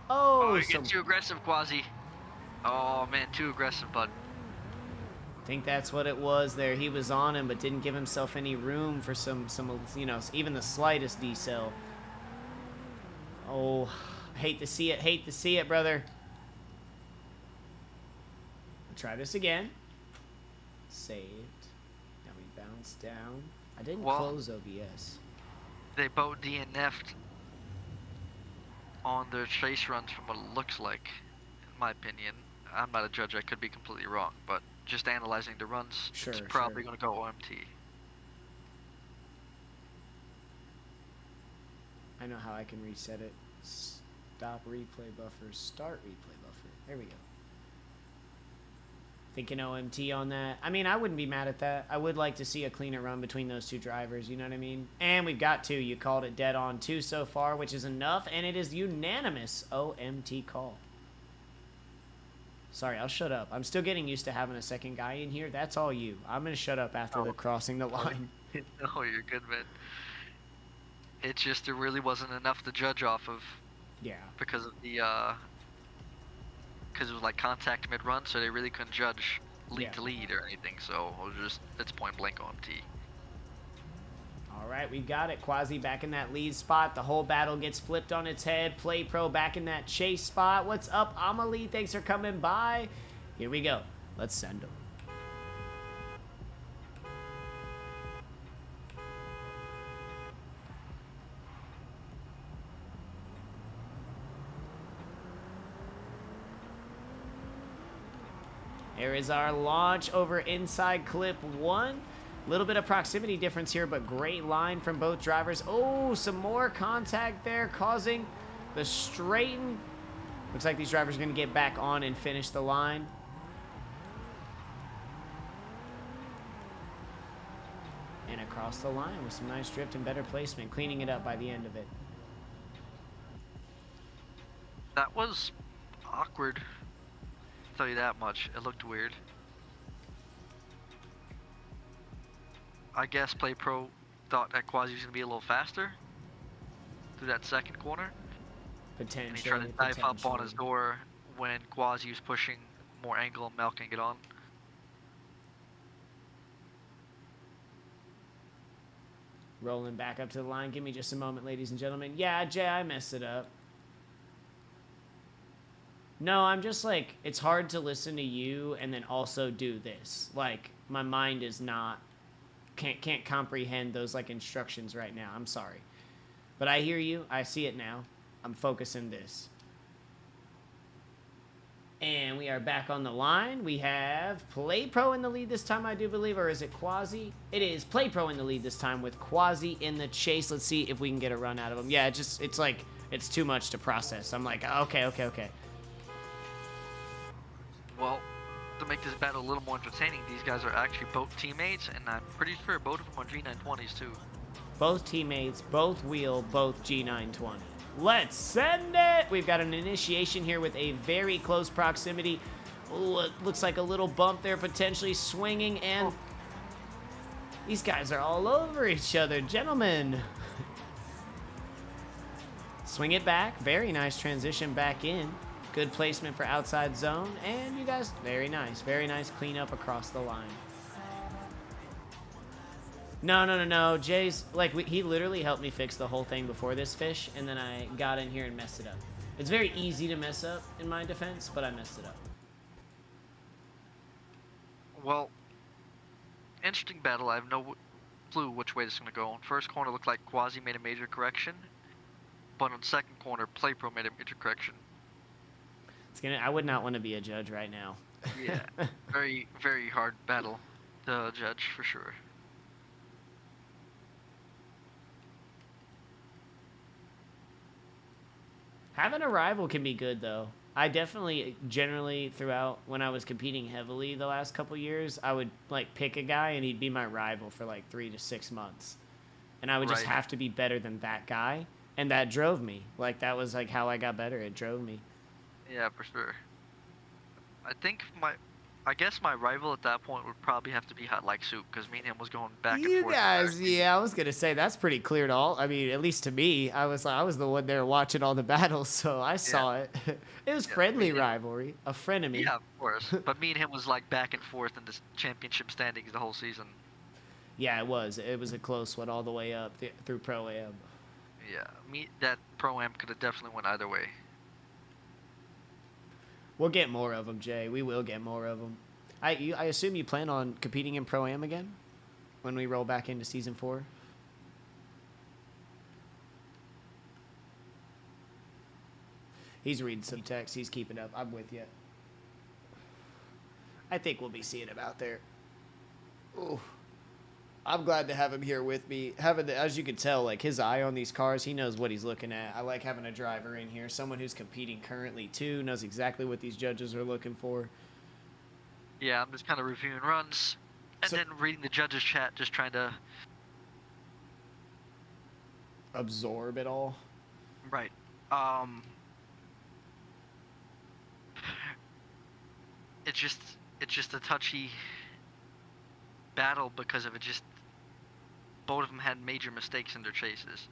you get too aggressive, Quasi. Oh man, too aggressive, bud. I think that's what it was there. He was on him, but didn't give himself any room for some, even the slightest decel. Oh, Hate to see it. Hate to see it, brother. We'll try this again. Saved. Now we bounce down. I didn't close OBS. They both DNF'd on their chase runs from what it looks like, in my opinion. I'm not a judge, I could be completely wrong, but just analyzing the runs, it's probably going to go OMT. I know how I can reset it. Stop replay buffer, start replay buffer. There we go. Thinking OMT on that. I mean, I wouldn't be mad at that. I would like to see a cleaner run between those two drivers, you know what I mean? And we've got 2. You called it dead on 2 so far, which is enough, and it is unanimous OMT call. Sorry, I'll shut up. I'm still getting used to having a second guy in here. That's all you. I'm going to shut up after the crossing the line. No, you're good, man. It's just there really wasn't enough to judge off of. Yeah. Because of the because it was like contact mid-run, so they really couldn't judge lead to lead or anything. So it was just, it's point blank OMT. All right, we've got it. Quasi back in that lead spot. The whole battle gets flipped on its head. Play Pro back in that chase spot. What's up, Amelie? Thanks for coming by. Here we go. Let's send them. There is our launch over inside clip 1. Little bit of proximity difference here, but great line from both drivers. Oh, some more contact there causing the straighten. Looks like these drivers are going to get back on and finish the line. And across the line with some nice drift and better placement, cleaning it up by the end of it. That was awkward. I'll tell you that much. It looked weird. I guess Play Pro thought that Quasi was going to be a little faster through that second corner. Potentially. And he tried to dive up on his door when Quasi was pushing more angle and milking it on. Rolling back up to the line. Give me just a moment, ladies and gentlemen. Yeah, Jay, I messed it up. No, I'm just like, it's hard to listen to you and then also do this. Like, my mind is not, can't comprehend those like instructions right now. I'm sorry. But I hear you. I see it now. I'm focusing this. And we are back on the line. We have Play Pro in the lead this time, I do believe. Or is it Quasi? It is Play Pro in the lead this time with Quasi in the chase. Let's see if we can get a run out of him. Yeah, it's like, it's too much to process. I'm like, okay. Well, to make this battle a little more entertaining, these guys are actually both teammates, and I'm pretty sure both of them are G920s too. Both teammates, both wheel, both G920. Let's send it! We've got an initiation here with a very close proximity. Ooh, it looks like a little bump there, potentially swinging, and these guys are all over each other. Gentlemen. Swing it back. Very nice transition back in. Good placement for outside zone, and you guys, very nice cleanup across the line. No, Jay's, like, he literally helped me fix the whole thing before this fish, and then I got in here and messed it up. It's very easy to mess up, in my defense, but I messed it up. Well, interesting battle. I have no clue which way this is going to go. On first corner looked like Quasi made a major correction, but on second corner, Play Pro made a major correction. I would not want to be a judge right now. Yeah, very, very hard battle to judge for sure. Having a rival can be good, though. I definitely, generally, throughout when I was competing heavily the last couple years, I would like pick a guy and he'd be my rival for like 3 to 6 months, and I would just have to be better than that guy, and that drove me. Like, that was like how I got better. It drove me. Yeah, for sure. I guess my rival at that point would probably have to be Hot Like Soup, because me and him was going back and forth. You guys, yeah, I was gonna say that's pretty clear to all. I mean, at least to me, I was the one there watching all the battles, so I saw it. It was friendly rivalry, a frenemy. Yeah, of course. But me and him was like back and forth in the championship standings the whole season. Yeah, it was. It was a close one all the way up through Pro-Am. Yeah, that Pro-Am could have definitely went either way. We'll get more of them, Jay. We will get more of them. I assume you plan on competing in Pro-Am again when we roll back into Season 4? He's reading some text. He's keeping up. I'm with you. I think we'll be seeing him out there. Ooh. I'm glad to have him here with me. As you can tell, like his eye on these cars, he knows what he's looking at. I like having a driver in here, someone who's competing currently too, knows exactly what these judges are looking for. Yeah, I'm just kind of reviewing runs and then reading the judges' chat, just trying to absorb it all. Right. It's just a touchy battle because of it. Just both of them had major mistakes in their chases.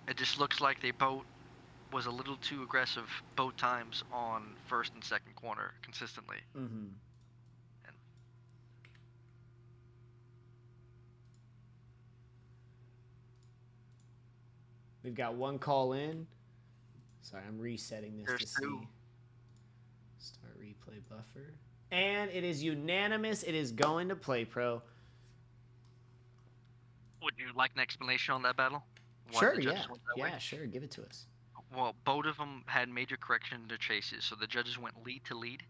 It just looks like they both was a little too aggressive both times on first and second corner consistently. Mm-hmm. We've got one call in. Sorry, I'm resetting this to see. Start replay buffer. And it is unanimous. It is going to Play Pro. Would you like an explanation on that battle? Sure, yeah. Yeah, sure. Give it to us. Well, both of them had major correction in their chases, so the judges went lead to lead.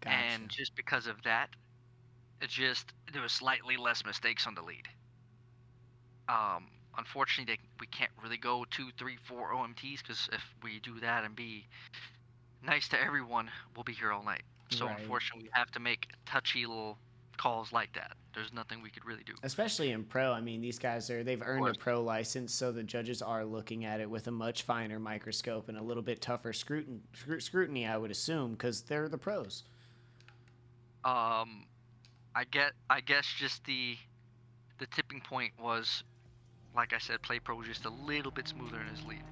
Gotcha. And just because of that, there was slightly less mistakes on the lead. Unfortunately, we can't really go 2, 3, 4 OMTs, because if we do that and be nice to everyone, we'll be here all night. So unfortunately, we have to make touchy little calls like that. There's nothing we could really do. Especially in pro. I mean, these guys they've earned a pro license, so the judges are looking at it with a much finer microscope and a little bit tougher scrutiny, I would assume, because they're the pros. I guess just the tipping point was, like I said, Play Pro was just a little bit smoother in his lead.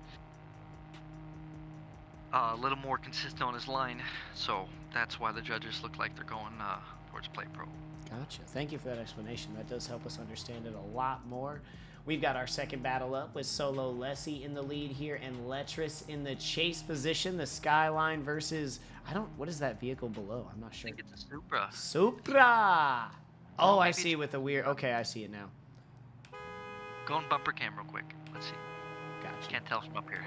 A little more consistent on his line, so that's why the judges look like they're going towards Play Pro. Gotcha. Thank you for that explanation. That does help us understand it a lot more. We've got our second battle up with Solo Lessie in the lead here and Letris in the chase position. The Skyline versus, what is that vehicle below? I'm not sure. I think it's a Supra. Supra! Oh, I see with the weird, okay, I see it now. Go on bumper cam real quick. Let's see. Gotcha. Can't tell from up here.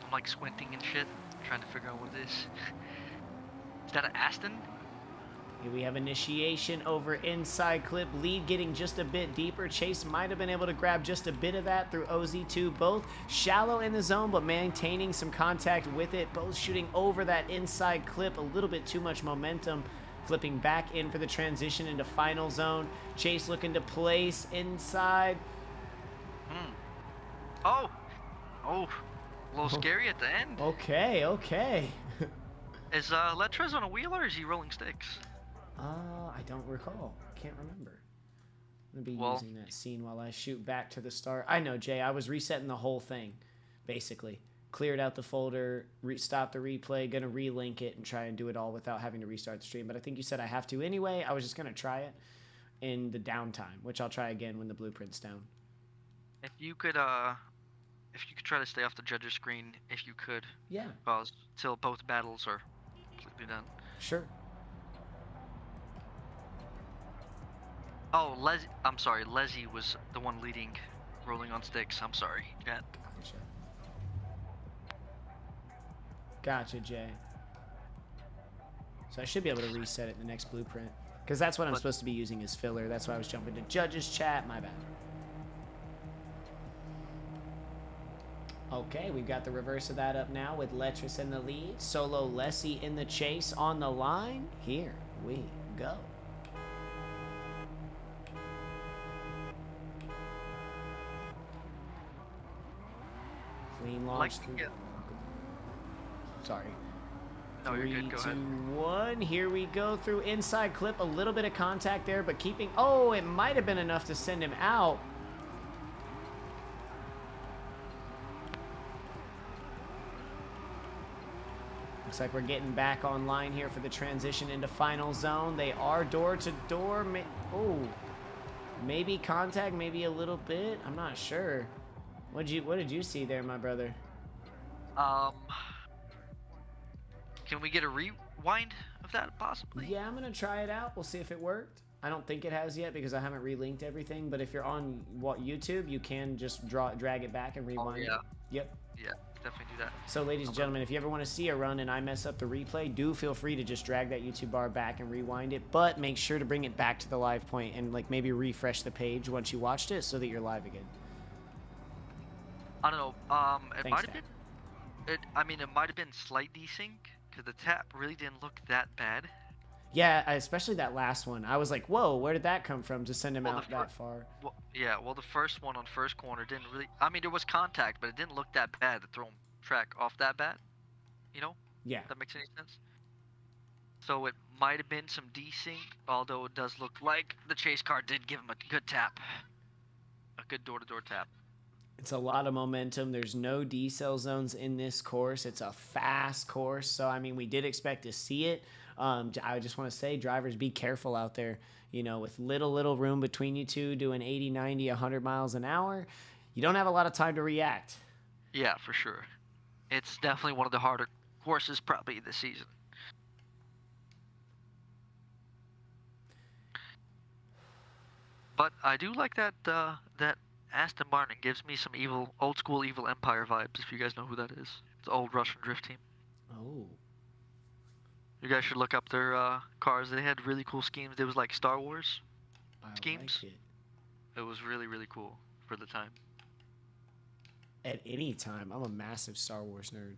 I'm like squinting and shit, trying to figure out what it is. Is that an Aston? Here we have initiation over inside clip. Lead getting just a bit deeper. Chase might have been able to grab just a bit of that through OZ2. Both shallow in the zone, but maintaining some contact with it. Both shooting over that inside clip. A little bit too much momentum. Flipping back in for the transition into final zone. Chase looking to place inside. Oh, a little scary at the end. Okay. Is Letras on a wheel or is he rolling sticks? I don't recall. Can't remember. I'm gonna be using that scene while I shoot back to the start. I know, Jay. I was resetting the whole thing, basically. Cleared out the folder, stopped the replay, gonna relink it and try and do it all without having to restart the stream. But I think you said I have to anyway. I was just gonna try it in the downtime, which I'll try again when the blueprint's down. If you could try to stay off the judge's screen, if you could. Yeah. Till both battles are completely done. Sure. Oh, Leslie was the one leading, rolling on sticks. I'm sorry, Jet. Gotcha, Jay. So I should be able to reset it in the next blueprint. Because that's what I'm supposed to be using as filler. That's why I was jumping to judges chat. My bad. Okay, we've got the reverse of that up now with Letris in the lead. Solo Lessie in the chase on the line. Here we go. Clean launch through. Sorry. No, you're good. Go 3, 2, ahead. 1. Here we go through inside clip. A little bit of contact there, but keeping. Oh, it might have been enough to send him out. Looks like we're getting back online here for the transition into final zone. They are door to door. Oh, Maybe contact, maybe a little bit. I'm not sure. What did you see there, my brother? Can we get a rewind of that possibly? Yeah, I'm gonna try it out. We'll see if it worked. I don't think it has yet because I haven't relinked everything. But if you're on YouTube, you can just drag it back and rewind. Oh, yeah. It. Yep. Yeah, definitely do that. So, ladies and gentlemen, if you ever want to see a run and I mess up the replay, do feel free to just drag that YouTube bar back and rewind it. But make sure to bring it back to the live point and like maybe refresh the page once you watched it so that you're live again. I don't know. It Thanks, might have Dad. been. It might have been slight desync because the tap really didn't look that bad. Yeah, especially that last one. I was like, whoa, where did that come from to send him Well, out that far? Well, yeah. Well, the first one on first corner didn't really. I mean, there was contact, but it didn't look that bad to throw him track off that bad. You know? Yeah. If that makes any sense. So it might have been some desync, although it does look like the chase car did give him a good tap, a good door-to-door tap. It's a lot of momentum. There's no decel zones in this course. It's a fast course. So, I mean, we did expect to see it. I just want to say, drivers, be careful out there. You know, with little room between you two doing 80, 90, 100 miles an hour, you don't have a lot of time to react. Yeah, for sure. It's definitely one of the harder courses probably this season. But I do like that that Aston Martin gives me some old school Evil Empire vibes, if you guys know who that is. It's the old Russian drift team. Oh. You guys should look up their cars. They had really cool schemes. It was like Star Wars schemes. Like it. It was really, really cool for the time. At any time. I'm a massive Star Wars nerd.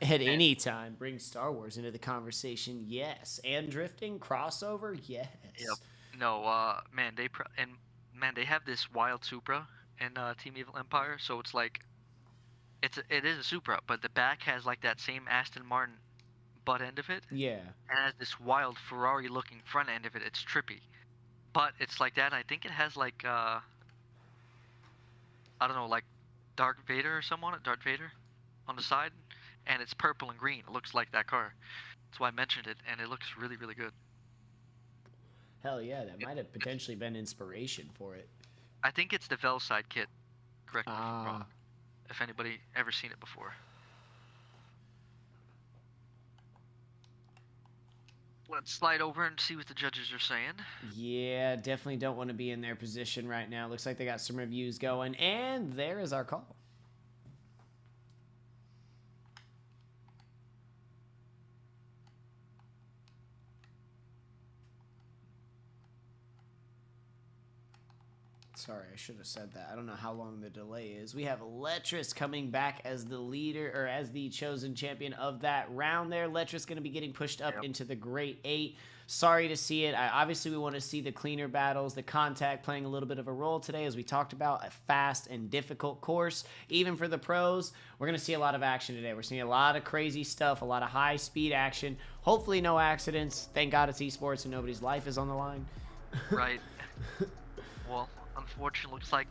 At any time, bring Star Wars into the conversation. Yes. And drifting, crossover, yes. Yep. No, man, they have this wild Supra in Team Evil Empire. So it's like, it is a Supra, but the back has like that same Aston Martin butt end of it. Yeah. And has this wild Ferrari looking front end of it. It's trippy. But it's like that. And I think it has like, I don't know, like Darth Vader or something on it. Darth Vader on the side. And it's purple and green. It looks like that car. That's why I mentioned it. And it looks really, really good. Hell yeah, that might have potentially been inspiration for it. I think it's the Velside kit. Correct me if I'm Ah. wrong. If anybody ever seen it before. Let's slide over and see what the judges are saying. Yeah, definitely don't want to be in their position right now. Looks like they got some reviews going, and there is our call. Sorry, I should have said that. I don't know how long the delay is. We have Letris coming back as the leader, or as the chosen champion of that round there. Letris going to be getting pushed up into the Great 8. Sorry to see it. Obviously, we want to see the cleaner battles, the contact playing a little bit of a role today, as we talked about, a fast and difficult course. Even for the pros, we're going to see a lot of action today. We're seeing a lot of crazy stuff, a lot of high-speed action. Hopefully, no accidents. Thank God it's esports and nobody's life is on the line. Right. Well, unfortunately, looks like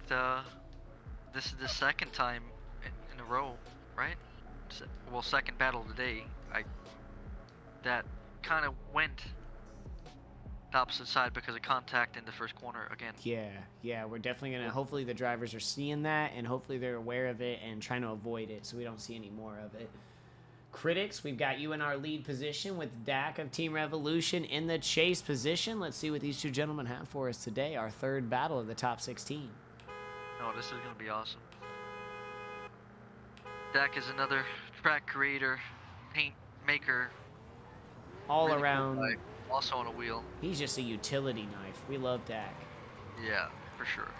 this is the second time in a row, right? Well, second battle of the day. That kind of went the opposite side because of contact in the first corner again. Yeah, we're definitely going to, hopefully the drivers are seeing that, and hopefully they're aware of it and trying to avoid it so we don't see any more of it. Critics, we've got you in our lead position with Dak of Team Revolution in the chase position. Let's see what these two gentlemen have for us today, our third battle of the top 16. Oh, this is going to be awesome. Dak is another track creator, paint maker. All really around. Cool guy, also on a wheel. He's just a utility knife. We love Dak. Yeah, for sure.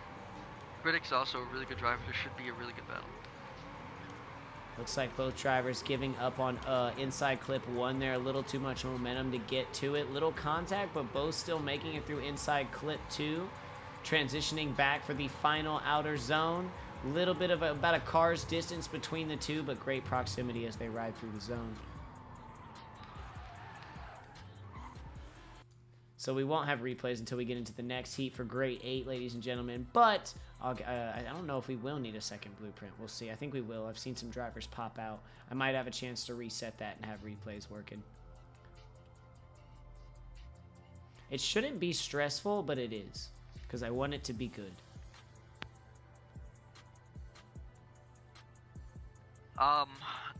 Critics also a really good driver. This should be a really good battle. Looks like both drivers giving up on inside clip 1 there. A little too much momentum to get to it. Little contact, but both still making it through inside clip 2. Transitioning back for the final outer zone. Little bit of about a car's distance between the two, but great proximity as they ride through the zone. So we won't have replays until we get into the next heat for Grade 8, ladies and gentlemen. But I don't know if we will need a second blueprint. We'll see. I think we will. I've seen some drivers pop out. I might have a chance to reset that and have replays working. It shouldn't be stressful, but it is. because I want it to be good.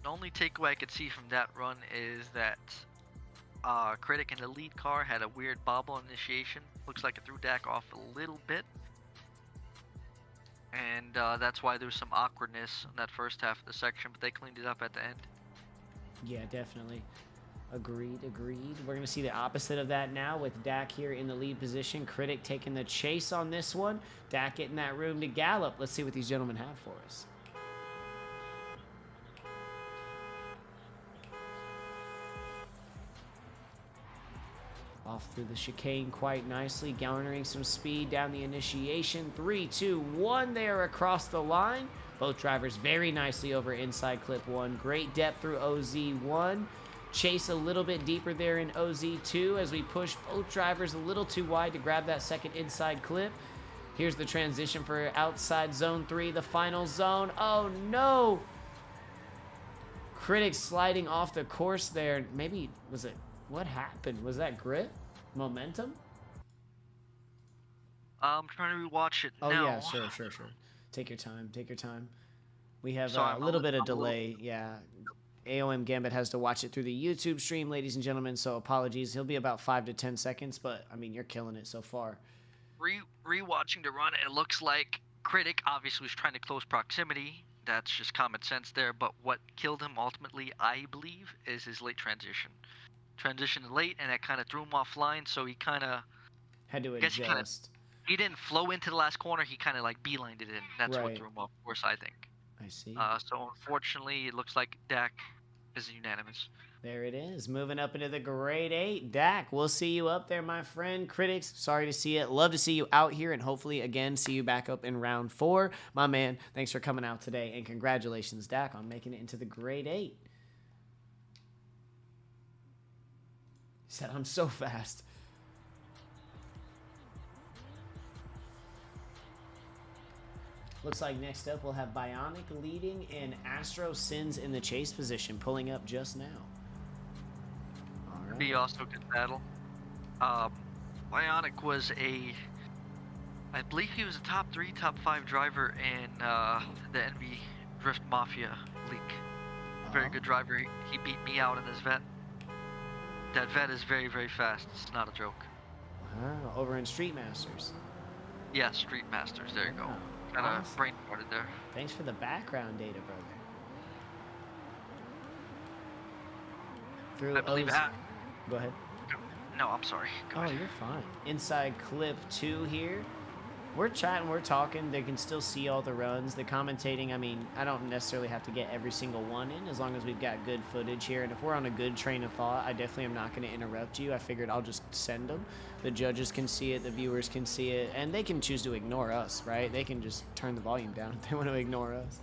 The only takeaway I could see from that run is that Critic in the lead car had a weird bobble initiation. Looks like it threw Dak off a little bit. And that's why there was some awkwardness in that first half of the section, but they cleaned it up at the end. Yeah, definitely. Agreed. We're going to see the opposite of that now with Dak here in the lead position. Critic taking the chase on this one. Dak getting that room to gallop. Let's see what these gentlemen have for us. Off through the chicane quite nicely, garnering some speed down the initiation. 3, 2, 1. They are across the line. Both drivers very nicely over inside clip 1. Great depth through OZ1. Chase a little bit deeper there in OZ2 as we push both drivers a little too wide to grab that second inside clip. Here's the transition for outside zone 3, the final zone. Oh no! Critic sliding off the course there. Maybe, was it, what happened? Was that grip? Momentum? I'm trying to rewatch it Oh now. yeah, sure. Take your time. We have Sorry, a I'm little bit of I'm a little- delay. Yeah. AOM Gambit has to watch it through the YouTube stream, ladies and gentlemen, so apologies. He'll be about 5 to 10 seconds, but I mean, you're killing it so far. Rewatching the run, it looks like Critic obviously was trying to close proximity. That's just common sense there, but what killed him ultimately, I believe, is his late transition. Transitioned late, and that kind of threw him offline, so he kind of... Had to guess adjust. He didn't flow into the last corner, he kind of like beelined it in. That's what Right. threw him off course, I think. I see. So unfortunately, it looks like Dak is unanimous. There it is. Moving up into the grade 8. Dak, we'll see you up there, my friend. Critics, sorry to see it. Love to see you out here and hopefully, again, see you back up in round 4. My man, thanks for coming out today. And congratulations, Dak, on making it into the grade 8. He said, I'm so fast. Looks like next up we'll have Bionic leading and Astro Sins in the chase position, pulling up just now. All right. Be also a good battle. Bionic was I believe he was a top 3, top 5 driver in the NV Drift Mafia League. Very good driver. He beat me out in his vet. That vet is very, very fast. It's not a joke. Wow, over in Street Masters. Yeah, Street Masters. There you go. Wow. Kind of Awesome. brain farted there. Thanks for the background data, brother. Through I believe O's- Go ahead. No, I'm sorry. Go Oh, ahead. you're fine. Inside clip 2 here. We're chatting, we're talking. They can still see all the runs. The commentating, I mean, I don't necessarily have to get every single one in as long as we've got good footage here. And if we're on a good train of thought, I definitely am not going to interrupt you. I figured I'll just send them. The judges can see it, the viewers can see it, and they can choose to ignore us, right? They can just turn the volume down if they want to ignore us.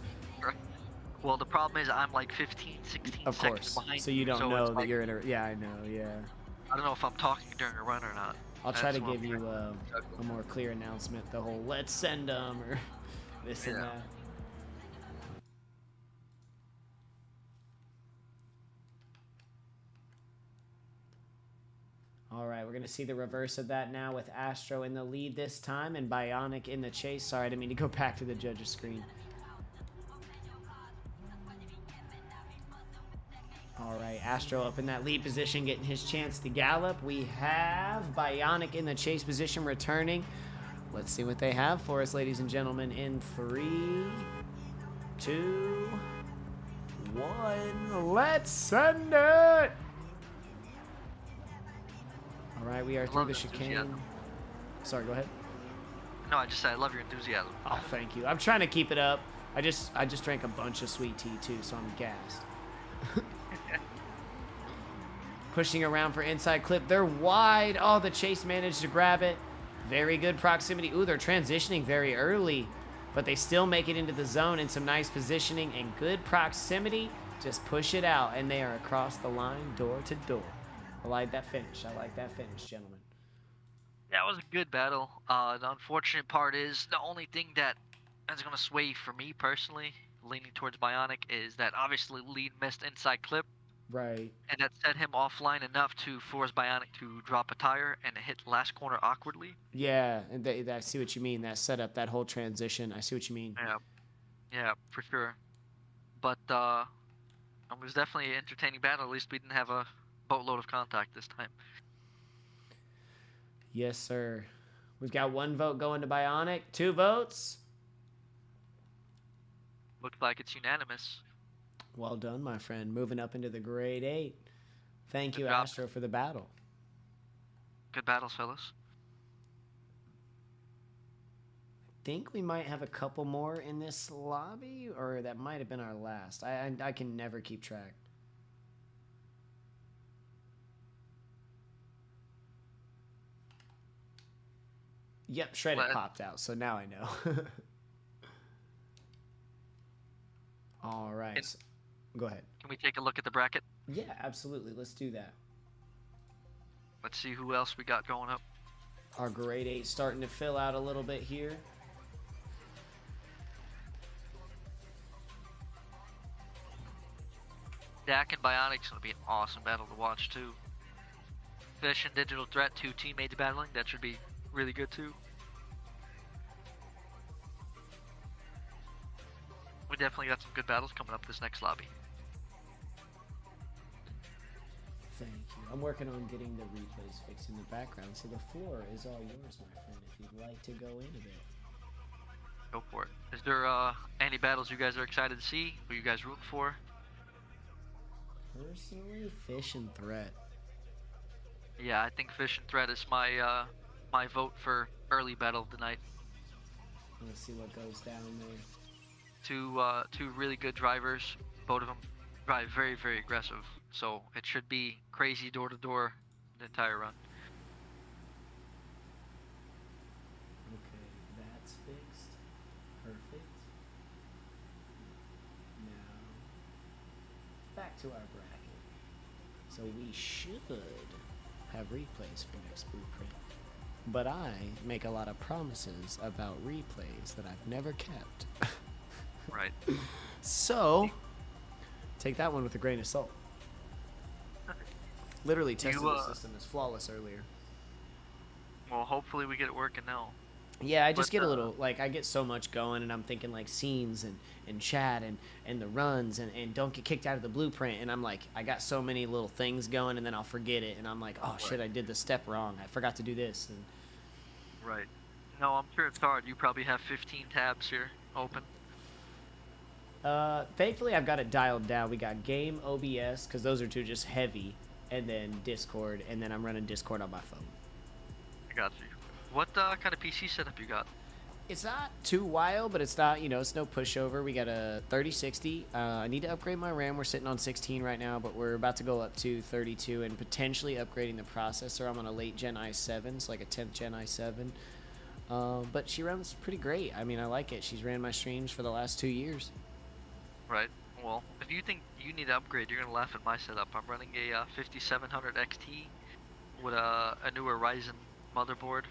Well, the problem is I'm like 15, 16 Of seconds course. behind So you don't so know it's that like, you're in a... Yeah, I know, yeah. I don't know if I'm talking during a run or not. I'll try to That's what give I'm you a more clear announcement, the whole let's send them or this and Yeah. that. All right, we're going to see the reverse of that now with Astro in the lead this time and Bionic in the chase. Sorry, I didn't mean to go back to the judge's screen. All right, Astro up in that lead position, getting his chance to gallop. We have Bionic in the chase position returning. Let's see what they have for us, ladies and gentlemen, in 3, 2, 1. Let's send it! All right, we are through love the the chicane. enthusiasm. Sorry, go ahead. No, I just said I love your enthusiasm. Oh, thank you. I'm trying to keep it up. I just drank a bunch of sweet tea too, so I'm gassed. Pushing around for inside clip. They're wide. Oh, the chase managed to grab it. Very good proximity. Ooh, they're transitioning very early, but they still make it into the zone in some nice positioning and good proximity. Just push it out, and they are across the line, door to door. I like that finish. I like that finish, gentlemen. That was a good battle. The unfortunate part is the only thing that is going to sway for me personally, leaning towards Bionic, is that obviously lead missed inside clip. Right. and that set him offline enough to force Bionic to drop a tire and hit last corner awkwardly. Yeah, and I see what you mean. That setup, that whole transition. I see what you mean. Yeah, yeah, for sure. But it was definitely an entertaining battle. At least we didn't have a boatload of contact this time. Yes, sir. We've got 1 vote going to Bionic. 2 votes. Looks like it's unanimous. Well done, my friend. Moving up into the grade 8. Thank Good you, job. Astro, for the battle. Good battles, fellas. Think we might have a couple more in this lobby, or that might have been our last. I can never keep track. Yep, Shredded popped out, so now I know. All right. Go ahead. Can we take a look at the bracket? Yeah, absolutely. Let's do that. Let's see who else we got going up. Our grade 8 starting to fill out a little bit here. Dak and Bionic's going to be an awesome battle to watch, too. Fish and Digital Threat, 2 teammates battling. That should be really good, too. We definitely got some good battles coming up this next lobby. Thank you. I'm working on getting the replays fixed in the background, so the floor is all yours, my friend, if you'd like to go into it. Go for it. Is there any battles you guys are excited to see? Who you guys rooting for? Personally, Fish and Threat. Yeah, I think Fish and Threat is my my vote for early battle of the night. Let's see what goes down there. Two really good drivers. Both of them drive very, very aggressive. So it should be crazy door to door the entire run. Okay, that's fixed. Perfect. Now, back to our bracket. So we should have replays for next blueprint. But I make a lot of promises about replays that I've never kept. Right. So, take that one with a grain of salt. Literally tested the system as flawless earlier. Well, hopefully we get it working now. Yeah, I just get a little, like, I get so much going, and I'm thinking, like, scenes and chat and the runs and don't get kicked out of the blueprint, and I'm like, I got so many little things going, and then I'll forget it, and I'm like, oh, shit, I did the step wrong. I forgot to do this. And Right. No, I'm sure it's hard. You probably have 15 tabs here open. Thankfully, I've got it dialed down. We got Game, OBS, because those are 2 just heavy, and then Discord, and then I'm running Discord on my phone. I got you. What kind of PC setup you got? It's not too wild, but it's not, it's no pushover. We got a 3060. I need to upgrade my RAM. We're sitting on 16 right now, but we're about to go up to 32 and potentially upgrading the processor. I'm on a late gen i7, so like a 10th gen i7. But she runs pretty great. I mean, I like it. She's ran my streams for the last 2 years. Right. Well, if you think you need to upgrade, you're going to laugh at my setup. I'm running a 5700 XT with a newer Ryzen motherboard.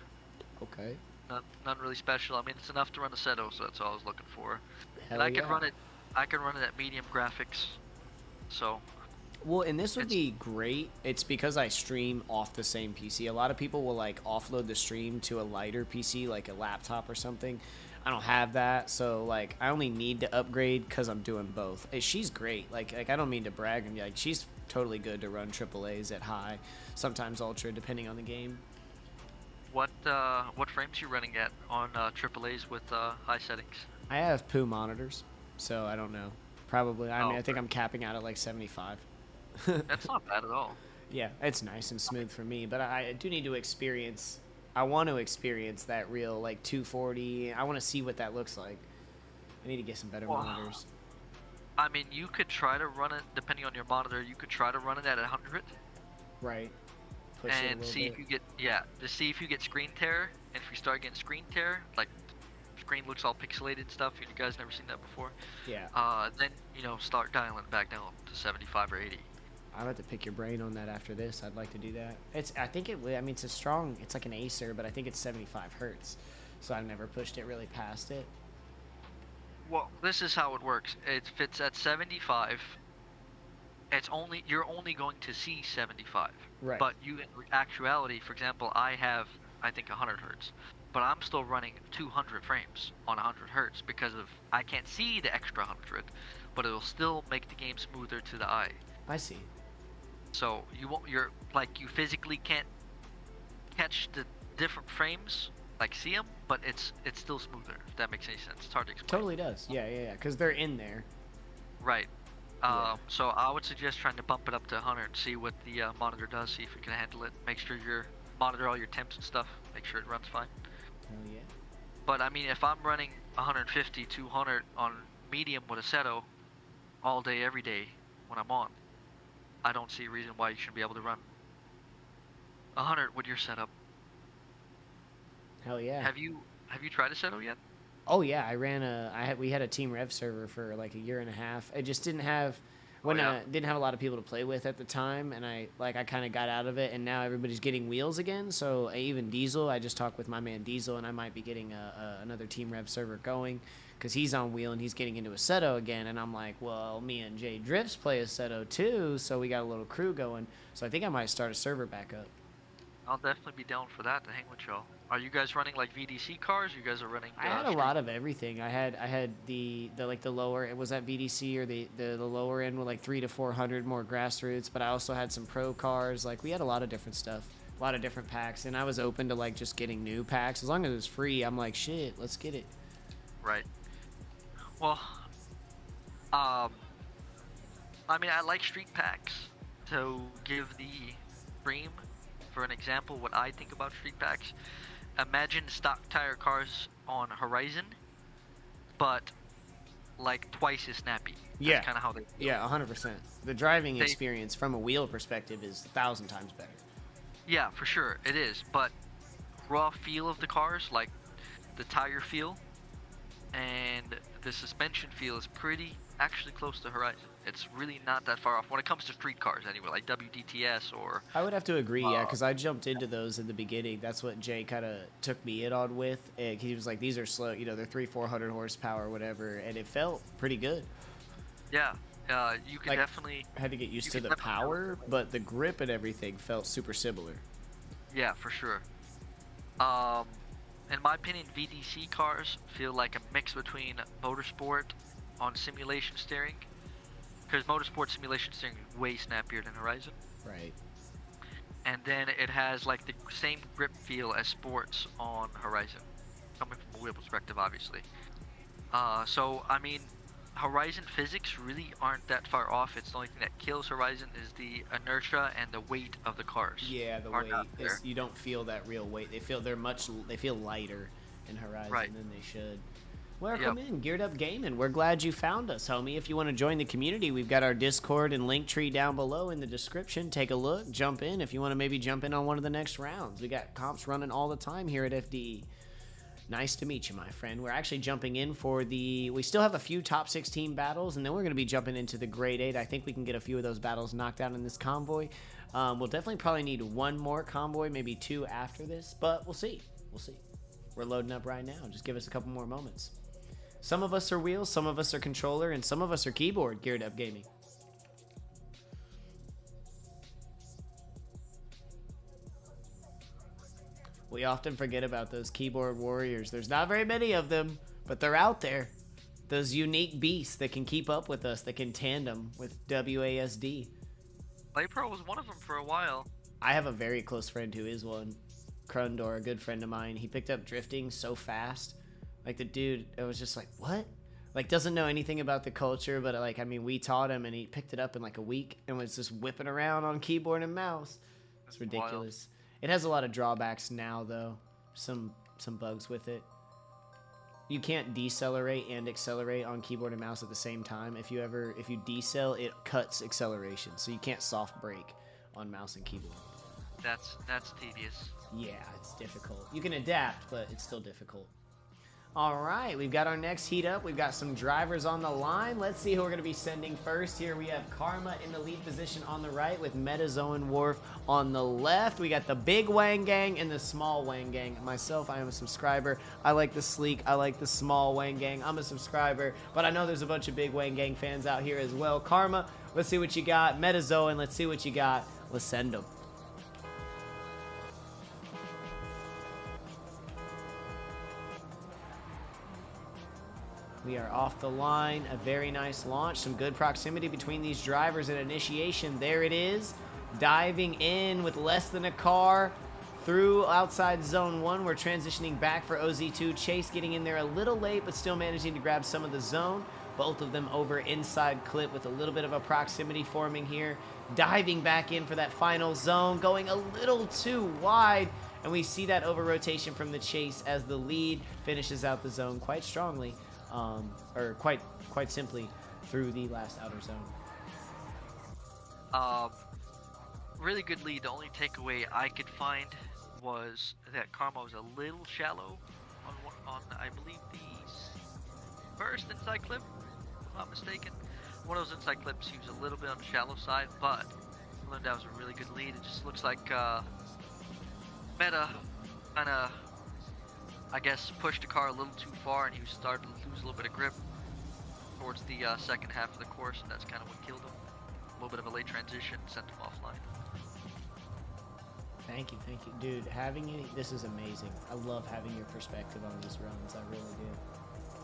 Okay. Nothing really special. I mean, it's enough to run a Seto, so that's all I was looking for. Hell And I yeah. can run it at medium graphics. So, Well, and this would be great. It's because I stream off the same PC. A lot of people will like offload the stream to a lighter PC, like a laptop or something. I don't have that, so like I only need to upgrade because I'm doing both. She's great. Like I don't mean to brag and be like she's totally good to run AAAs at high, sometimes ultra, depending on the game. what frames you running at on AAAs with high settings? I have poo monitors, so I don't know. Probably. I mean, I think okay. I'm capping out at like 75. That's not bad at all. Yeah, it's nice and smooth for me, but I do need to experience. I want to experience that real like 240. I want to see what that looks like. I need to get some better monitors. I mean, you could try to run it, depending on your monitor, you could try to run it at 100 Right. Push it a and little see bit. if you get, to see if you get screen tear. And if you start getting screen tear, like screen looks all pixelated and stuff, you guys never seen that before. Yeah. Then, start dialing it back down to 75 or 80. I'll have to pick your brain on that after this. I'd like to do that. I think it's a strong, it's like an Acer, but I think it's 75 hertz. So I've never pushed it really past it. Well, this is how it works. It fits at 75, you're only going to see 75. Right. But you, in actuality, for example, I think 100 hertz, but I'm still running 200 frames on 100 hertz because I can't see the extra 100, but it'll still make the game smoother to the eye. I see. So you physically can't catch the different frames, like see them, but it's still smoother. If that makes any sense, it's hard to explain. Totally does. Yeah. Because they're in there. Right. Yeah. So I would suggest trying to bump it up to 100, see what the monitor does, see if it can handle it. Make sure monitor all your temps and stuff. Make sure it runs fine. Hell yeah. But I mean, if I'm running 150, 200 on medium with a Seto all day, every day when I'm on, I don't see a reason why you shouldn't be able to run 100 with your setup. Hell yeah. Have you tried a Seto yet? Oh yeah, we had a Team Rev server for like a year and a half. I just didn't have didn't have a lot of people to play with at the time, and I kind of got out of it, and now everybody's getting wheels again. So even Diesel, I just talked with my man Diesel, and I might be getting another Team Rev server going because he's on wheel and he's getting into a Seto again, and I'm like, well, me and Jay Drifts play a Seto too, so we got a little crew going. So I think I might start a server back up. I'll definitely be down for that to hang with y'all. Are you guys running like VDC cars? You guys are running? I had a lot of everything. I had the lower. It was at VDC or the lower end with like 300 to 400 more grassroots. But I also had some pro cars. Like we had a lot of different stuff, a lot of different packs, and I was open to like just getting new packs as long as it was free. I'm like, shit, let's get it. Right. Well, I mean, I like street packs. To give the stream, for an example, what I think about street packs. Imagine stock tire cars on Horizon, but like twice as snappy. That's kind of how they feel. Yeah, 100%. The driving experience from a wheel perspective is 1,000 times better. Yeah, for sure, it is. But raw feel of the cars, like the tire feel and the suspension feel, is actually close to Horizon. It's really not that far off when it comes to street cars anyway, like WDTS or... I would have to agree, yeah, because I jumped into those in the beginning. That's what Jay kind of took me in on with. And he was like, these are slow, they're 300-400 horsepower or whatever, and it felt pretty good. Yeah, you could definitely... I had to get used to the power, but the grip and everything felt super similar. Yeah, for sure. In my opinion, VDC cars feel like a mix between motorsport on simulation steering, because motorsport simulation steering is way snappier than Horizon. Right. And then it has like the same grip feel as sports on Horizon, coming from a wheel perspective, obviously. So I mean, Horizon physics really aren't that far off. It's the only thing that kills Horizon is the inertia and the weight of the cars. Yeah, the weight. You don't feel that real weight. They feel lighter in Horizon than they should. Welcome in, Geared Up Gaming. We're glad you found us, homie. If you want to join the community, we've got our Discord and link tree down below in the description. Take a look, jump in if you want to maybe jump in on one of the next rounds. We got comps running all the time here at FDE. Nice to meet you, my friend. We're actually jumping in for we still have a few top 16 battles, and then we're going to be jumping into the grade 8. I think we can get a few of those battles knocked out in this convoy. We'll definitely probably need one more convoy, maybe 2 after this, but we'll see. We're loading up right now. Just give us a couple more moments. Some of us are wheels, some of us are controller, and some of us are keyboard. Geared Up Gaming. We often forget about those keyboard warriors. There's not very many of them, but they're out there. Those unique beasts that can keep up with us, that can tandem with WASD. Pro was one of them for a while. I have a very close friend who is one. Krundor, a good friend of mine. He picked up drifting so fast. Like the dude, it was just like, what? Like doesn't know anything about the culture, but like, I mean, we taught him and he picked it up in like a week and was just whipping around on keyboard and mouse. It's ridiculous. Wild. It has a lot of drawbacks now though. Some bugs with it. You can't decelerate and accelerate on keyboard and mouse at the same time. If you decel, it cuts acceleration. So you can't soft brake on mouse and keyboard. That's tedious. Yeah, it's difficult. You can adapt, but it's still difficult. All right, we've got our next heat up. We've got some drivers on the line. Let's see who we're going to be sending first. Here we have Karma in the lead position on the right with Metazoan Wharf on the left. We got the big Wang Gang and the small Wang Gang. Myself, I am a subscriber. I like the sleek. I like the small Wang Gang. I'm a subscriber, but I know there's a bunch of big Wang Gang fans out here as well. Karma, Let's see what you got. Metazoan, let's see what you got. Let's send them. We are off the line. A very nice launch. Some good proximity between these drivers at initiation. There it is. Diving in with less than a car through outside zone 1. We're transitioning back for OZ2. Chase getting in there a little late, but still managing to grab some of the zone. Both of them over inside clip with a little bit of a proximity forming here. Diving back in for that final zone. Going a little too wide. And we see that over rotation from the Chase as the lead finishes out the zone quite strongly. Or quite simply through the last outer zone. Really good lead. The only takeaway I could find was that Karma was a little shallow on I believe the first inside clip, if I'm not mistaken. One of those inside clips, he was a little bit on the shallow side, but that was a really good lead. It just looks like Meta kind of, I guess, pushed the car a little too far, and he was starting to lose a little bit of grip towards the second half of the course, and that's kind of what killed him. A little bit of a late transition, sent him offline. Thank you, dude. Having you, this is amazing. I love having your perspective on these runs. I really do.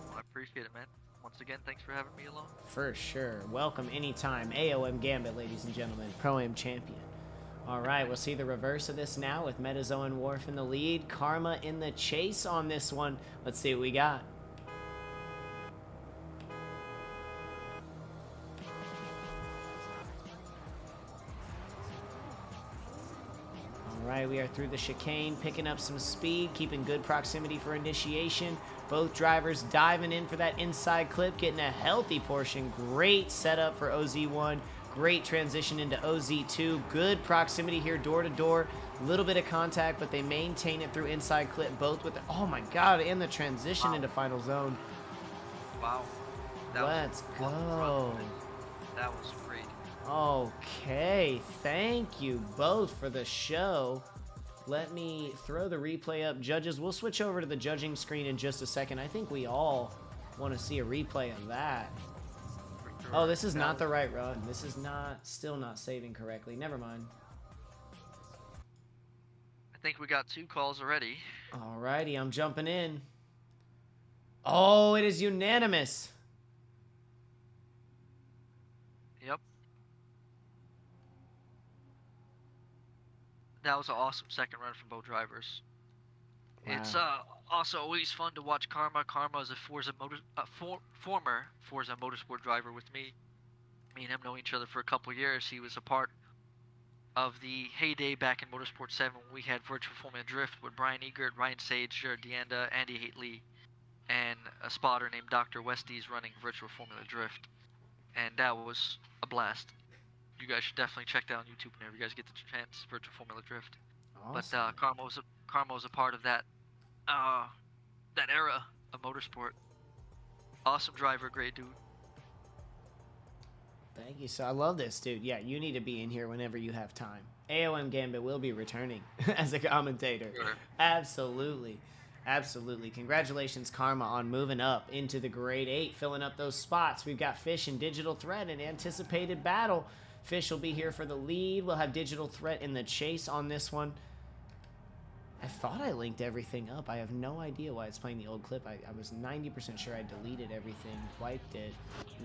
Well, I appreciate it, man. Once again, thanks for having me along. For sure. Welcome anytime. AOM Gambit, ladies and gentlemen. Pro-Am champion. All right, we'll see the reverse of this now with Metazoan Wharf in the lead. Karma in the chase on this one. Let's see what we got. All right, we are through the chicane, picking up some speed, keeping good proximity for initiation. Both drivers diving in for that inside clip, getting a healthy portion. Great setup for OZ1. Great transition into OZ2. Good proximity here, door to door. A little bit of contact, but they maintain it through inside clip, both with the, oh my God, and the transition into final zone. Wow. Let's go. That was great. Okay, thank you both for the show. Let me throw the replay up. Judges, we'll switch over to the judging screen in just a second. I think we all want to see a replay of that. Oh, this is not the right run. This is still not saving correctly. Never mind. I think we got 2 calls already. Alrighty, I'm jumping in. Oh, it is unanimous. Yep. That was an awesome second run from both drivers. Wow. It's also always fun to watch Karma. Karma is a former Forza Motorsport driver with me. Me and him know each other for a couple years. He was a part of the heyday back in Motorsport 7 when we had Virtual Formula Drift with Brian Egert, Ryan Sage, Jared Deanda, Andy Haitley, and a spotter named Dr. Westies running Virtual Formula Drift. And that was a blast. You guys should definitely check that on YouTube whenever you guys get the chance, Virtual Formula Drift. Awesome. But Karma was a part of that that era of motorsport. Awesome driver, great dude. Thank you. So I love this, dude. Yeah, you need to be in here whenever you have time. AOM Gambit will be returning as a commentator. Sure. Absolutely. Absolutely. Congratulations, Karma, on moving up into the grade 8, filling up those spots. We've got Fish and Digital Threat in anticipated battle. Fish will be here for the lead. We'll have Digital Threat in the chase on this one. I thought I linked everything up. I have no idea why it's playing the old clip. I was 90% sure I deleted everything, wiped it,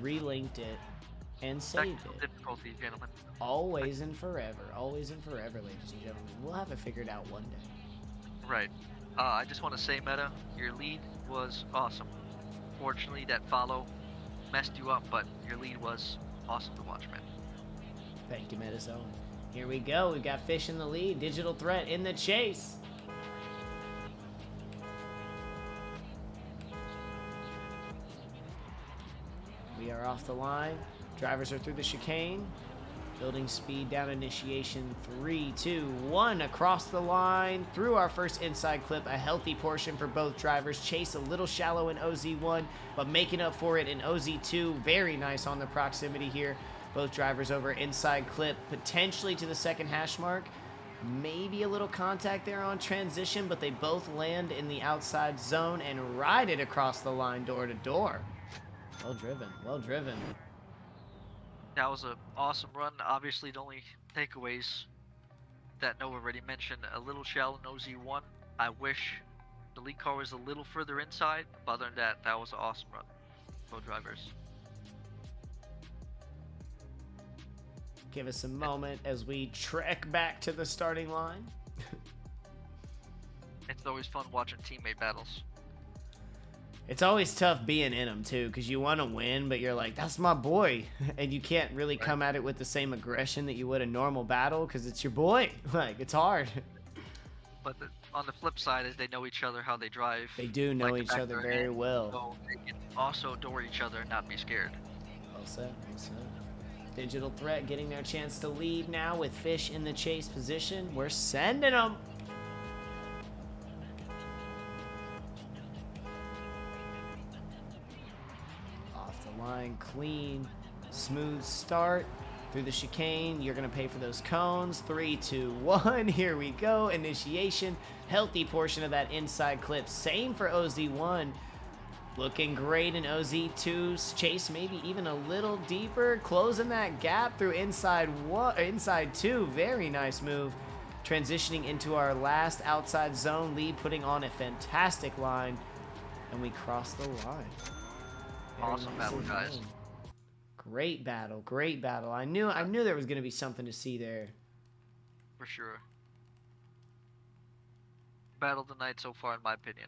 relinked it, and saved it. Difficulties, gentlemen. Always and forever, ladies and gentlemen. We'll have it figured out one day. Right. I just want to say, Meta, your lead was awesome. Fortunately, that follow messed you up, but your lead was awesome to watch, man. Thank you, Metazone. Here we go. We've got Fish in the lead, Digital Threat in the chase. We are off the line. Drivers are through the chicane. Building speed down initiation. 3, 2, 1 across the line. Through our first inside clip. A healthy portion for both drivers. Chase a little shallow in OZ1, but making up for it in OZ2. Very nice on the proximity here. Both drivers over inside clip, potentially to the second hash mark. Maybe a little contact there on transition, but they both land in the outside zone and ride it across the line door to door. Well driven, well driven. That was an awesome run. Obviously, the only takeaways that Noah already mentioned, a little shallow in OZ1. I wish the lead car was a little further inside, but other than that, that was an awesome run. Both drivers. Give us a moment as we trek back to the starting line. It's always fun watching teammate battles. It's always tough being in them, too, because you want to win, but you're like, that's my boy. And you can't really come at it with the same aggression that you would a normal battle, because it's your boy. Like, it's hard. But on the flip side is they know each other, how they drive. They do know like each other very well. So they can also adore each other and not be scared. Well said, well said. Digital Threat getting their chance to lead now with Fish in the chase position. We're sending them. Line clean, smooth start through the chicane. You're gonna pay for those cones. 3, 2, 1. Here we go. Initiation. Healthy portion of that inside clip. Same for OZ1. Looking great in OZ2's chase, maybe even a little deeper. Closing that gap through inside 2. Very nice move. Transitioning into our last outside zone lead, putting on a fantastic line, and we cross the line. Awesome battle, guys. Great battle, great battle. I knew there was going to be something to see there. For sure. Battle of the night so far, in my opinion.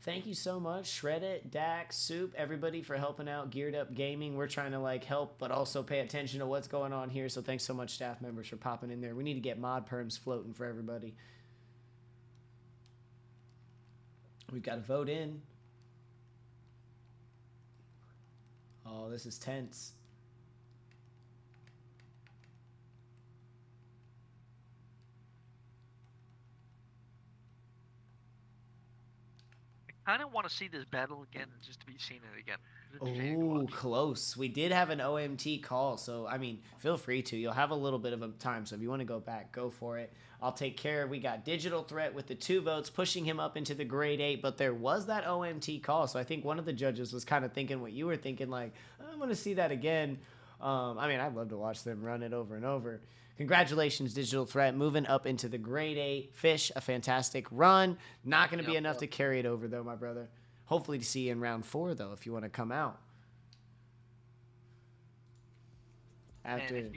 Thank you so much, Shred It, Dak, Soup, everybody for helping out Geared Up Gaming. We're trying to like help, but also pay attention to what's going on here. So thanks so much, staff members, for popping in there. We need to get mod perms floating for everybody. We've got a vote in. Oh, this is tense. I kind of want to see this battle again, just to be seeing it again. Oh, close. We did have an OMT call, so, I mean, feel free to. You'll have a little bit of a time, so if you want to go back, go for it. I'll take care. We got Digital Threat with the 2 votes, pushing him up into the grade 8, but there was that OMT call, so I think one of the judges was kind of thinking what you were thinking, like, I want to see that again. I mean, I'd love to watch them run it over and over. Congratulations, Digital Threat, moving up into the grade 8. Fish, a fantastic run. Not going to be enough to carry it over, though, my brother. Hopefully to see you in round 4, though, if you want to come out. After... And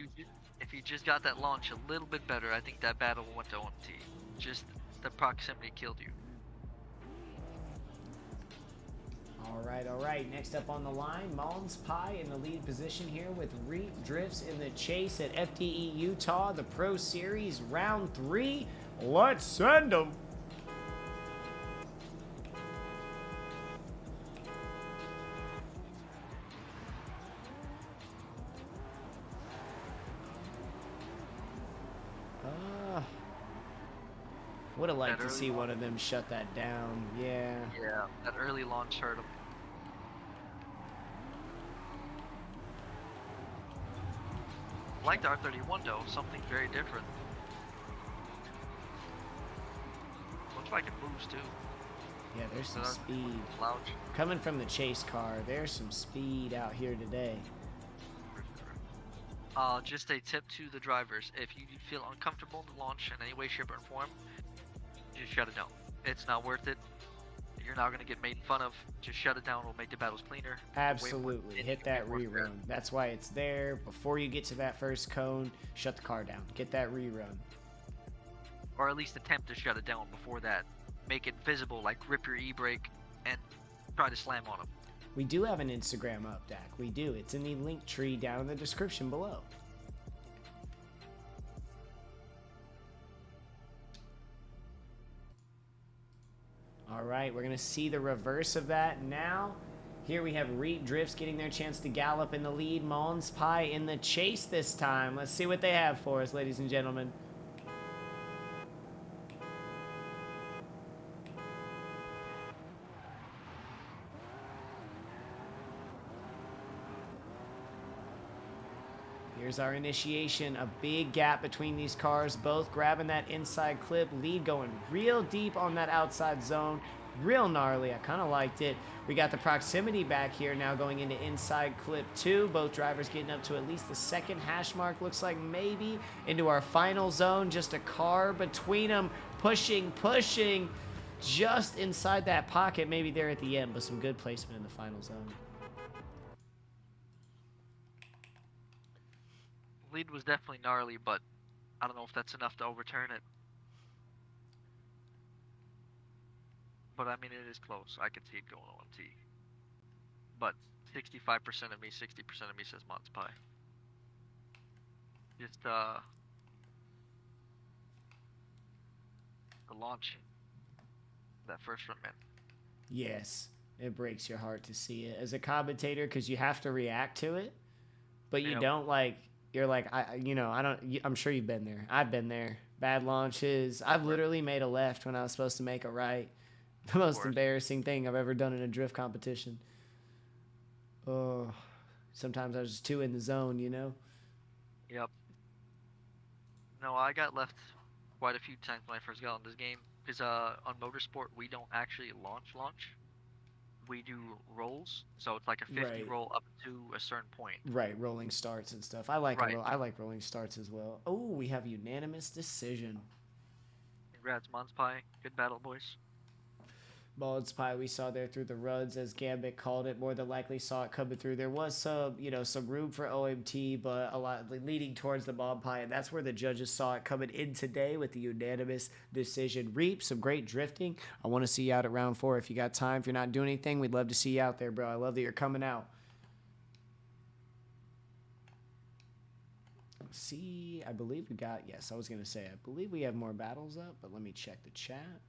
if you just got that launch a little bit better, I think that battle went to OMT. Just the proximity killed you. All right. Next up on the line, Mullins Pie in the lead position here with Reap Drifts in the chase at FDE Utah, the Pro Series, round 3. Let's send them. Would have liked to see one of them shut that down. Yeah. Yeah, that early launch hurt him. I like the R31 though, something very different. Looks like it moves too. Yeah, there's some speed. Coming from the chase car, there's some speed out here today. Just a tip to the drivers. If you feel uncomfortable in the launch in any way, shape, or form, just shut it down. It's not worth it. You're not going to get made fun of. Just shut it down. It'll make the battles cleaner. Absolutely. Hit that rerun. That's why it's there. Before you get to that first cone, shut the car down. Get that rerun. Or at least attempt to shut it down before that. Make it visible, like rip your e-brake and try to slam on them. We do have an Instagram up, Dak. We do. It's in the link tree down in the description below. All right, we're going to see the reverse of that now. Here we have Reap Drifts getting their chance to gallop in the lead. Mullins Pie in the chase this time. Let's see what they have for us, ladies and gentlemen. Here's our initiation. A big gap between these cars, both grabbing that inside clip. Lead going real deep on that outside zone. Real gnarly. I kind of liked it. We got the proximity back here now going into inside clip 2. Both drivers getting up to at least the second hash mark. Looks like maybe into our final zone. Just a car between them. Pushing just inside that pocket. Maybe there at the end, but some good placement in the final zone. Lead was definitely gnarly, but I don't know if that's enough to overturn it. But I mean, it is close. I can see it going on T. But 65% of me, 60% of me says Mons Pie. Just the launch, that first run, man. Yes, it breaks your heart to see it as a commentator because you have to react to it, but you don't like. You're like, I'm sure you've been there. I've been there. Bad launches. I've literally made a left when I was supposed to make a right. The most embarrassing thing I've ever done in a drift competition. Oh, sometimes I was just too in the zone, you know? Yep. No, I got left quite a few times when I first got on this game. Because on motorsport, we don't actually launch. We do rolls, so it's like a 50 roll up to a certain point. Right, rolling starts and stuff. I like rolling starts as well. Oh, we have unanimous decision. Congrats, Mons Pie. Good battle, boys. Mons Pie we saw there through the runs, as Gambit called it. More than likely saw it coming through. There was some room for OMT, but a lot leading towards the Mons Pie, and that's where the judges saw it coming in today with the unanimous decision. Reap, some great drifting. I want to see you out at round 4 if you got time. If you're not doing anything, we'd love to see you out there, bro. I love that you're coming out. See, I believe we got, yes, I was going to say, I believe we have more battles up, but let me check the chat.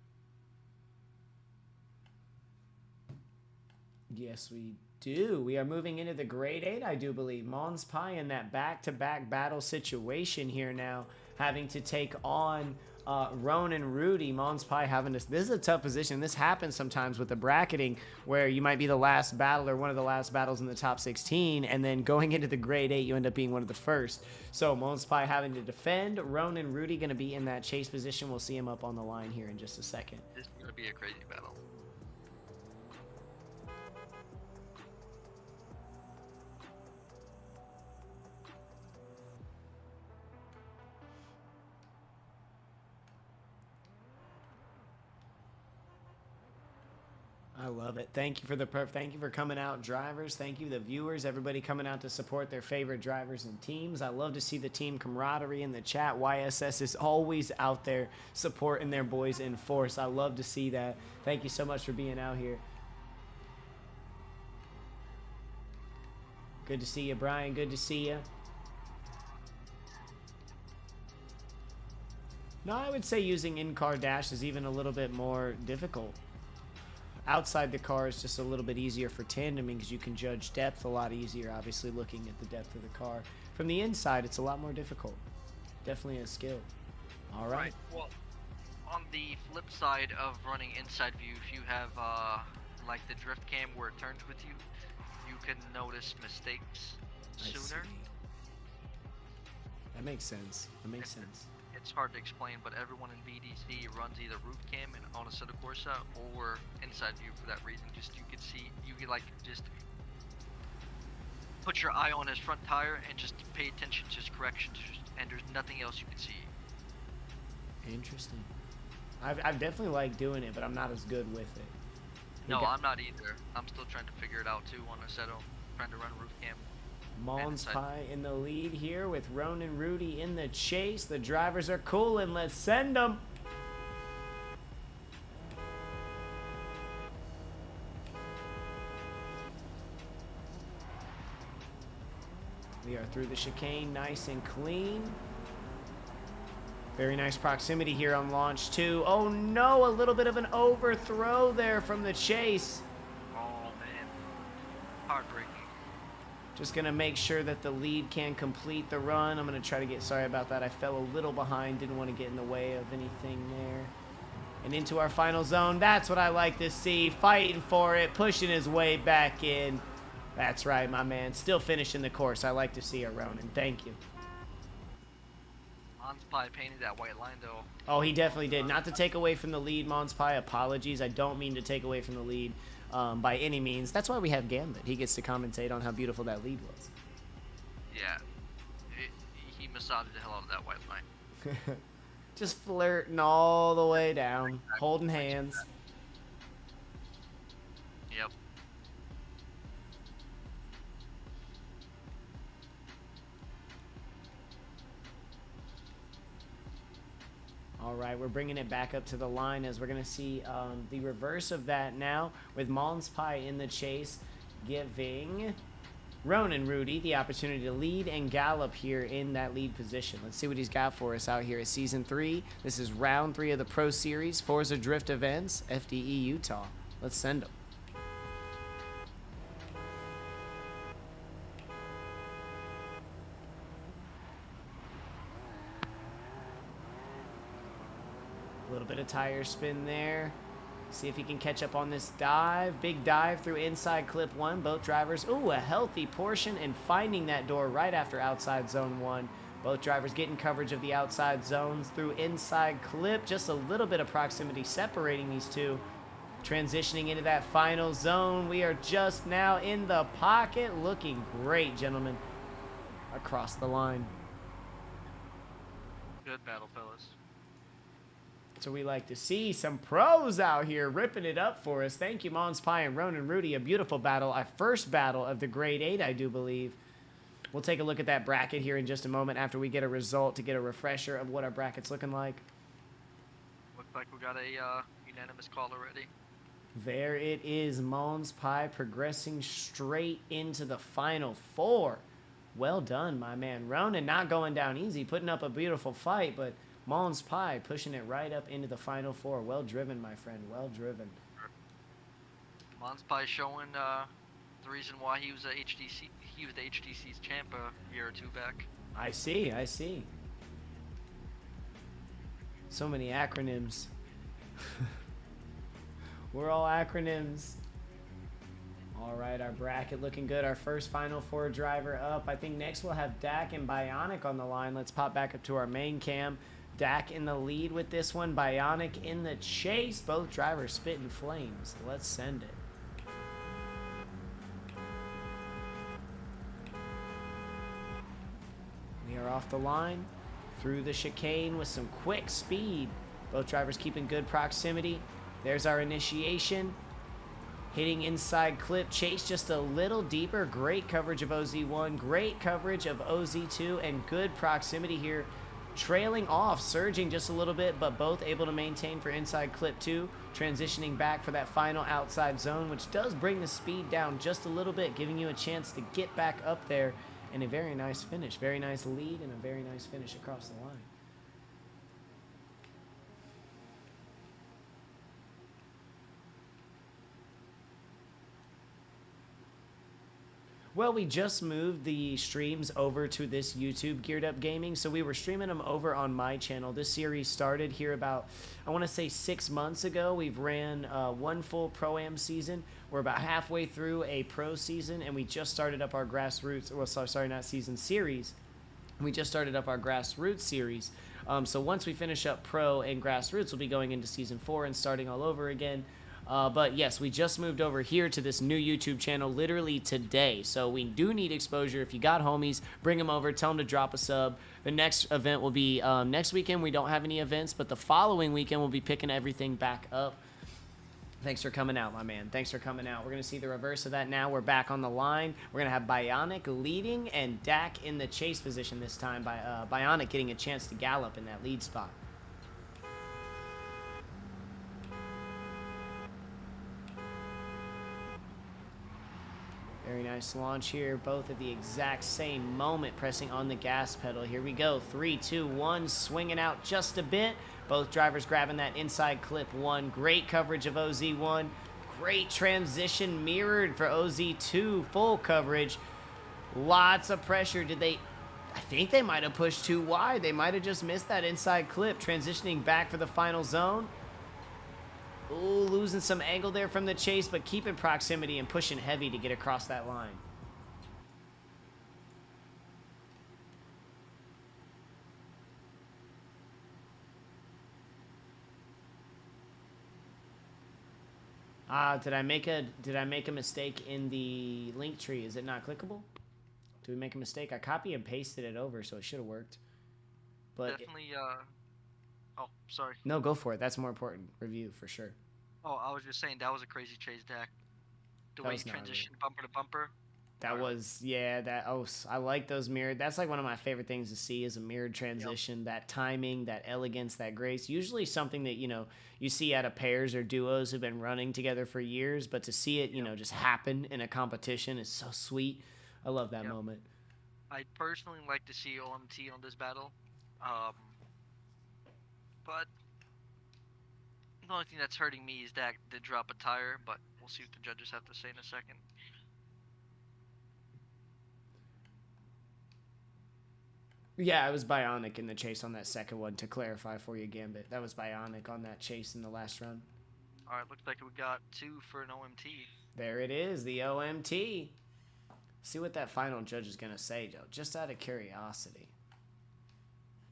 Yes, we do. We are moving into the grade 8, I do believe. Mons Pie in that back-to-back battle situation here now, having to take on Roan and Rudy. Mons Pie having this. This is a tough position. This happens sometimes with the bracketing, where you might be the last battle or one of the last battles in the top 16, and then going into the grade 8, you end up being one of the first. So Mons Pie having to defend. Roan and Rudy going to be in that chase position. We'll see him up on the line here in just a second. This is going to be a crazy battle. I love it. Thank you for thank you for coming out, drivers. Thank you, the viewers, everybody coming out to support their favorite drivers and teams. I love to see the team camaraderie in the chat. YSS is always out there supporting their boys in force. I love to see that. Thank you so much for being out here. Good to see you, Brian. Good to see you. No, I would say using in-car dash is even a little bit more difficult. Outside the car is just a little bit easier for tandeming because you can judge depth a lot easier, obviously looking at the depth of the car. From the inside, it's a lot more difficult. Definitely a skill. All right. Well, on the flip side of running inside view, if you have like the drift cam where it turns with you, you can notice mistakes sooner. That makes sense. It's hard to explain, but everyone in VDC runs either roof cam and on a Assetto Corsa or inside view for that reason. Just you could like just put your eye on his front tire and just pay attention to his corrections, and there's nothing else you can see. Interesting. I've definitely liked doing it, but I'm not as good with it. No, I'm not either. I'm still trying to figure it out too on Assetto, trying to run roof cam. Mons Pie in the lead here with Roan and Rudy in the chase. The drivers are cooling. Let's send them. We are through the chicane nice and clean. Very nice proximity here on launch 2. Oh no, a little bit of an overthrow there from the chase. Oh man, heartbreaking. Just going to make sure that the lead can complete the run. I'm going to try to get, sorry about that. I fell a little behind. Didn't want to get in the way of anything there. And into our final zone. That's what I like to see. Fighting for it. Pushing his way back in. That's right, my man. Still finishing the course. I like to see it, Ronan. Thank you. Monspie painted that white line though. Oh, he definitely did. Not to take away from the lead, Monspie. Apologies. I don't mean to take away from the lead by any means. That's why we have Gambit. He gets to commentate on how beautiful that lead was. Yeah. He massaged the hell out of that white line. Just flirting all the way down, holding hands. Yep. All right, we're bringing it back up to the line as we're going to see the reverse of that now with Monspie in the chase, giving Ronan Rudy the opportunity to lead and gallop here in that lead position. Let's see what he's got for us out here at Season 3. This is Round 3 of the Pro Series, Forza Drift Events, FDE Utah. Let's send him. A little bit of tire spin there. See if he can catch up on this dive. Big dive through inside clip 1. Both drivers, ooh, a healthy portion and finding that door right after outside zone 1. Both drivers getting coverage of the outside zones through inside clip. Just a little bit of proximity separating these two. Transitioning into that final zone. We are just now in the pocket. Looking great, gentlemen. Across the line. Good battle, fellas. So we like to see some pros out here ripping it up for us. Thank you, Monspie and Ronan Rudy. A beautiful battle. Our first battle of the Grade 8, I do believe. We'll take a look at that bracket here in just a moment after we get a result to get a refresher of what our bracket's looking like. Looks like we got a unanimous call already. There it is, Monspie progressing straight into the Final Four. Well done, my man. Ronan not going down easy, putting up a beautiful fight, but Monspie pushing it right up into the Final Four. Well driven, my friend. Well driven. Monspie showing the reason why he was a HDC. He was the HDC's champ a year or two back. I see. I see. So many acronyms. We're all acronyms. All right, our bracket looking good. Our first Final Four driver up. I think next we'll have Dak and Bionic on the line. Let's pop back up to our main cam. Dak in the lead with this one. Bionic in the chase. Both drivers spitting flames. Let's send it. We are off the line. Through the chicane with some quick speed. Both drivers keeping good proximity. There's our initiation. Hitting inside clip. Chase just a little deeper. Great coverage of OZ1. Great coverage of OZ2. And good proximity here. Trailing off, surging just a little bit, but both able to maintain for inside clip 2, transitioning back for that final outside zone, which does bring the speed down just a little bit, giving you a chance to get back up there. And a very nice finish, very nice lead, and a very nice finish across the line. Well, we just moved the streams over to this YouTube Geared Up Gaming, so we were streaming them over on my channel. This series started here about, I want to say 6 months ago. We've ran one full Pro-Am season. We're about halfway through a Pro season, and we just started up our Grassroots, well, sorry, not season, series. We just started up our Grassroots series. So once we finish up Pro and Grassroots, we'll be going into Season 4 and starting all over again. But yes, we just moved over here to this new YouTube channel literally today. So we do need exposure. If you got homies, bring them over. Tell them to drop a sub. The next event will be next weekend. We don't have any events, but the following weekend we'll be picking everything back up. Thanks for coming out, my man. Thanks for coming out. We're going to see the reverse of that now. We're back on the line. We're going to have Bionic leading and Dak in the chase position this time. Bionic getting a chance to gallop in that lead spot. Very nice launch here. Both at the exact same moment, pressing on the gas pedal. Here we go. 3, 2, 1. Swinging out just a bit. Both drivers grabbing that inside clip 1. Great coverage of OZ1. Great transition mirrored for OZ2. Full coverage. Lots of pressure. I think they might have pushed too wide. They might have just missed that inside clip. Transitioning back for the final zone. Ooh, losing some angle there from the chase, but keeping proximity and pushing heavy to get across that line. Did I make a mistake in the link tree? Is it not clickable? Did we make a mistake? I copy and pasted it over, so it should have worked. But Definitely. Oh, sorry. no, go for it. That's more important. Review for sure. Oh, I was just saying that was a crazy chase, Dak. The way you transitioned bumper to bumper. That was, yeah, I like those mirrored. That's like one of my favorite things to see is a mirrored transition. Yep. That timing, that elegance, that grace. Usually something that, you see out of pairs or duos who've been running together for years, but to see it, just happen in a competition is so sweet. I love that moment. I'd personally like to see OMT on this battle. But the only thing that's hurting me is Dak did drop a tire, but we'll see what the judges have to say in a second. Yeah, it was Bionic in the chase on that second one, to clarify for you, Gambit. That was Bionic on that chase in the last run. Alright, looks like we got 2 for an OMT. There it is, the OMT. See what that final judge is going to say, Joe, just out of curiosity.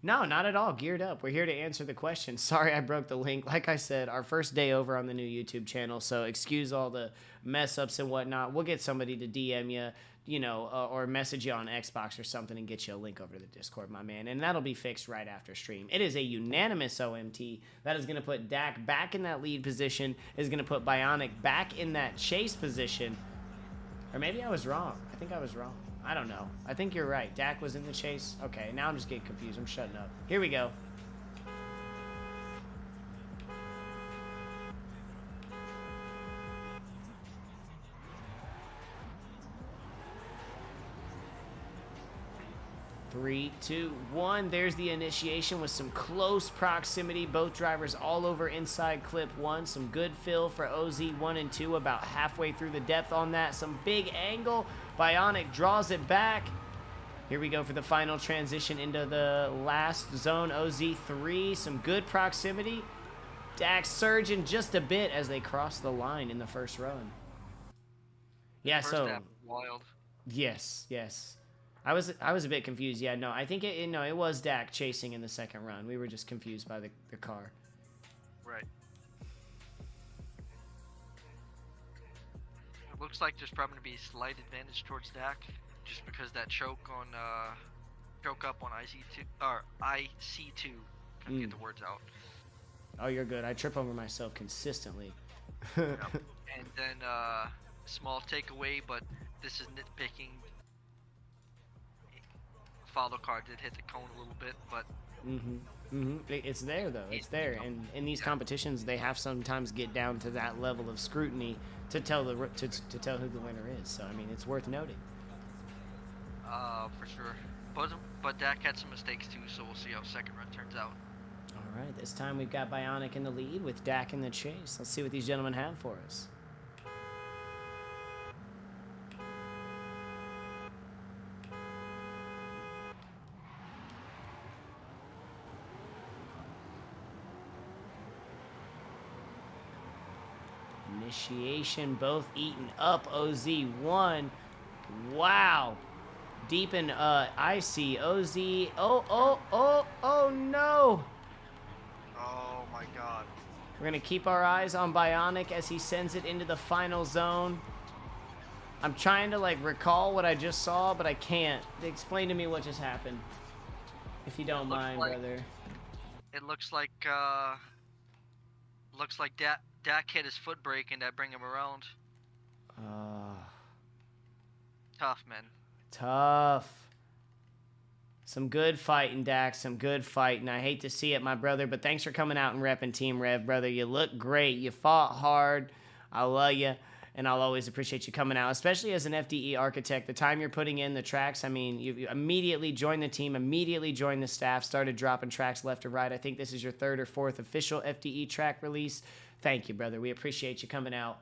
No, not at all. Geared up. We're here to answer the question. Sorry I broke the link. Like I said, our first day over on the new YouTube channel, so excuse all the mess ups and whatnot. We'll get somebody to DM you, or message you on Xbox or something and get you a link over to the Discord, my man. And that'll be fixed right after stream. It is a unanimous OMT. That is going to put Dak back in that lead position, is going to put Bionic back in that chase position. Or maybe I was wrong. I think I was wrong. I don't know. I think you're right. Dak was in the chase. Okay, now I'm just getting confused. I'm shutting up. Here we go. Three, two, one. There's the initiation with some close proximity. Both drivers all over inside clip 1. Some good fill for OZ 1 and 2, about halfway through the depth on that. Some big angle. Bionic draws it back. Here we go for the final transition into the last zone. OZ 3. Some good proximity. Dak surging just a bit as they cross the line in the first run. Yeah, so wild. Yes. I was a bit confused. Yeah, no, I think it was Dak chasing in the second run. We were just confused by the car. Right. It looks like there's probably going to be a slight advantage towards Dak, just because that choke up on IC2 or IC2. Can't get the words out. Oh, you're good. I trip over myself consistently. And then small takeaway, but this is nitpicking. Follow car did hit the cone a little bit, but it's there though. It's there, and in these competitions, they have sometimes get down to that level of scrutiny to tell who the winner is. So I mean, it's worth noting. For sure. But Dak had some mistakes too, so we'll see how second run turns out. All right, this time we've got Bionic in the lead with Dak in the chase. Let's see what these gentlemen have for us. Initiation, both eaten up. OZ1. Wow. Deep in IC. OZ. Oh no. Oh my god. We're going to keep our eyes on Bionic as he sends it into the final zone. I'm trying to recall what I just saw, but I can't. Explain to me what just happened, if you don't mind, brother. It looks like Dak hit his foot brake and that bring him around. Tough, man. Tough. Some good fighting, Dak. Some good fighting. I hate to see it, my brother, but thanks for coming out and repping Team Rev, brother. You look great. You fought hard. I love you, and I'll always appreciate you coming out, especially as an FDE architect. The time you're putting in the tracks, I mean, you immediately joined the team, immediately joined the staff, started dropping tracks left and right. I think this is your 3rd or 4th official FDE track release. Thank you, brother. We appreciate you coming out.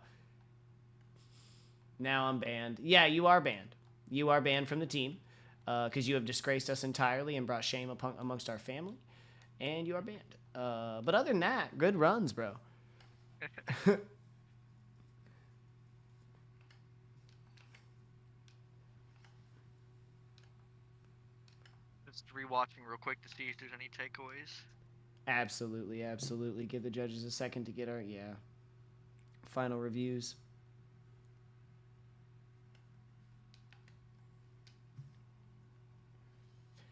Now I'm banned. Yeah, you are banned. You are banned from the team because you have disgraced us entirely and brought shame amongst our family, and you are banned. But other than that, good runs, bro. Just rewatching real quick to see if there's any takeaways. Absolutely. Give the judges a second to get our final reviews.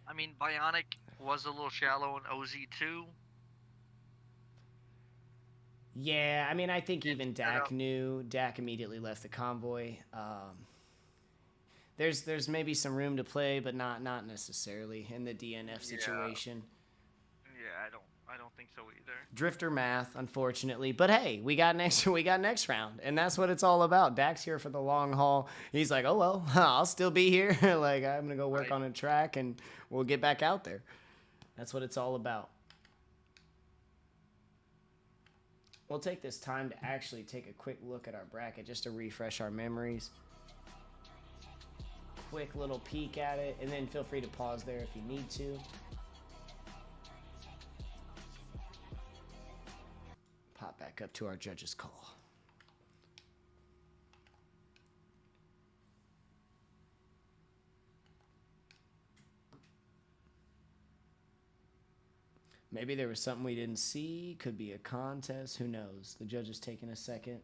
I mean, Bionic was a little shallow in OZ2. Yeah, I mean, I think even set Dak up. knew. Dak immediately left the convoy. There's maybe some room to play, but not necessarily in the DNF situation. Yeah, I don't think so either. Drifter math, unfortunately. But hey, we got next round, and that's what it's all about. Dak's here for the long haul. He's like, oh well, I'll still be here. Like, I'm gonna go work on a track, and we'll get back out there. That's what it's all about. We'll take this time to actually take a quick look at our bracket just to refresh our memories. Quick little peek at it, and then feel free to pause there if you need to. Pop back up to our judge's call. Maybe there was something we didn't see. Could be a contest. Who knows? The judge is taking a second.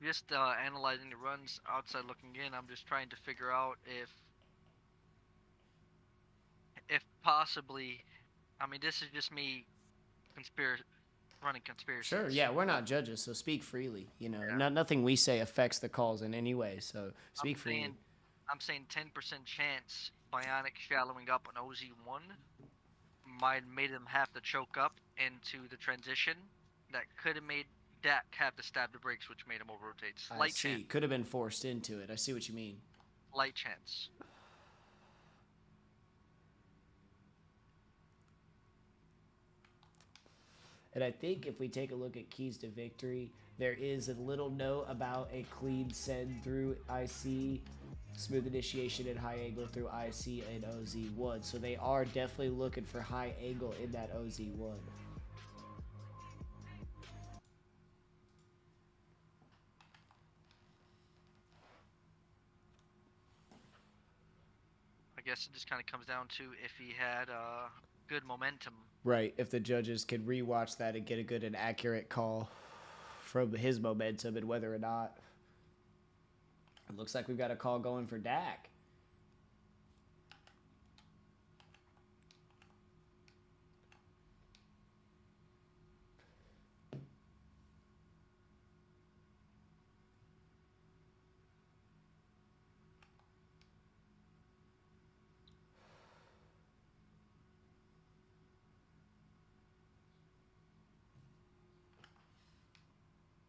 Just analyzing the runs outside looking in, I'm just trying to figure out if possibly, I mean, this is just me running conspiracy. Sure, yeah, we're not judges, so speak freely. You know, nothing we say affects the calls in any way, so speak freely. I'm saying 10% chance Bionic shallowing up on OZ1 might made him have to choke up into the transition. That could have made Dak have to stab the brakes, which made him over-rotate. Slight chance. Could have been forced into it. I see what you mean. Slight chance. And I think if we take a look at keys to victory, there is a little note about a clean send through IC, smooth initiation at high angle through IC and OZ1. So they are definitely looking for high angle in that OZ1. I guess it just kind of comes down to if he had good momentum. Right, if the judges could rewatch that and get a good and accurate call from his momentum and whether or not. It looks like we've got a call going for Dak.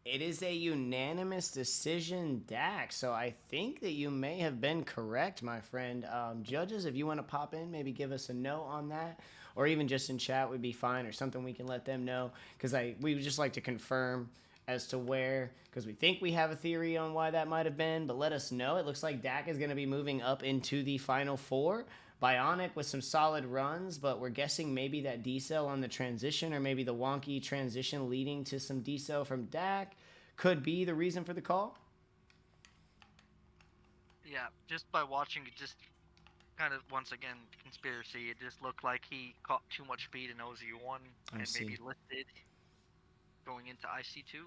It is a unanimous decision, Dak. So I think that you may have been correct, my friend. Judges, if you want to pop in, maybe give us a note on that, or even just in chat would be fine, or something we can let them know. Because we would just like to confirm as to where, because we think we have a theory on why that might have been, but let us know. It looks like Dak is going to be moving up into the Final Four. Bionic with some solid runs, but we're guessing maybe that decel on the transition, or maybe the wonky transition leading to some decel from Dak could be the reason for the call. Yeah, just by watching it, just kind of, once again, conspiracy, it just looked like he caught too much speed in OZ1 and maybe lifted going into IC2.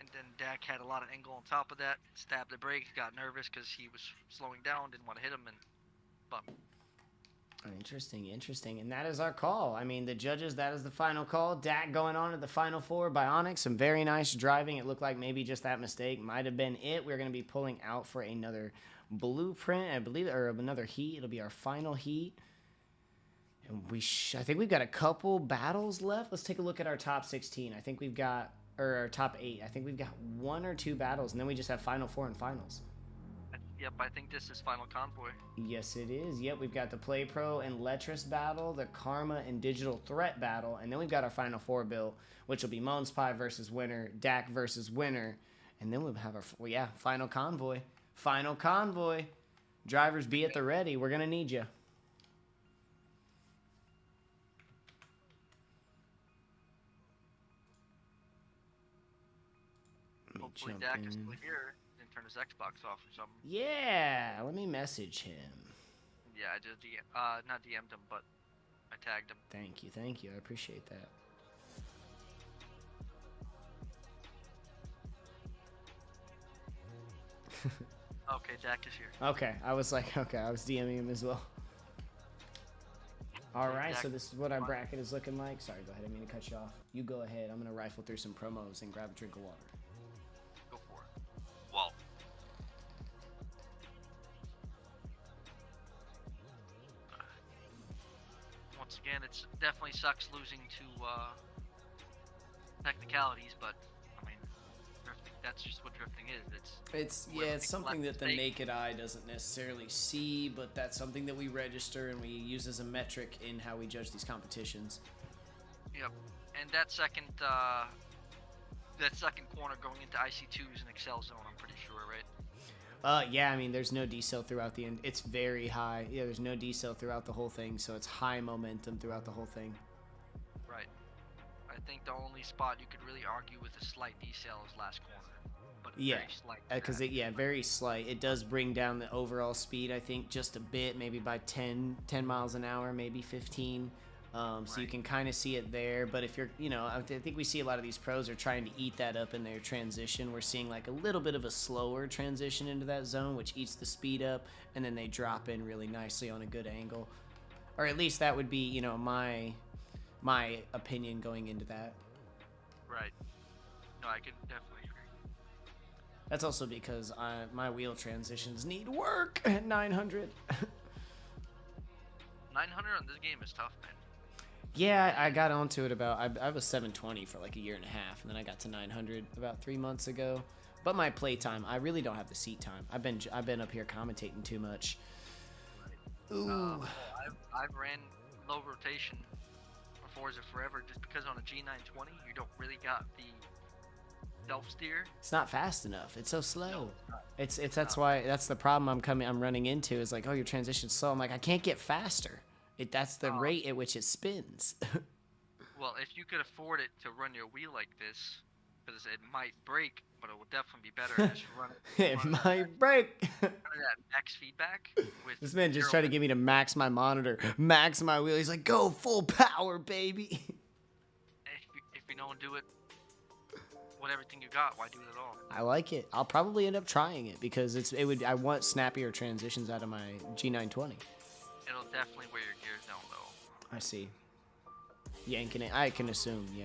And then Dak had a lot of angle on top of that, stabbed the brakes, got nervous because he was slowing down, didn't want to hit him, and bump. Interesting. And that is our call. I mean, the judges, that is the final call. Dak going on to the Final Four. Bionic, some very nice driving. It looked like maybe just that mistake might have been it. We're going to be pulling out for another blueprint, I believe, or another heat. It'll be our final heat. And I think we've got a couple battles left. Let's take a look at our top 16. I think we've got, or our top 8. I think we've got 1 or 2 battles, and then we just have Final Four and finals. Yep, I think this is Final Convoy. Yes, it is. Yep, we've got the Play Pro and Letras battle, the Karma and Digital Threat battle, and then we've got our Final Four build, which will be Moans Pie versus winner, Dak versus winner, and then we'll have our, Final Convoy. Final Convoy. Drivers, be at the ready. We're going to need you. Hopefully Dak is still here. Didn't turn his Xbox off or something. Yeah, let me message him. Yeah, I just not DM'd him, but I tagged him. Thank you, thank you. I appreciate that. Okay, Dak is here. Okay, I was like, okay, I was DMing him as well. All right, so this is what our bracket is looking like. Sorry, go ahead. I didn't mean to cut you off. You go ahead. I'm going to rifle through some promos and grab a drink of water. Go for it. Well. Once again, it definitely sucks losing to technicalities, but I mean, drifting, that's just what drifting is. It's something that the naked eye doesn't necessarily see, but that's something that we register and we use as a metric in how we judge these competitions. Yep, and that second corner going into IC2 is an Excel zone, I'm pretty sure, right? Yeah, I mean, there's no decel throughout the end. It's very high. Yeah, there's no decel throughout the whole thing, so it's high momentum throughout the whole thing. Right. I think the only spot you could really argue with a slight decel is last corner. But Yeah, very slight. because very slight. It does bring down the overall speed, I think, just a bit, maybe by 10 miles an hour, maybe 15. So you can kind of see it there, but if you're, I think we see a lot of these pros are trying to eat that up in their transition. We're seeing like a little bit of a slower transition into that zone, which eats the speed up, and then they drop in really nicely on a good angle. Or at least that would be, my opinion going into that. Right. No, I can definitely agree. That's also because my wheel transitions need work at 900. 900 on this game is tough, man. Yeah, I got onto it I was 720 for like a year and a half, and then I got to 900 about 3 months ago. But my play time, I really don't have the seat time. I've been up here commentating too much. Ooh. I've ran low rotation for Forza forever just because on a G920 you don't really got the self steer. It's not fast enough. It's so slow. No, that's the problem I'm running into is like, oh, your transition's slow. I'm like, I can't get faster. That's the rate at which it spins. Well, if you could afford it to run your wheel like this, because it might break, but it would definitely be better to just run it. It might break. That max feedback. With This man just tried to get me to max my monitor, max my wheel. He's like, go full power, baby. If you don't do it with everything you got, why do it at all? I like it. I'll probably end up trying it because I want snappier transitions out of my G920. It'll definitely wear your gears down, though. I see. Yanking it. I can assume, yeah.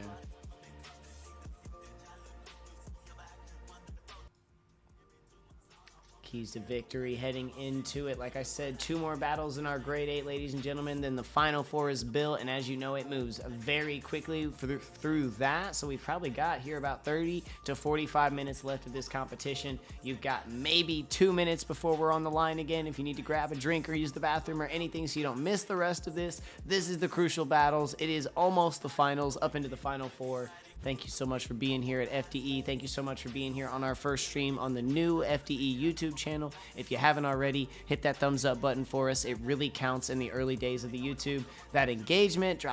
Keys to victory heading into it. Like I said, 2 more battles in our grade 8, ladies and gentlemen. Then the final 4 is built, and as you know, it moves very quickly through that. So we've probably got here about 30 to 45 minutes left of this competition. You've got maybe 2 minutes before we're on the line again if you need to grab a drink or use the bathroom or anything so you don't miss the rest of this. This is the crucial battles. It is almost the finals, up into the final 4. Thank you so much for being here at FDE. Thank you so much for being here on our first stream on the new FDE YouTube channel. If you haven't already, hit that thumbs up button for us. It really counts in the early days of the YouTube. That engagement,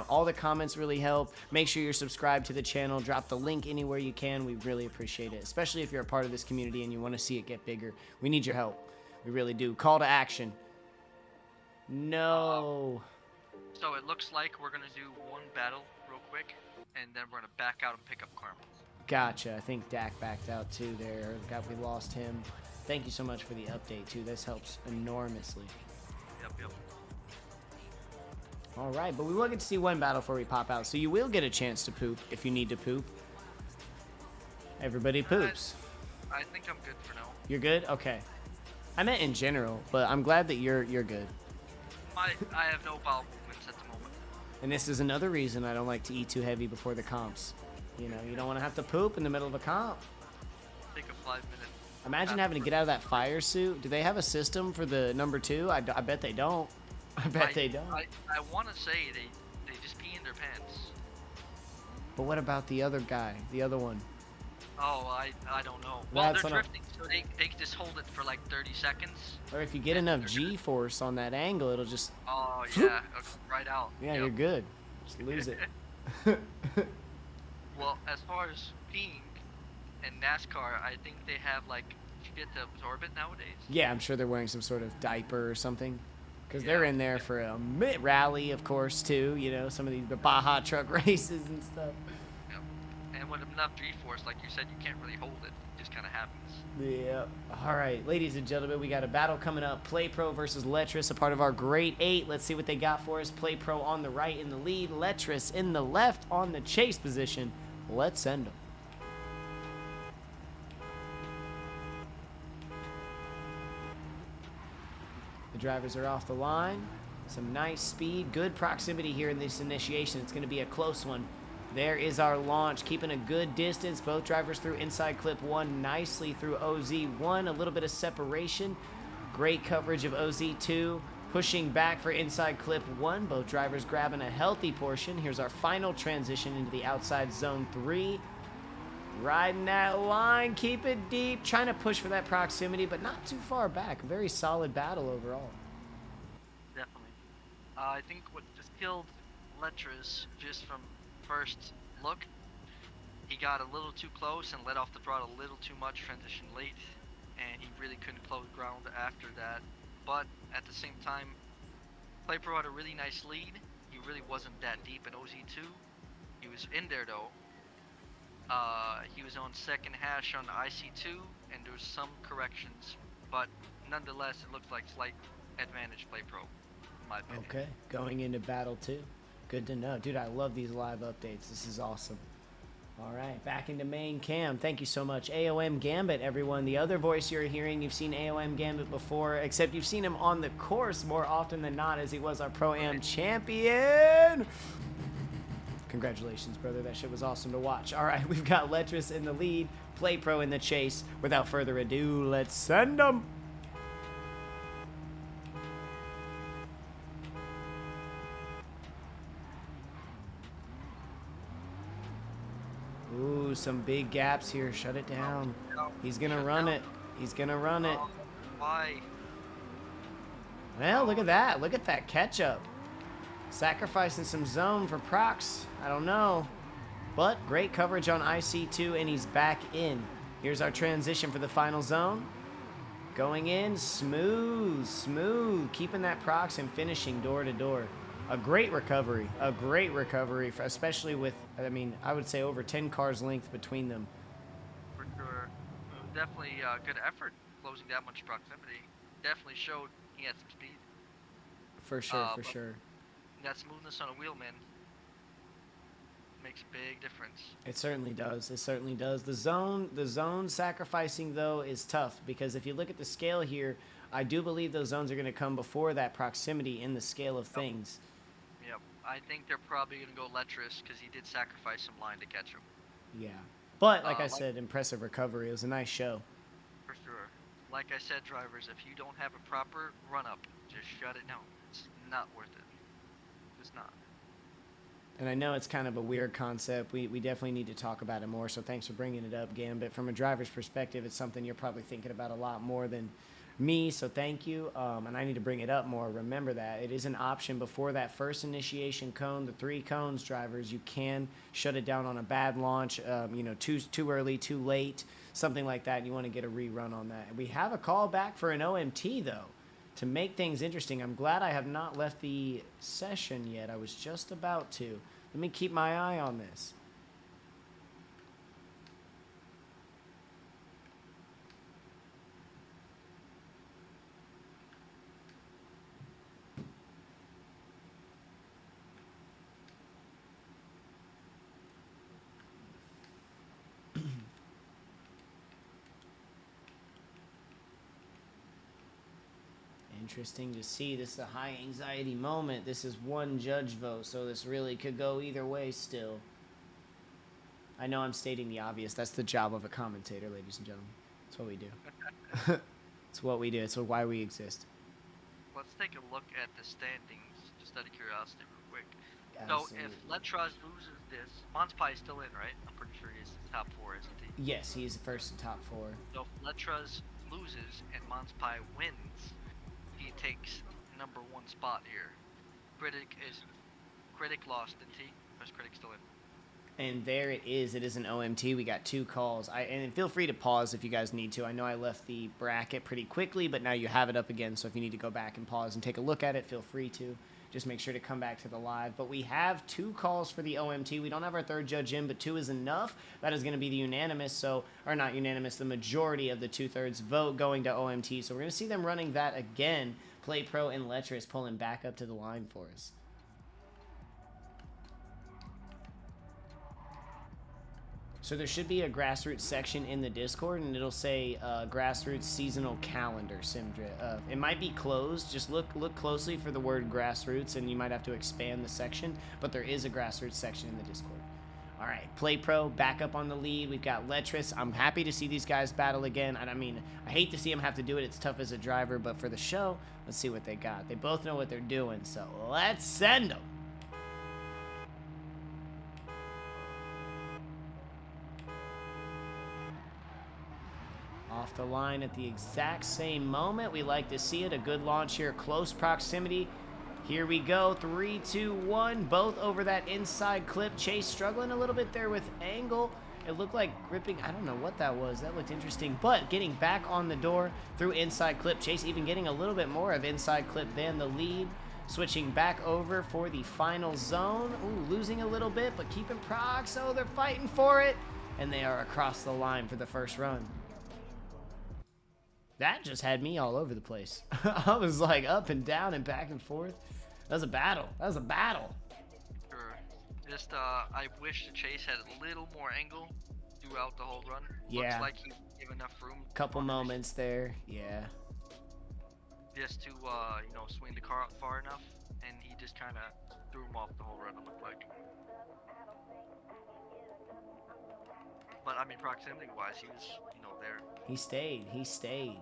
all the comments really help. Make sure you're subscribed to the channel. Drop the link anywhere you can. We really appreciate it, especially if you're a part of this community and you want to see it get bigger. We need your help. We really do. Call to action. No. So it looks like we're going to do one battle real quick, and then we're going to back out and pick up Carmel. Gotcha. I think Dak backed out too there. We lost him. Thank you so much for the update too. This helps enormously. Yep. All right, but we will get to see one battle before we pop out, so you will get a chance to poop if you need to poop. Everybody poops. I think I'm good for now. You're good? Okay. I meant in general, but I'm glad that you're good. I have no bowel movements at the moment. And this is another reason I don't like to eat too heavy before the comps. You don't want to have to poop in the middle of a comp. Take a 5-minute. Imagine having to get out of that fire suit. Do they have a system for the number 2? I bet they don't. I bet they don't. I want to say they just pee in their pants. But what about the other guy, the other one? Oh, I don't know. Well, That's they're drifting, so they can just hold it for like 30 seconds. Or if you get enough G-force on that angle, it'll just... Oh, yeah, right out. Yeah, Yep. You're good. Just lose it. Well, as far as peeing in NASCAR, I think they have like shit to absorb it nowadays. Yeah, I'm sure they're wearing some sort of diaper or something. Because they're in there for a mid rally, of course, too. You know, some of the Baja truck races and stuff. Yep. And with enough G-force, like you said, you can't really hold it. It just kind of happens. Yeah. All right, ladies and gentlemen, we got a battle coming up. Play Pro versus Letras, a part of our Great 8. Let's see what they got for us. Play Pro on the right in the lead. Letras in the left on the chase position. Let's send them. The drivers are off the line. Some nice speed, good proximity here in this initiation. It's going to be a close one. There is our launch, keeping a good distance. Both drivers through inside clip 1 nicely through OZ1. A little bit of separation. Great coverage of OZ2. Pushing back for inside clip 1. Both drivers grabbing a healthy portion. Here's our final transition into the outside zone 3. Riding that line, keep it deep. Trying to push for that proximity, but not too far back. A very solid battle overall. Definitely. I think what just killed Letras just from first look, he got a little too close and let off the throttle a little too much, transition late, and he really couldn't close ground after that. But at the same time, Play Pro had a really nice lead. He really wasn't that deep in OZ2. He was in there though. He was on second hash on IC2, and there was some corrections, but nonetheless, it looks like slight advantage Play Pro, in my opinion. Okay, going into battle 2. Good to know. Dude, I love these live updates. This is awesome. All right, back into main cam. Thank you so much. AOM Gambit, everyone. The other voice you're hearing, you've seen AOM Gambit before, except you've seen him on the course more often than not, as he was our Pro-Am champion. Congratulations, brother. That shit was awesome to watch. All right, we've got Letras in the lead, Play Pro in the chase. Without further ado, let's send them. Ooh, some big gaps here. Shut it down. He's going to run it. He's going to run it. Why? Well, look at that. Look at that catch up. Sacrificing some zone for procs. I don't know. But great coverage on IC2, and he's back in. Here's our transition for the final zone. Going in, smooth, smooth. Keeping that procs and finishing door to door. A great recovery, for, especially with, I mean, I would say over 10 cars length between them. For sure. Definitely good effort closing that much proximity. Definitely showed he had some speed. For sure, for sure. That smoothness on a wheel, man, makes a big difference. It certainly does. It certainly does. The zone sacrificing, though, is tough, because if you look at the scale here, I do believe those zones are going to come before that proximity in the scale of things. Yep. I think they're probably going to go Letras because he did sacrifice some line to catch him. Yeah. But, like I said, impressive recovery. It was a nice show. For sure. Like I said, drivers, if you don't have a proper run-up, just shut it down. It's not worth it. It's not. And I know it's kind of a weird concept. We definitely need to talk about it more, so thanks for bringing it up, Gambit. From a driver's perspective, it's something you're probably thinking about a lot more than me, so thank you. And I need to bring it up more. Remember that. It is an option before that first initiation cone, the 3 cones, drivers. You can shut it down on a bad launch, you know, too early, too late, something like that. You want to get a rerun on that. We have a call back for an OMT, though, to make things interesting. I'm glad I have not left the session yet. I was just about to. Let me keep my eye on this. Interesting to see. This is a high anxiety moment. This is one judge vote, so this really could go either way still. I know I'm stating the obvious. That's the job of a commentator, ladies and gentlemen. That's what we do. It's what we do. It's why we exist. Let's take a look at the standings, just out of curiosity real quick. Absolutely. So if Letras loses this, Monspie is still in, right? I'm pretty sure he's top 4, isn't he? Yes, he is the first in top 4. So if Letras loses and Monspie wins, he takes number 1 spot here. Critic lost, didn't he? Or is Critic still in? And there it is. It is an OMT. We got 2 calls. And feel free to pause if you guys need to. I know I left the bracket pretty quickly, but now you have it up again. So if you need to go back and pause and take a look at it, feel free to. Just make sure to come back to the live. But we have 2 calls for the OMT. We don't have our 3rd judge in, but 2 is enough. That is going to be the unanimous, so, or not unanimous, the majority of the 2/3 vote going to OMT. So we're going to see them running that again. Play Pro and Letras pulling back up to the line for us. So there should be a grassroots section in the Discord, and it'll say grassroots seasonal calendar, Simdra. It might be closed. Just look closely for the word grassroots, and you might have to expand the section, but there is a grassroots section in the Discord. All right, Play Pro back up on the lead. We've got Letras. I'm happy to see these guys battle again. I mean, I hate to see them have to do it. It's tough as a driver, but for the show, let's see what they got. They both know what they're doing, so let's send them. Off the line at the exact same moment. We like to see it. A good launch here. Close proximity. Here we go. 3, 2, 1. Both over that inside clip. Chase struggling a little bit there with angle. It looked like gripping. I don't know what that was. That looked interesting. But getting back on the door through inside clip. Chase even getting a little bit more of inside clip than the lead. Switching back over for the final zone. Ooh, losing a little bit, but keeping prox. Oh, they're fighting for it. And they are across the line for the first run. That just had me all over the place. I was like up and down and back and forth. That was a battle. That was a battle. Sure. Just, I wish the Chase had a little more angle throughout the whole run. Yeah. Looks like he gave enough room. Couple moments there. Yeah. Just to, you know, swing the car out far enough, and he just kind of threw him off the whole run, it looked like. But, I mean, proximity-wise, he was, you know, there. He stayed. He stayed.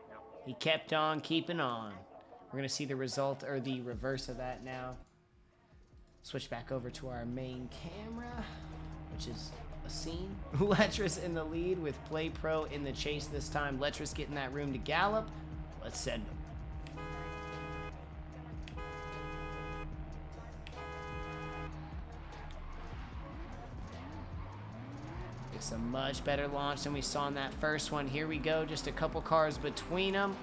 Yep. He kept on keeping on. We're going to see the result, or the reverse of that now. Switch back over to our main camera, which is a scene. Letras in the lead with Play Pro in the chase this time. Letras getting that room to gallop. Let's send him. It's a much better launch than we saw in that first one. Here we go, just a couple cars between them.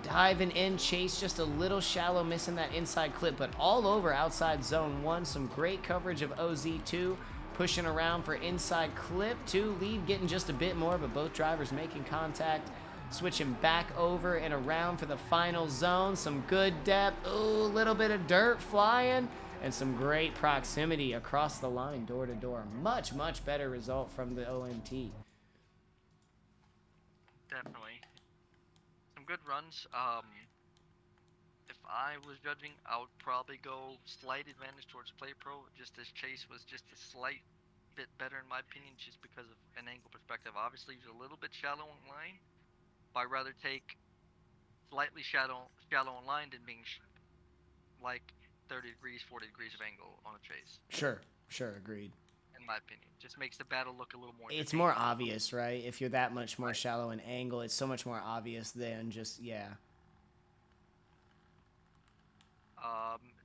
Diving in, Chase just a little shallow, missing that inside clip, but all over outside zone 1. Some great coverage of OZ2, pushing around for inside clip 2. Lead getting just a bit more, but both drivers making contact. Switching back over and around for the final zone. Some good depth. Ooh, a little bit of dirt flying. And some great proximity across the line, door to door. Much, much better result from the OMT. Definitely. Some good runs. If I was judging, I would probably go slight advantage towards Play Pro, just as Chase was just a slight bit better in my opinion, just because of an angle perspective. Obviously, he's a little bit shallow in line, but I'd rather take slightly shallow in line than being like 30 degrees, 40 degrees of angle on a Chase. Sure, agreed. In my opinion, just makes the battle look a little more. It's more obvious, right? If you're that much more shallow in angle, it's so much more obvious than just, yeah.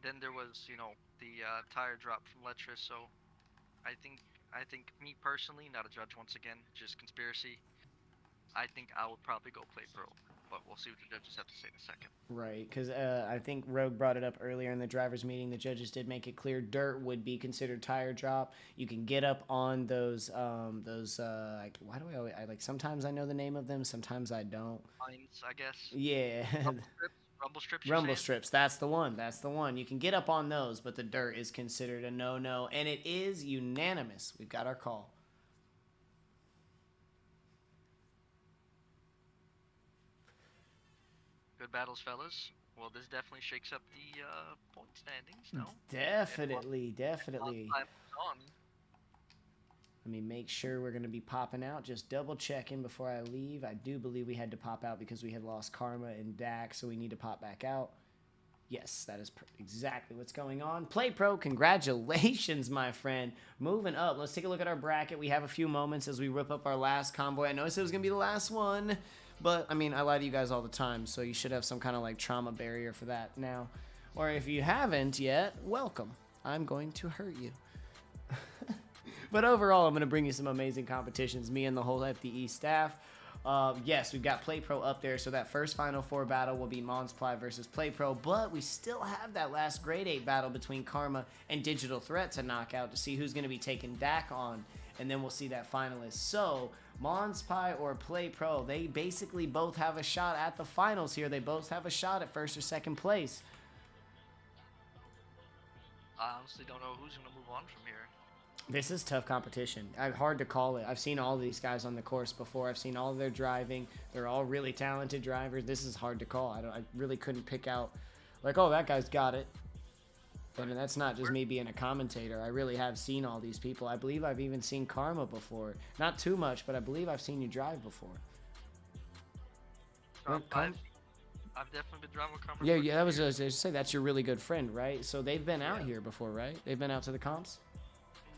Then there was, you know, the tire drop from Letras. So, I think me personally, not a judge once again, just conspiracy. I think I would probably go Play Pro, but we'll see what the judges have to say in a second. Right, because I think Rogue brought it up earlier in the drivers' meeting. The judges did make it clear dirt would be considered tire drop. You can get up on those like, why do I like, sometimes I know the name of them, sometimes I don't. Lines, I guess. Yeah. Rumble strips. Rumble strips, that's the one. That's the one. You can get up on those, but the dirt is considered a no-no, and it is unanimous. We've got our call. Good battles, fellas. Well, this definitely shakes up the point standings, no? Definitely. On. Let me make sure we're going to be popping out. Just double checking before I leave. I do believe we had to pop out because we had lost Karma and Dak, so we need to pop back out. Yes, that is exactly what's going on. Play Pro, congratulations, my friend. Moving up, let's take a look at our bracket. We have a few moments as we rip up our last convoy. I know I said it was going to be the last one, but, I mean, I lie to you guys all the time, so you should have some kind of, like, trauma barrier for that now. Or if you haven't yet, welcome. I'm going to hurt you. But overall, I'm going to bring you some amazing competitions, me and the whole FDE staff. Yes, we've got Play Pro up there, so that first Final Four battle will be Monsply versus Play Pro, but we still have that last Grade 8 battle between Karma and Digital Threat to knock out to see who's going to be taking Dak on, and then we'll see that finalist. So, Monsply or Play Pro, they basically both have a shot at the finals here. They both have a shot at first or second place. I honestly don't know who's going to move on from here. This is tough competition. Hard to call it. I've seen all these guys on the course before. I've seen all of their driving. They're all really talented drivers. This is hard to call. I really couldn't pick out, like, oh, that guy's got it. And that's not just me being a commentator. I really have seen all these people. I believe I've even seen Karma before. Not too much, but I believe I've seen you drive before. I've definitely been driving with Karma. Yeah, that was to say that's your really good friend, right? So they've been out here before, right? They've been out to the comps?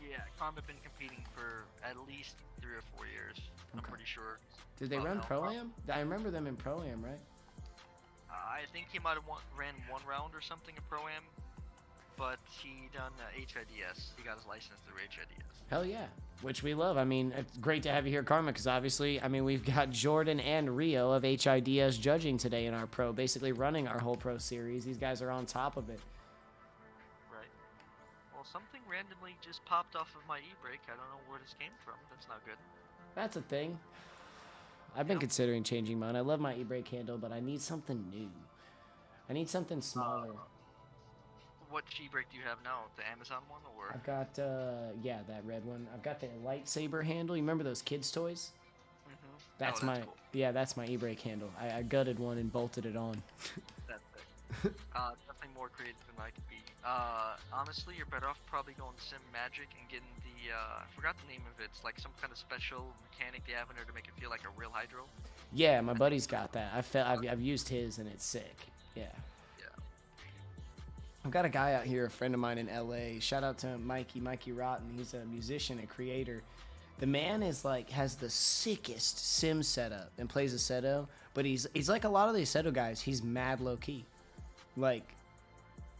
Yeah, Karma been competing for at least 3 or 4 years. I'm pretty sure. Did they run Pro-Am? I remember them in Pro-Am, right? I think he might have ran 1 round or something in Pro-Am, but he done HIDS. He got his license through HIDS. Hell yeah, which we love. I mean, it's great to have you here, Karma, because obviously, I mean, we've got Jordan and Rio of HIDS judging today in our Pro, basically running our whole Pro series. These guys are on top of it. Right. Well, something randomly just popped off of my e-brake. I don't know where this came from. That's not good. That's a thing. I've been considering changing mine. I love my e-brake handle, but I need something new. I need something smaller. What e-brake do you have now? The Amazon one, or? I've got, yeah, that red one. I've got the lightsaber handle. You remember those kids' toys? Mm-hmm. That's cool. Yeah, that's my e-brake handle. I gutted one and bolted it on. That's sick. Definitely more creative than I could be. Honestly, you're better off probably going Sim Magic and getting the, I forgot the name of it. It's like some kind of special mechanic they have in there to make it feel like a real hydro. Yeah, my buddy's got that. I've used his and it's sick. Yeah. I've got a guy out here, a friend of mine in LA. Shout out to Mikey Rotten. He's a musician and creator. The man is like, has the sickest sim setup and plays a Seto, but he's like a lot of these Seto guys. He's mad low key. Like,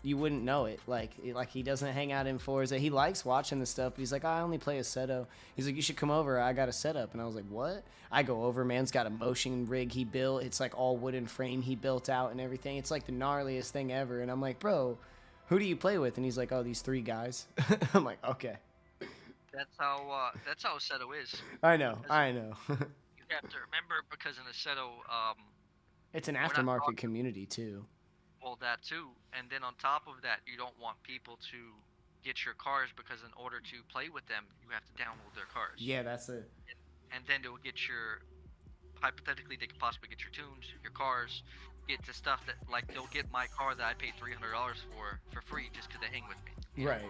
you wouldn't know it. Like he doesn't hang out in Forza. He likes watching the stuff, but he's like, I only play a Seto. He's like, you should come over. I got a setup. And I was like, what? I go over, man's got a motion rig he built. It's like all wooden frame he built out and everything. It's like the gnarliest thing ever. And I'm like, bro, who do you play with? And he's like, oh, these 3 guys. I'm like, okay. That's how Seto is. I know. You have to remember, because in a Seto, it's an aftermarket community too. Well, that too. And then on top of that, you don't want people to get your cars, because in order to play with them, you have to download their cars. Yeah, that's it. And then they'll get hypothetically, they could possibly get your tunes, your cars, get to stuff that, like, they'll get my car that I paid $300 for free just because they hang with me. Right.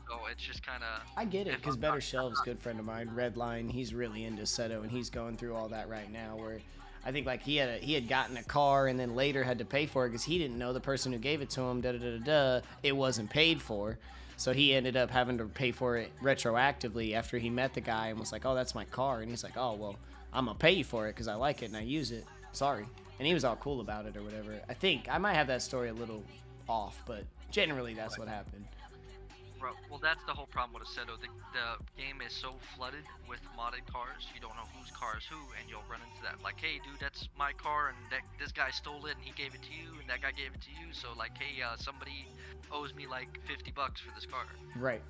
So it's just kind of... I get it, because Better Shelves, good friend of mine, Redline, he's really into Seto, and he's going through all that right now, where I think, like, he had gotten a car and then later had to pay for it because he didn't know the person who gave it to him, it wasn't paid for. So he ended up having to pay for it retroactively after he met the guy and was like, oh, that's my car. And he's like, oh, well, I'm going to pay you for it because I like it and I use it. Sorry. And he was all cool about it or whatever. I think I might have that story a little off, but generally that's what happened. Well, that's the whole problem with a Seto. The game is so flooded with modded cars, you don't know whose car is who, and you'll run into that. Like, hey, dude, that's my car, and this guy stole it, and he gave it to you, and that guy gave it to you. So, like, hey, somebody owes me, like, $50 for this car. Right.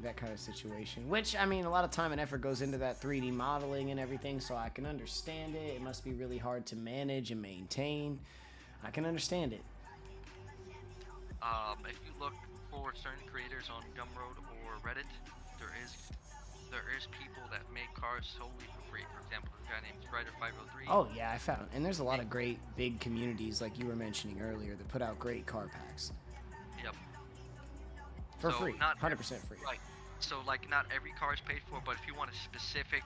That kind of situation. Which, I mean, a lot of time and effort goes into that 3D modeling and everything, so I can understand it. It must be really hard to manage and maintain. I can understand it. If you look for certain creators on Gumroad or Reddit, there is people that make cars solely for free. For example, a guy named Strider503. Oh yeah, I found, and there's a lot of great big communities like you were mentioning earlier that put out great car packs. Yep. For free, 100% free. Right. So like, not every car is paid for, but if you want a specific,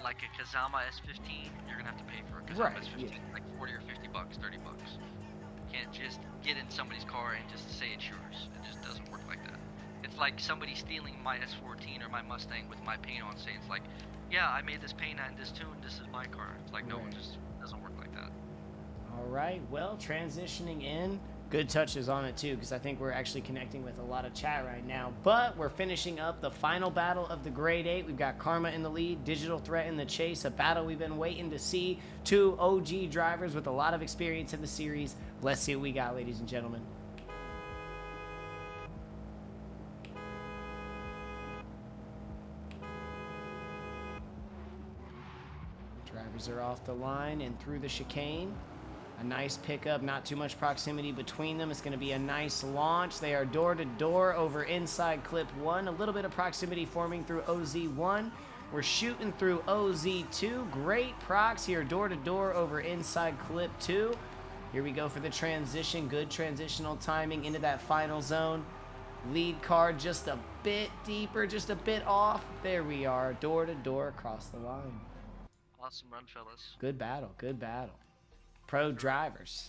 like a Kazama S15, you're gonna have to pay for a Kazama S15, like $40 or $50, $30. You can't just get in somebody's car and just say it's yours. It just doesn't work like that. It's like somebody stealing my S14 or my Mustang with my paint on, saying it's like, yeah, I made this paint and this tune, this is my car. It's like, no, it just doesn't work like that. All right, well, transitioning in, Good touches on it too, because I think we're actually connecting with a lot of chat right now. But we're finishing up the final battle of the grade 8. We've got Karma in the lead, Digital Threat in the chase, a battle we've been waiting to see. Two OG drivers with a lot of experience in the series. Let's see what we got, ladies and gentlemen. Drivers are off the line and through the chicane. A nice pickup, not too much proximity between them. It's going to be a nice launch. They are door to door over inside clip 1. A little bit of proximity forming through OZ1. We're shooting through OZ2. Great prox here, door to door over inside clip 2. Here we go for the transition. Good transitional timing into that final zone. Lead car just a bit deeper, just a bit off. There we are, door to door across the line. Awesome run, fellas. Good battle, good battle. Pro drivers.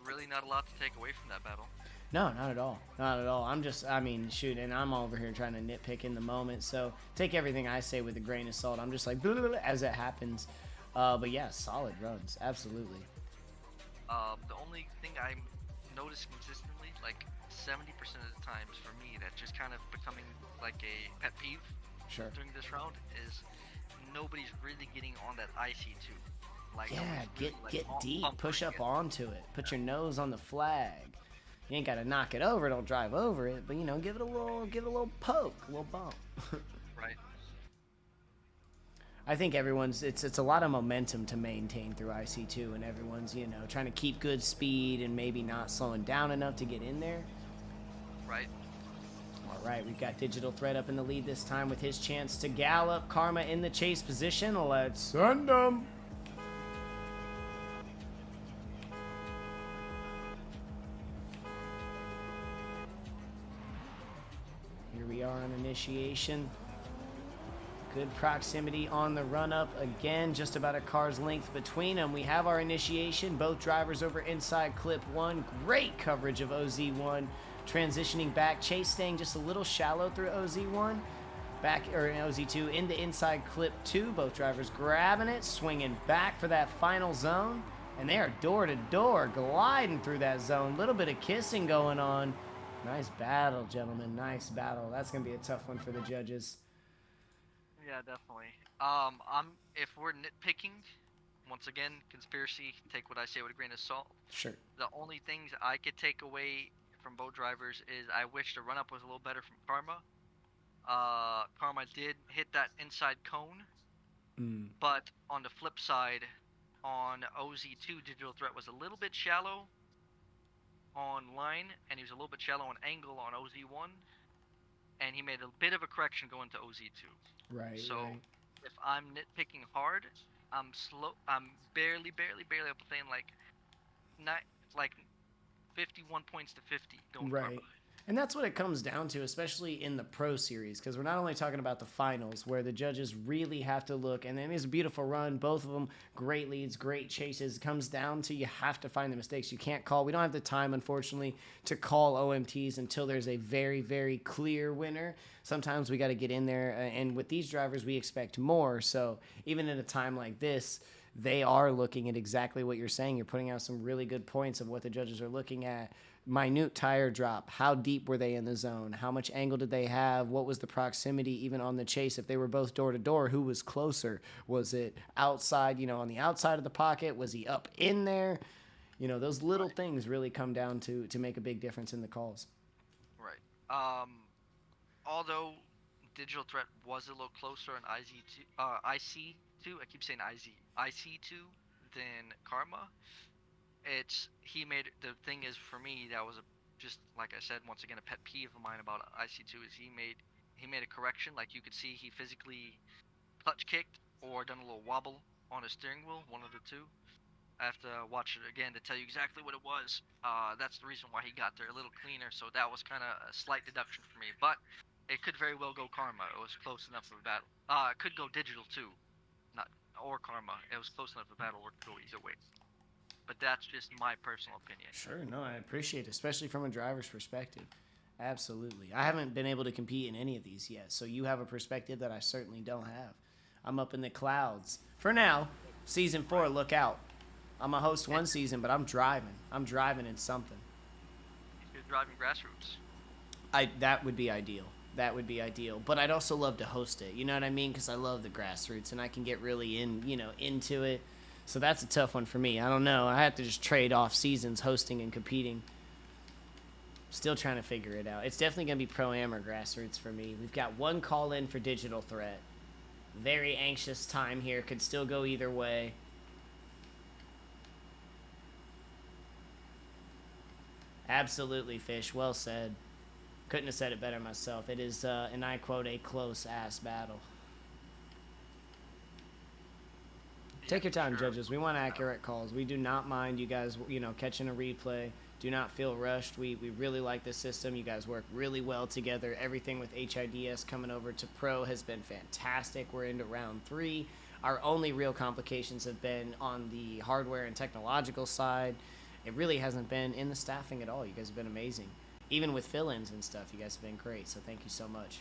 Really not a lot to take away from that battle. No, not at all. Not at all. I mean, shoot, and I'm over here trying to nitpick in the moment, so take everything I say with a grain of salt. I'm just like, blah, blah, blah, as it happens. But yeah, solid runs, absolutely. The only thing I notice consistently, like 70% of the times for me, that just kind of becoming like a pet peeve during this round is nobody's really getting on that IC2. Like, yeah, really, get deep, push up onto it, put your nose on the flag. You ain't gotta knock it over, don't drive over it, but you know, give it a little poke, a little bump. Right. I think it's a lot of momentum to maintain through IC2, and everyone's, you know, trying to keep good speed and maybe not slowing down enough to get in there. Right. All right, we've got Digital Threat up in the lead this time with his chance to gallop. Karma in the chase position. Let's send him. Here we are on initiation. Good proximity on the run-up. Again, just about a car's length between them. We have our initiation. Both drivers over inside clip 1. Great coverage of OZ1. Transitioning back. Chase staying just a little shallow through OZ1. Back, or in OZ2, into inside clip 2. Both drivers grabbing it, swinging back for that final zone. And they are door to door, gliding through that zone. Little bit of kissing going on. Nice battle, gentlemen. Nice battle. That's going to be a tough one for the judges. Yeah, definitely. If we're nitpicking, once again, conspiracy, take what I say with a grain of salt. Sure. The only things I could take away from both drivers is I wish the run-up was a little better from Karma. Karma did hit that inside cone, but on the flip side, on OZ2, Digital Threat was a little bit shallow on line, and he was a little bit shallow on angle on OZ1, and he made a bit of a correction going to OZ2. Right. So right. if I'm nitpicking hard, I'm barely up to saying like 51 points to 50 going right. Karma. And that's what it comes down to, especially in the Pro Series, because we're not only talking about the finals, where the judges really have to look, and then it's a beautiful run, both of them great leads, great chases. It comes down to you have to find the mistakes. You can't call. We don't have the time, unfortunately, to call OMTs until there's a very, very clear winner. Sometimes we got to get in there, and with these drivers, we expect more. So even at a time like this, they are looking at exactly what you're saying. You're putting out some really good points of what the judges are looking at. Minute tire drop. How deep were they in the zone? How much angle did they have? What was the proximity even on the chase? If they were both door to door, who was closer? Was it outside, you know, on the outside of the pocket? Was he up in there? You know, those little things really come down to make a big difference in the calls. Right. Although Digital Threat was a little closer on IC2, I keep saying IC2 than Karma. He made the thing is for me that was just like I said once again a pet peeve of mine about IC2 is he made a correction, like you could see he physically clutch kicked or done a little wobble on his steering wheel, one of the two. I have to watch it again to tell you exactly what it was. That's the reason why he got there a little cleaner, so that was kind of a slight deduction for me, but it could very well go Karma. It was close enough of a battle. It could go Digital too, or Karma. It was close enough of a battle or it could go either way. But that's just my personal opinion. Sure, no, I appreciate it, especially from a driver's perspective. Absolutely. I haven't been able to compete in any of these yet, so you have a perspective that I certainly don't have. I'm up in the clouds. For now, Season 4, look out. I'm a host one season, but I'm driving. I'm driving in something. driving grassroots. That would be ideal. That would be ideal. But I'd also love to host it. You know what I mean? Because I love the grassroots and I can get really into it. So that's a tough one for me. I don't know. I have to just trade off seasons hosting and competing. Still trying to figure it out. It's definitely going to be Pro-Am or grassroots for me. We've got one call in for Digital Threat. Very anxious time here. Could still go either way. Absolutely, Fish. Well said. Couldn't have said it better myself. It is, and I quote, a close-ass battle. Take your time, judges. We want accurate calls. We do not mind you guys, catching a replay. Do not feel rushed. We really like this system. You guys work really well together. Everything with HIDS coming over to Pro has been fantastic. We're into round 3. Our only real complications have been on the hardware and technological side. It really hasn't been in the staffing at all. You guys have been amazing. Even with fill-ins and stuff, you guys have been great, so thank you so much.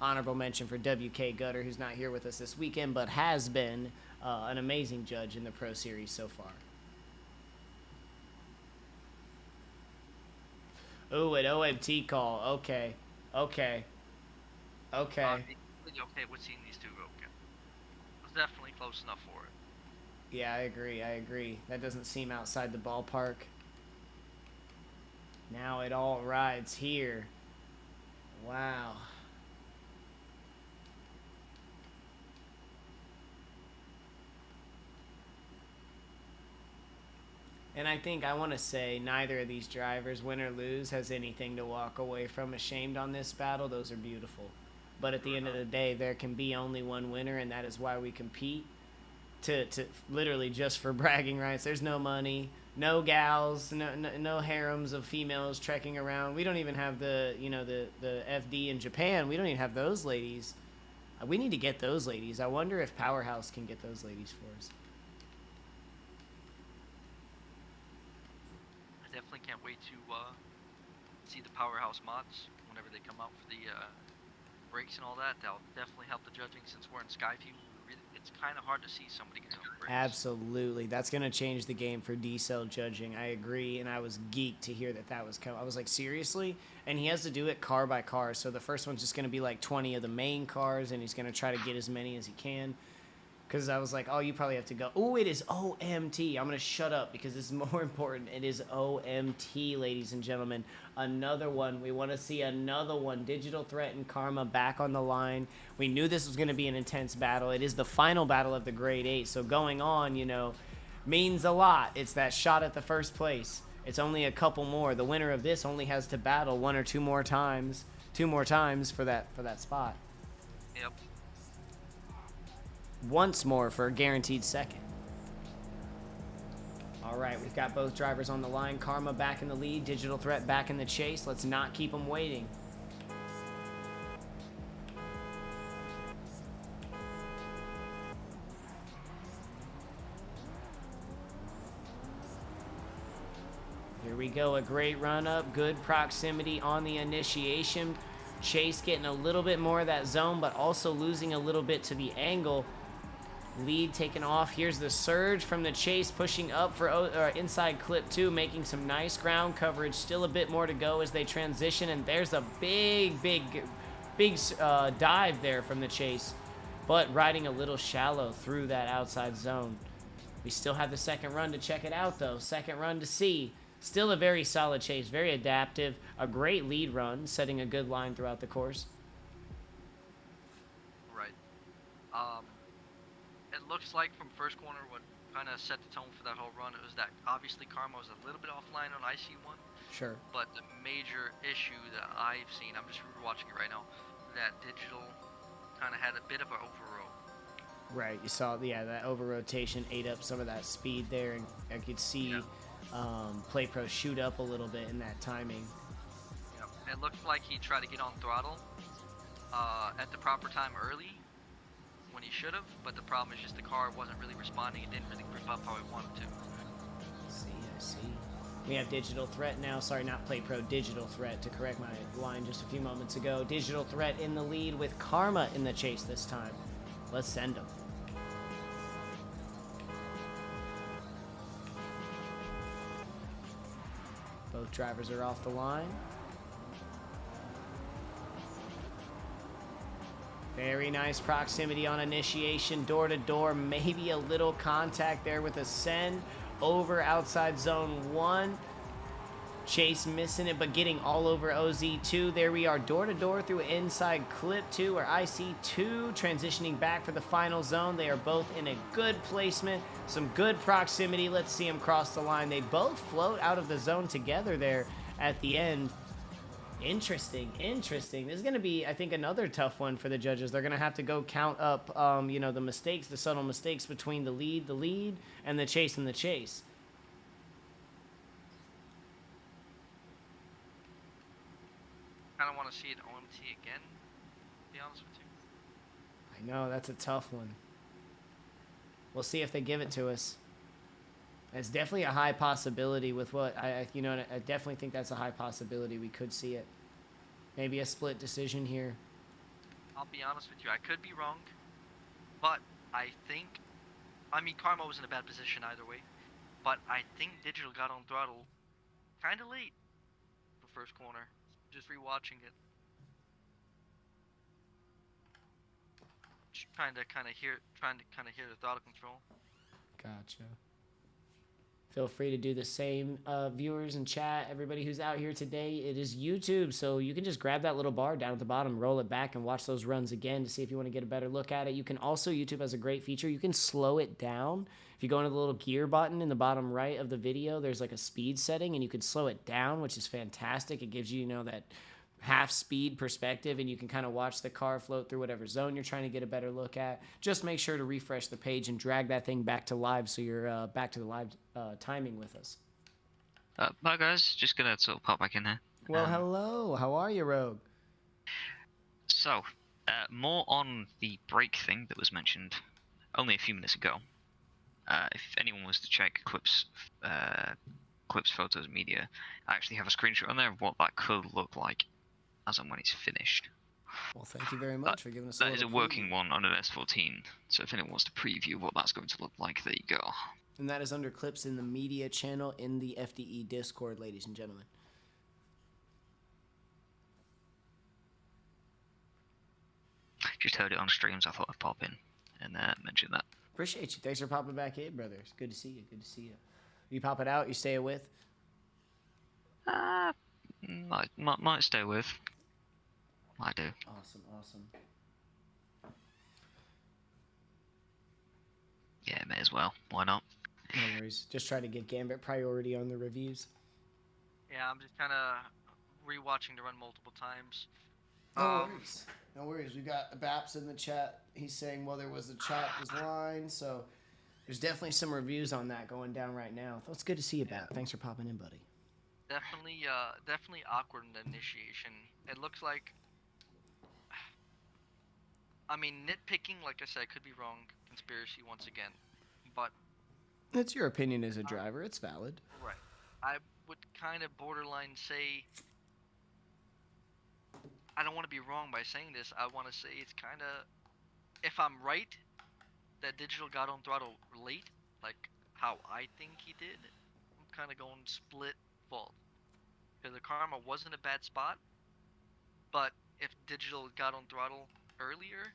Honorable mention for WK Gutter, who's not here with us this weekend, but has been an amazing judge in the Pro Series so far. Ooh, an OMT call. Okay. Okay with seeing these two go. Okay. It was definitely close enough for it. Yeah, I agree. That doesn't seem outside the ballpark. Now it all rides here. Wow. And I want to say neither of these drivers, win or lose, has anything to walk away from ashamed on this battle. Those are beautiful. But at the end of the day, there can be only one winner, and that is why we compete. To literally just for bragging rights. There's no money, no gals, no harems of females trekking around. We don't even have the FD in Japan. We don't even have those ladies. We need to get those ladies. I wonder if Powerhouse can get those ladies for us. I definitely can't wait to see the Powerhouse mods whenever they come out for the breaks and all that. That'll definitely help the judging since we're in Skyview. It's kind of hard to see somebody getting on breaks. Absolutely. That's going to change the game for D-Cell judging. I agree, and I was geeked to hear that was coming. I was like, seriously? And he has to do it car by car, so the first one's just going to be like 20 of the main cars, and he's going to try to get as many as he can. Because I was like, oh, you probably have to go. Oh, it is OMT. I'm going to shut up because it's more important. It is OMT, ladies and gentlemen. Another one. We want to see another one. Digital Threat and Karma back on the line. We knew this was going to be an intense battle. It is the final battle of the Grade 8. So going on, means a lot. It's that shot at the first place. It's only a couple more. The winner of this only has to battle one or two more times for that spot. Yep. Once more for a guaranteed second. All right, we've got both drivers on the line. Karma back in the lead. Digital Threat back in the chase. Let's not keep them waiting. Here we go. A great run up. Good proximity on the initiation. Chase getting a little bit more of that zone, but also losing a little bit to the angle. Lead taken off. Here's the surge from the chase, pushing up for inside clip 2, making some nice ground coverage. Still a bit more to go as they transition, and there's a big dive there from the chase, but riding a little shallow through that outside zone. We still have the second run to check it out, though. Second run to see. Still a very solid chase, very adaptive. A great lead run, setting a good line throughout the course. Right. It looks like from first corner what kind of set the tone for that whole run. It was that obviously Karma was a little bit offline on IC1. Sure. But the major issue that I've seen, I'm just watching it right now, that Digital kind of had a bit of an overroll. Right, you saw, that over-rotation ate up some of that speed there, and I could see Play Pro shoot up a little bit in that timing. Yep. It looked like he tried to get on throttle at the proper time early when he should have, but the problem is just the car wasn't really responding. It didn't really grip up how it wanted to. I see. We have Digital Threat now. Sorry, not Play Pro, Digital Threat, to correct my line just a few moments ago. Digital Threat in the lead with Karma in the chase this time. Let's send him. Both drivers are off the line. Very nice proximity on initiation, door to door, maybe a little contact there with a send over outside zone 1. Chase missing it, but getting all over OZ2. There we are, door to door through inside clip 2, or IC2 transitioning back for the final zone. They are both in a good placement, some good proximity. Let's see them cross the line. They both float out of the zone together there at the end. Interesting. This is going to be, I think, another tough one for the judges. They're going to have to go count up, you know, the mistakes, the subtle mistakes between the lead, and the chase. Kind of want to see it OMT again, to be honest with you. I know, that's a tough one. We'll see if they give it to us. It's definitely a high possibility with what I definitely think that's a high possibility. We could see it. Maybe a split decision here. I'll be honest with you, I could be wrong, but I think, I mean, Karma was in a bad position either way, but I think Digital got on throttle kind of late for first corner. Just rewatching it. Just trying to kind of hear the throttle control. Gotcha. Feel free to do the same, viewers in chat. Everybody who's out here today, it is YouTube, so you can just grab that little bar down at the bottom, roll it back, and watch those runs again to see if you want to get a better look at it. You can also, YouTube has a great feature. You can slow it down. If you go into the little gear button in the bottom right of the video, there's like a speed setting, and you can slow it down, which is fantastic. It gives you, you know, that half speed perspective, and you can kind of watch the car float through whatever zone you're trying to get a better look at. Just make sure to refresh the page and drag that thing back to live, so you're back to the live timing with us. Bye guys, just gonna sort of pop back in here. Well, hello, how are you, Rogue? So, more on the brake thing that was mentioned only a few minutes ago. If anyone was to check clips, photos, media, I actually have a screenshot on there of what that could look like as and when it's finished. Well, thank you very much for giving us that is a working one on an S14, so if anyone wants to preview what that's going to look like, there you go. And that is under clips in the media channel in the FDE Discord, ladies and gentlemen. Just heard it on streams, I thought I'd pop in and mention that. Appreciate you. Thanks for popping back in, brother. It's good to see you. You pop it out, you stay with? Might stay with. I do. Awesome. Yeah, may as well. Why not? No worries. Just try to get Gambit priority on the reviews. Yeah, I'm just kind of rewatching the run multiple times. No worries. We got Baps in the chat. He's saying, well, there was a chopped line, so there's definitely some reviews on that going down right now. So it's good to see you, Bap. Thanks for popping in, buddy. Definitely awkward in the initiation. It looks like, I mean, nitpicking, like I said, I could be wrong. Conspiracy once again, but it's your opinion as a driver. It's valid. Right. I would kind of borderline say, I don't want to be wrong by saying this. I want to say it's kind of, if I'm right, that Digital got on throttle late, like how I think he did, I'm kind of going split fault. Because the Karma was in a bad spot, but if Digital got on throttle earlier,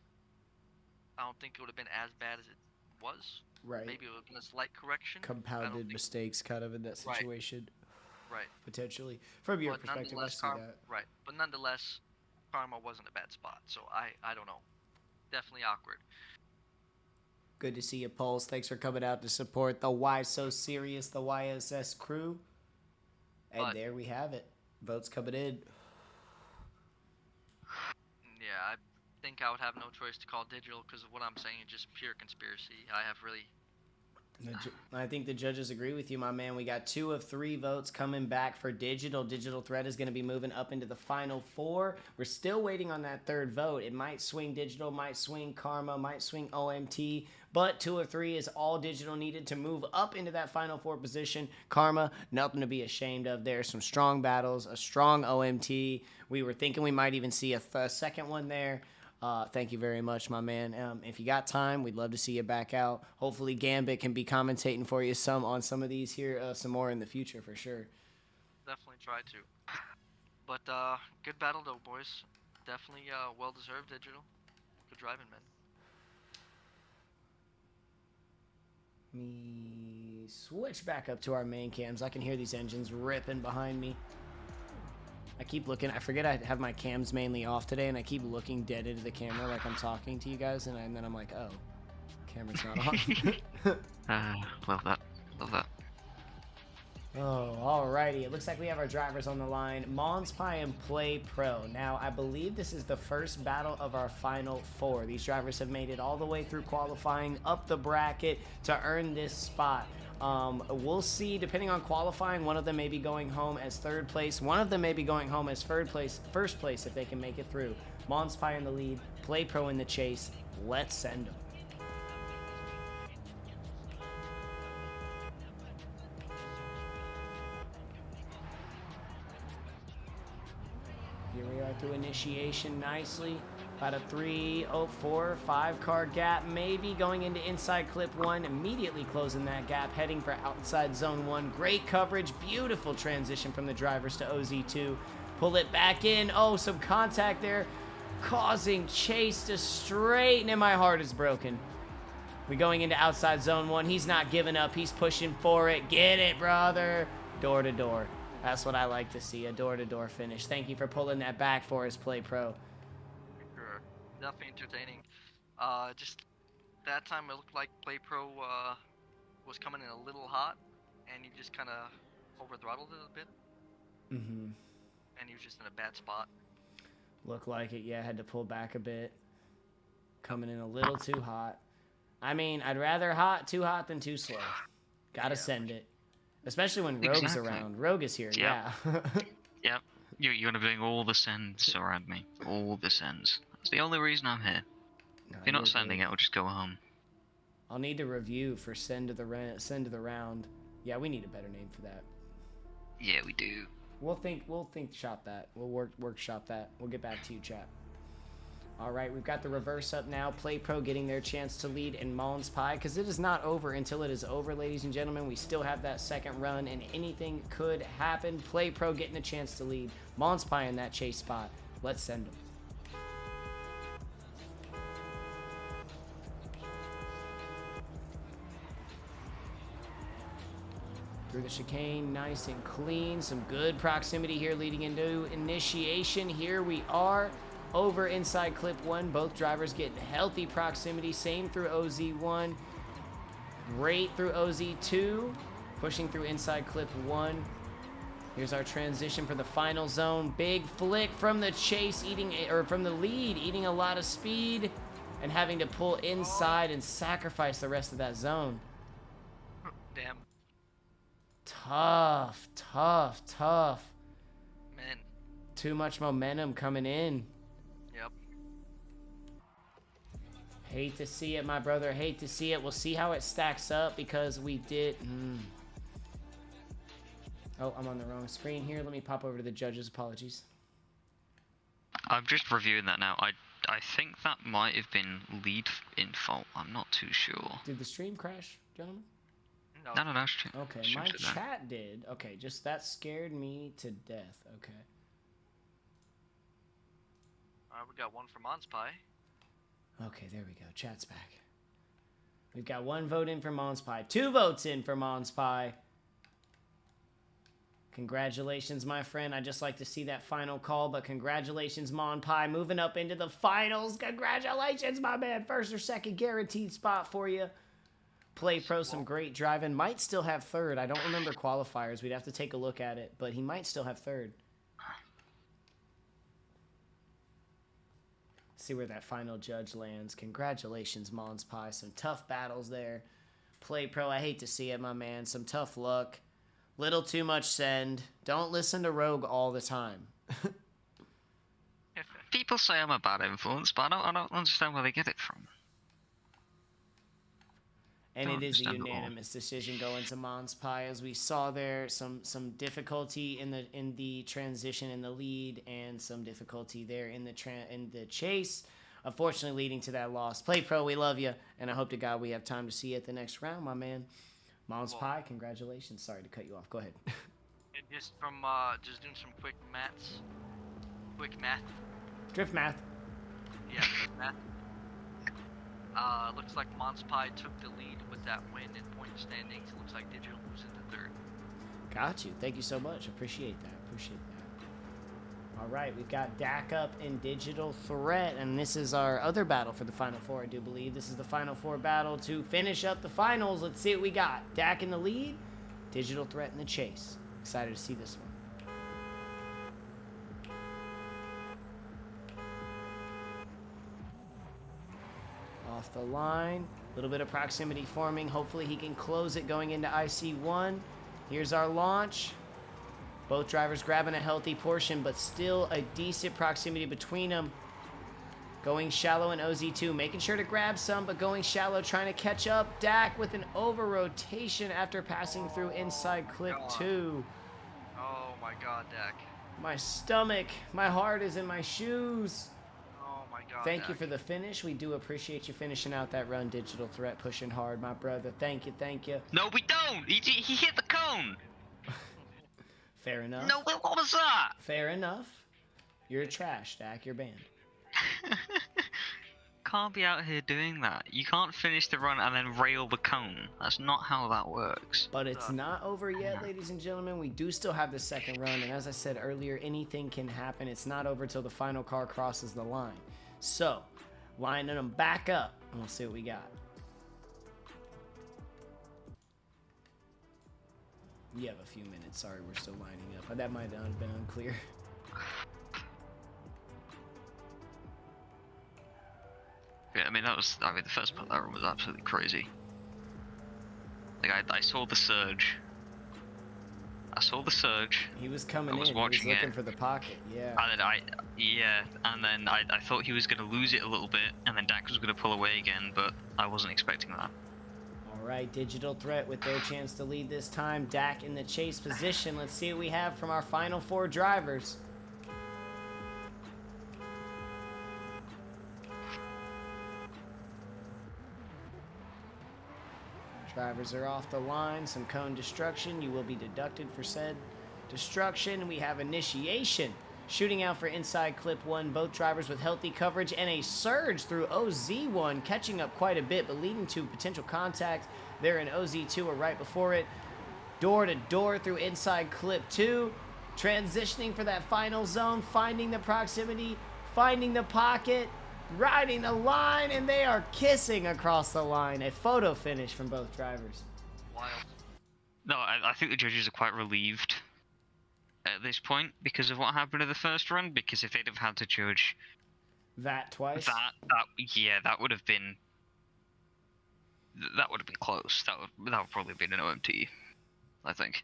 I don't think it would have been as bad as it was. Right. Maybe it would have been a slight correction. Compounded mistakes kind of in that situation. Right. Potentially. From your perspective, I see that. Right. But nonetheless, Karma was in a bad spot. So I don't know. Definitely awkward. Good to see you, Pulse. Thanks for coming out to support the Why So Serious, the YSS crew. And there we have it. Votes coming in. Yeah, I think I would have no choice to call Digital because what I'm saying is just pure conspiracy. I think the judges agree with you, my man. We got 2 of 3 votes coming back for Digital. Digital Threat is going to be moving up into the final 4. We're still waiting on that 3rd vote. It might swing Digital, might swing Karma, might swing OMT, but 2 of 3 is all Digital needed to move up into that final 4 position. Karma, nothing to be ashamed of there. Some strong battles, a strong OMT. We were thinking we might even see a second one there. Thank you very much, my man. If you got time, we'd love to see you back out. Hopefully Gambit can be commentating for you on some of these here, some more in the future for sure. definitely try to. But good battle though, boys. Definitely well deserved, Digital. Good driving, man. Me switch back up to our main cams. I can hear these engines ripping behind me. I keep looking. I forget I have my cams mainly off today, and I keep looking dead into the camera like I'm talking to you guys, and then I'm like, oh, camera's not on. Love that. Love that. Oh, alrighty. It looks like we have our drivers on the line. Monspie and Play Pro. Now, I believe this is the first battle of our final 4. These drivers have made it all the way through qualifying, up the bracket to earn this spot. We'll see, depending on qualifying, one of them may be going home as 3rd place. One of them may be going home as first place if they can make it through. Monspie in the lead, Play Pro in the chase. Let's send them. Here we are through initiation nicely. About a 3:04, 5-car gap, maybe going into inside clip 1, immediately closing that gap, heading for outside zone 1. Great coverage, beautiful transition from the drivers to OZ2. Pull it back in. Oh, some contact there, causing Chase to straighten, and my heart is broken. We're going into outside zone 1. He's not giving up. He's pushing for it. Get it, brother. Door to door. That's what I like to see, a door-to-door finish. Thank you for pulling that back for us, Play Pro. Sure. Definitely entertaining. Just that time it looked like Play Pro was coming in a little hot, and he just kind of over-throttled it a bit. Mm-hmm. And he was just in a bad spot. Looked like it, yeah. Had to pull back a bit. Coming in a little too hot. I mean, I'd rather too hot than too slow. Gotta send it. Especially when Rogue's around. Rogue is here, yeah. Yep. You're gonna be doing all the sends around me. All the sends. That's the only reason I'm here. No, if you're not sending it, I'll just go home. I'll need to review for send to the round. Yeah, we need a better name for that. Yeah, we do. We'll shop that. We'll workshop that. We'll get back to you, chat. All right, we've got the reverse up now. Play Pro getting their chance to lead in Monspie, because it is not over until it is over, ladies and gentlemen. We still have that second run, and anything could happen. Play Pro getting a chance to lead. Monspie in that chase spot. Let's send them. Through the chicane, nice and clean. Some good proximity here leading into initiation. Here we are. Over inside clip 1, both drivers getting healthy proximity. Same through OZ1. Great through OZ2. Pushing through inside clip 1. Here's our transition for the final zone. Big flick from the chase, from the lead, eating a lot of speed and having to pull inside and sacrifice the rest of that zone. Damn. Tough. Man. Too much momentum coming in. Yep. Hate to see it, my brother. Hate to see it. We'll see how it stacks up because we did... Oh, I'm on the wrong screen here. Let me pop over to the judges. Apologies. I'm just reviewing that now. I think that might have been lead in fault. I'm not too sure. Did the stream crash, gentlemen? No. Okay, my chat did. Okay, just that scared me to death. Okay. Alright, we got one from Monspie. Okay, there we go. Chat's back. We've got 1 vote in for Monspie. 2 votes in for Monspie. Congratulations, my friend. I just like to see that final call, but congratulations, Monpie, moving up into the finals. Congratulations, my man. First or second guaranteed spot for you. Play Pro, some great driving. Might still have 3rd. I don't remember qualifiers. We'd have to take a look at it, but he might still have 3rd. See where that final judge lands. Congratulations, Monspie. Some tough battles there. Play Pro, I hate to see it, my man. Some tough luck. Little too much send. Don't listen to Rogue all the time. People say I'm a bad influence, but I don't understand where they get it from. And it is a unanimous decision going to Monspie, as we saw there. Some difficulty in the transition in the lead, and some difficulty there in the chase. Unfortunately, leading to that loss. Play Pro, we love you, and I hope to God we have time to see you at the next round, my man. Monspie, congratulations. Sorry to cut you off. Go ahead. Just from just doing some quick math. Drift math. Yeah, quick math. Looks like Monspie took the lead with that win in point standings. It looks like Digital moves into third. Got you. Thank you so much. Appreciate that. Appreciate that. All right, we've got Dak up in Digital Threat, and this is our other battle for the Final Four, I do believe. This is the Final Four battle to finish up the finals. Let's see what we got. Dak in the lead, Digital Threat in the chase. Excited to see this one. Off the line, a little bit of proximity forming. Hopefully he can close it going into IC1. Here's our launch. Both drivers grabbing a healthy portion, but still a decent proximity between them. Going shallow in OZ2, making sure to grab some, but going shallow, trying to catch up. Dak with an over rotation after passing through inside clip 2. Oh my god, Dak. My stomach, my heart is in my shoes. Oh my god. Thank you Dak. for the finish. We do appreciate you finishing out that run, Digital Threat, pushing hard, my brother. Thank you, thank you. No, we don't. He hit the cone. Fair enough. No, what was that? Fair enough. You're trash, Dak. You're banned. Can't be out here doing that. You can't finish the run and then rail the cone. That's not how that works. But it's not over yet, ladies and gentlemen. We do still have the second run, and as I said earlier, anything can happen. It's not over till the final car crosses the line. So, lining them back up, and we'll see what we got. You have a few minutes. Sorry, we're still lining up. That might not have been unclear. Yeah, I mean, the first part of that run was absolutely crazy. Like, I saw the surge. He was coming I was in. watching He was looking it. for the pocket. Yeah. And then I thought he was going to lose it a little bit, and then Dak was going to pull away again, but I wasn't expecting that. All right, Digital Threat with their chance to lead this time. Dak in the chase position. Let's see what we have from our final 4 drivers. Drivers are off the line. Some cone destruction. You will be deducted for said destruction. We have initiation. Shooting out for inside clip 1. Both drivers with healthy coverage and a surge through OZ1. Catching up quite a bit, but leading to potential contact there in OZ2 or right before it. Door to door through inside clip 2. Transitioning for that final zone. Finding the proximity. Finding the pocket. Riding the line, and they are kissing across the line. A photo finish from both drivers. Wild. No, I think the judges are quite relieved at this point because of what happened in the first run, because if they'd have had to judge That twice? that would have been close. That would probably have been an OMT, I think.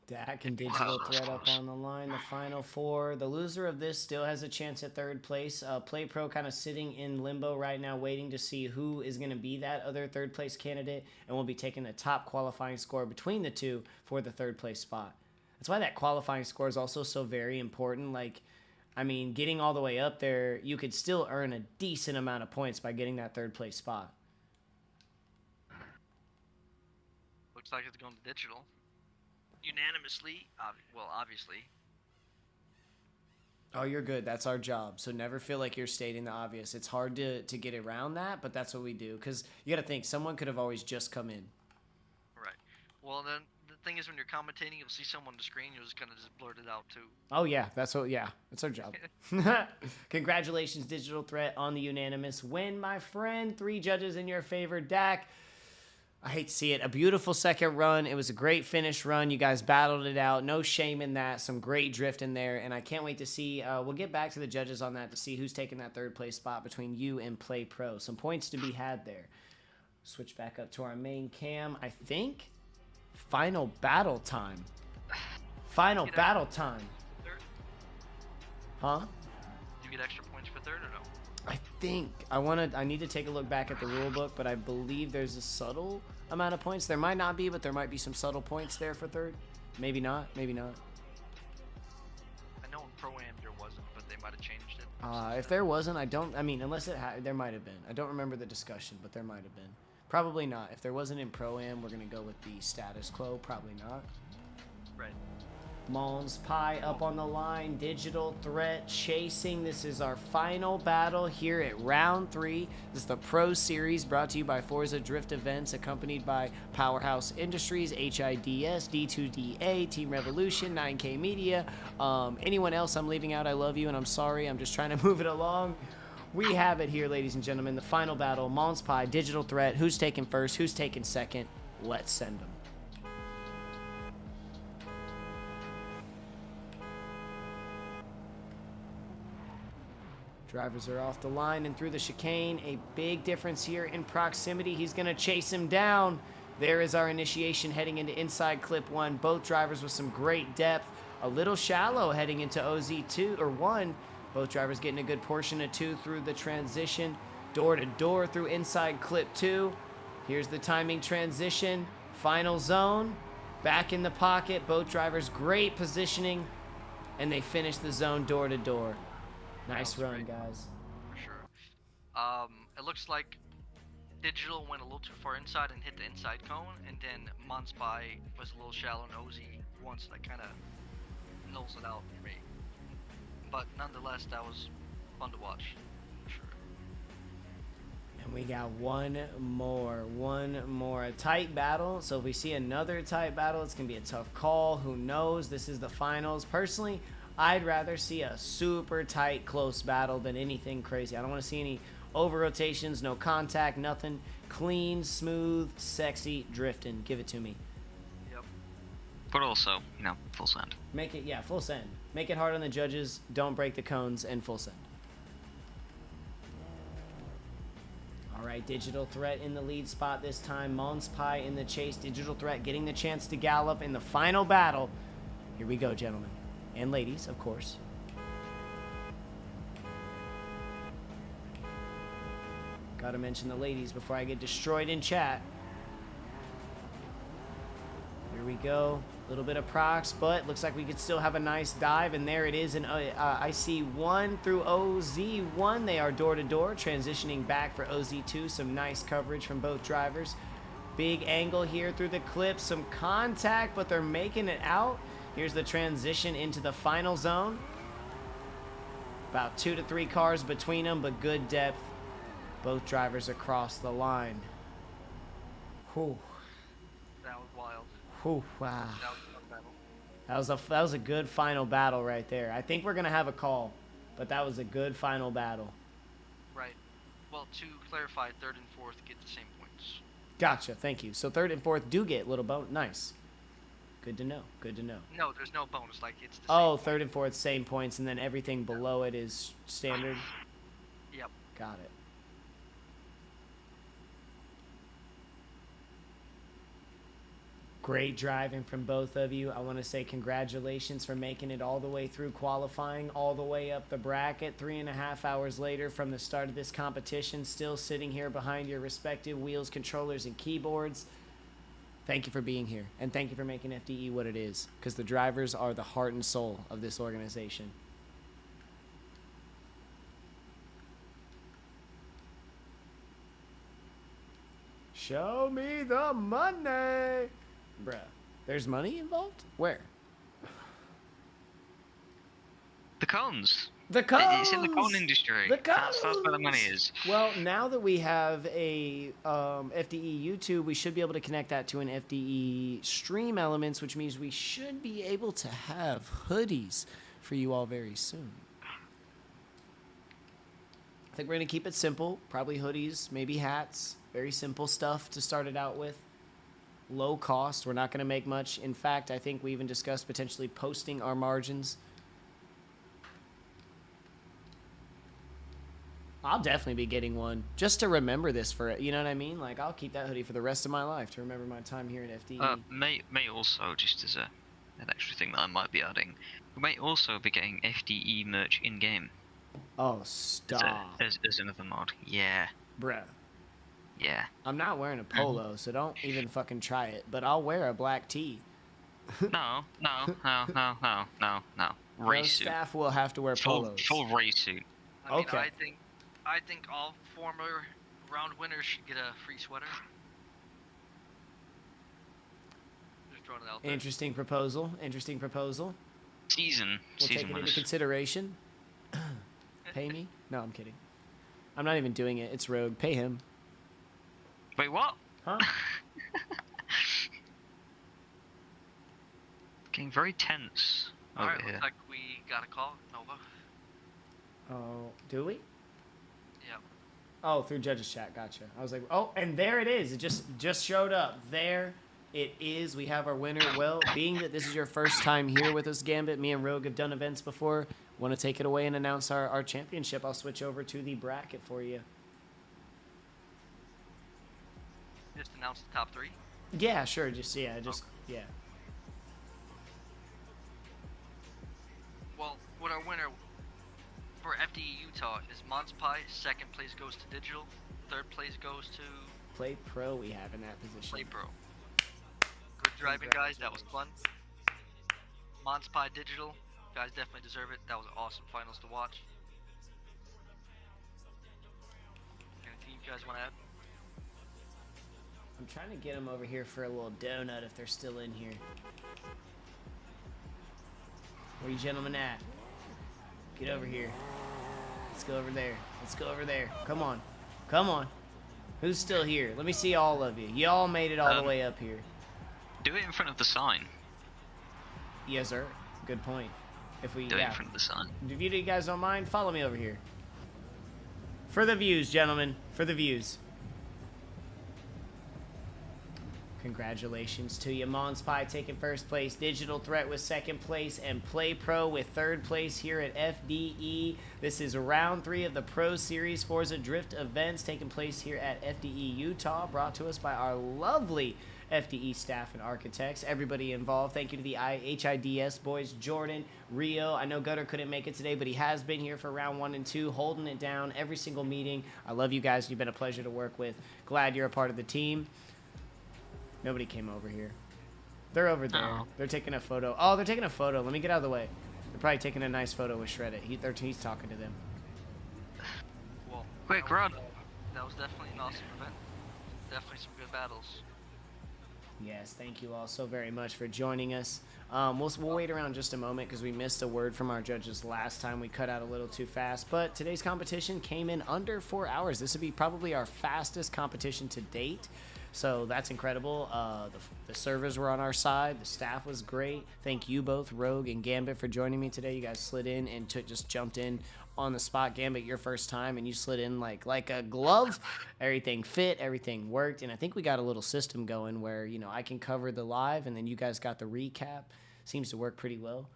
Dak and Digital Threat up on the line. The final 4. The loser of this still has a chance at third place. Play Pro kind of sitting in limbo right now, waiting to see who is going to be that other third place candidate, and we'll be taking the top qualifying score between the two for the third place spot. That's why that qualifying score is also so very important. Like, I mean, getting all the way up there, you could still earn a decent amount of points by getting that third place spot. Looks like it's going to Digital. Unanimously, obviously. Oh, you're good. That's our job. So never feel like you're stating the obvious. It's hard to get around that, but that's what we do. Because you got to think, someone could have always just come in. Right. Well, then the thing is, when you're commentating, you'll see someone on the screen. You're just gonna just blurt it out too. Oh yeah, that's our job. Congratulations, Digital Threat, on the unanimous win, my friend. 3 judges in your favor. Dak, I hate to see it. A beautiful second run. It was a great finish run. You guys battled it out. No shame in that. Some great drift in there. And I can't wait to see. We'll get back to the judges on that to see who's taking that third place spot between you and Play Pro. Some points to be had there. Switch back up to our main cam. I think final battle time. Final battle time. Third? Huh? Do you get extra points for third or no? I think I need to take a look back at the rule book, but I believe there's a subtle amount of points. There might not be, but there might be some subtle points there for third. Maybe not. Maybe not. I know in Pro-Am there wasn't, but they might have changed it. If there wasn't, unless there might have been. I don't remember the discussion, but there might have been. Probably not. If there wasn't in Pro-Am, we're going to go with the status quo. Probably not. Right. Mons Pie up on the line. Digital Threat chasing. This is our final battle here at round 3. This is the Pro Series brought to you by Forza Drift Events, accompanied by Powerhouse Industries, HIDS, D2DA, Team Revolution, 9K Media. Anyone else I'm leaving out, I love you and I'm sorry. I'm just trying to move it along. We have it here, ladies and gentlemen. The final battle. Mons Pie, Digital Threat. Who's taking first? Who's taking second? Let's send them. Drivers are off the line and through the chicane. A big difference here in proximity. He's going to chase him down. There is our initiation heading into inside clip 1. Both drivers with some great depth. A little shallow heading into OZ2 or 1. Both drivers getting a good portion of 2 through the transition. Door to door through inside clip 2. Here's the timing transition. Final zone. Back in the pocket. Both drivers great positioning. And they finish the zone door to door. Nice run, great. Guys. For sure. It looks like Digital went a little too far inside and hit the inside cone, and then Monspy was a little shallow and OZ once that kind of nulls it out for me. But nonetheless, that was fun to watch. For sure. And we got one more. A tight battle. So if we see another tight battle, it's going to be a tough call. Who knows? This is the finals. Personally, I'd rather see a super tight, close battle than anything crazy. I don't want to see any over rotations, no contact, nothing. Clean, smooth, sexy drifting. Give it to me. Yep. But also, full send. Make it, yeah, full send. Make it hard on the judges. Don't break the cones and full send. All right, Digital Threat in the lead spot this time. Mons Pie in the chase. Digital Threat getting the chance to gallop in the final battle. Here we go, gentlemen. And ladies, of course. Gotta mention the ladies before I get destroyed in chat. Here we go. A little bit of procs, but looks like we could still have a nice dive. And there it is in IC1 through OZ1. They are door to door, transitioning back for OZ2. Some nice coverage from both drivers. Big angle here through the clip. Some contact, but they're making it out. Here's the transition into the final zone. About 2 to 3 cars between them, but good depth. Both drivers across the line. Whew. That was wild. Whew, wow. That was a fun battle. That was a good final battle right there. I think we're gonna have a call, but that was a good final battle. Right. Well, to clarify, 3rd and 4th get the same points. Gotcha. Thank you. So 3rd and 4th do get little bonus. Nice. Good to know. Good to know. No, there's no bonus. Like it's the Oh, same 3rd and 4th same points, and then everything below it is standard. Yep. Got it. Great driving from both of you. I want to say congratulations for making it all the way through qualifying, all the way up the bracket. 3.5 hours later from the start of this competition, still sitting here behind your respective wheels, controllers, and keyboards. Thank you for being here, and thank you for making FDE what it is, because the drivers are the heart and soul of this organization. Show me the money! Bruh, there's money involved? Where? The cones. The cones! It's in the cone industry. The cones! That's where the money is. Well, now that we have a FDE YouTube, we should be able to connect that to an FDE Stream Elements, which means we should be able to have hoodies for you all very soon. I think we're going to keep it simple. Probably hoodies, maybe hats. Very simple stuff to start it out with. Low cost. We're not going to make much. In fact, I think we even discussed potentially posting our margins. I'll definitely be getting one just to remember this for it. You know what I mean? Like, I'll keep that hoodie for the rest of my life to remember my time here at FDE. May also, just as an extra thing that I might be adding, we may also be getting FDE merch in-game. Oh, stop. As another mod. Yeah. Bruh. Yeah. I'm not wearing a polo, so don't even fucking try it. But I'll wear a black tee. No. Race suit. Staff will have to wear polos. Full race suit. I mean, Okay. I think all former round winners should get a free sweater. throwing it out there. Interesting proposal. Interesting proposal. Season We'll take it into winners. consideration. Pay me? No, I'm kidding. I'm not even doing it. It's Rogue. Pay him. Wait, what? Huh? Getting very tense over Alright, here. looks like we got a call, Nova. Oh, do we? Yep. Oh, through Judges Chat. Gotcha. I was like, oh, and there it is. It just showed up. There it is. We have our winner. Well, being that this is your first time here with us, Gambit, me and Rogue have done events before. Want to take it away and announce our championship? I'll switch over to the bracket for you. Just announced the top 3. Yeah, sure. Yeah. Well, what our winner for FDE Utah is Monspie. Second place goes to Digital. Third place goes to Play Pro we have in that position. Play Pro. Good driving, guys. That was fun. Monspie Digital. You guys definitely deserve it. That was awesome finals to watch. Anything you guys want to add? I'm trying to get them over here for a little donut if they're still in here. Where you gentlemen at? Get over here. Let's go over there. Let's go over there. Come on. Come on. Who's still here? Let me see all of you. You all made it all the way up here. Do it in front of the sign. Yes, sir. Good point. If we, Do it in front of the sign. If you guys don't mind, follow me over here. For the views, gentlemen. For the views. Congratulations to you. Monspie taking first place, Digital Threat with second place, and Play Pro with third place here at FDE. This is round 3 of the Pro Series Forza Drift events taking place here at FDE Utah, brought to us by our lovely FDE staff and architects. Everybody involved. Thank you to the HIDS boys, Jordan, Rio. I know Gutter couldn't make it today, but he has been here for round 1 and 2, holding it down every single meeting. I love you guys. You've been a pleasure to work with. Glad you're a part of the team. Nobody came over here. They're over there. Oh. They're taking a photo. Oh, they're taking a photo. Let me get out of the way. They're probably taking a nice photo with Shreddit. He's talking to them. Well, Quick, run. That was definitely an awesome event. Definitely some good battles. Yes, thank you all so very much for joining us. We'll wait around just a moment because we missed a word from our judges last time. We cut out a little too fast, but today's competition came in under 4 hours. This would be probably our fastest competition to date. So that's incredible. The servers were on our side. The staff was great. Thank you both, Rogue and Gambit, for joining me today. You guys slid in and just jumped in on the spot. Gambit, your first time, and you slid in like a glove. Everything fit, everything worked, and I think we got a little system going where, you know, I can cover the live, and then you guys got the recap. Seems to work pretty well.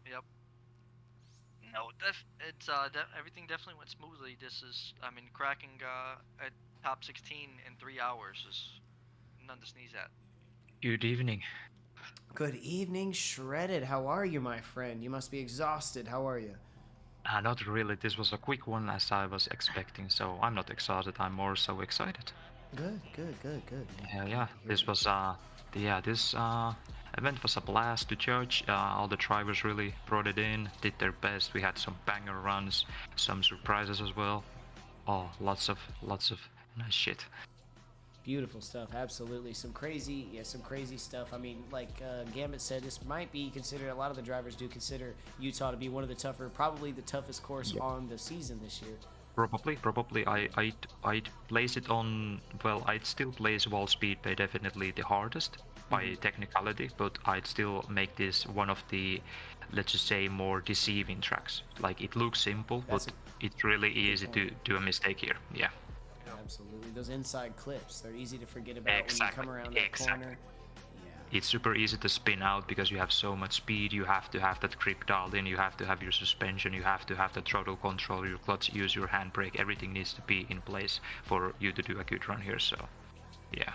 Yep. No, everything definitely went smoothly. Cracking at top 16 in 3 hours is none to sneeze at. Good evening. Good evening, Shredded. How are you, my friend? You must be exhausted. How are you? Not really. This was a quick one as I was expecting, so I'm not exhausted. I'm more so excited. Good. Yeah. This was this event was a blast to judge. All the drivers really brought it in, did their best. We had some banger runs, some surprises as well. Oh, lots of nice shit. Beautiful stuff, absolutely. Some crazy stuff. I mean, like Gambit said, this might be considered, a lot of the drivers do consider Utah to be one of the tougher, probably the toughest course on the season this year. Probably. I'd place it on, well, I'd still place Wall Speedway definitely the hardest by technicality, but I'd still make this one of the, let's just say, more deceiving tracks. Like, it looks simple, but it's really easy to do a mistake here. Yeah. Absolutely. Those inside clips, they're easy to forget about when you come around that corner. Yeah. It's super easy to spin out because you have so much speed. You have to have that grip dialed in, you have to have your suspension, you have to have the throttle control, your clutch, use your handbrake. Everything needs to be in place for you to do a good run here. So yeah,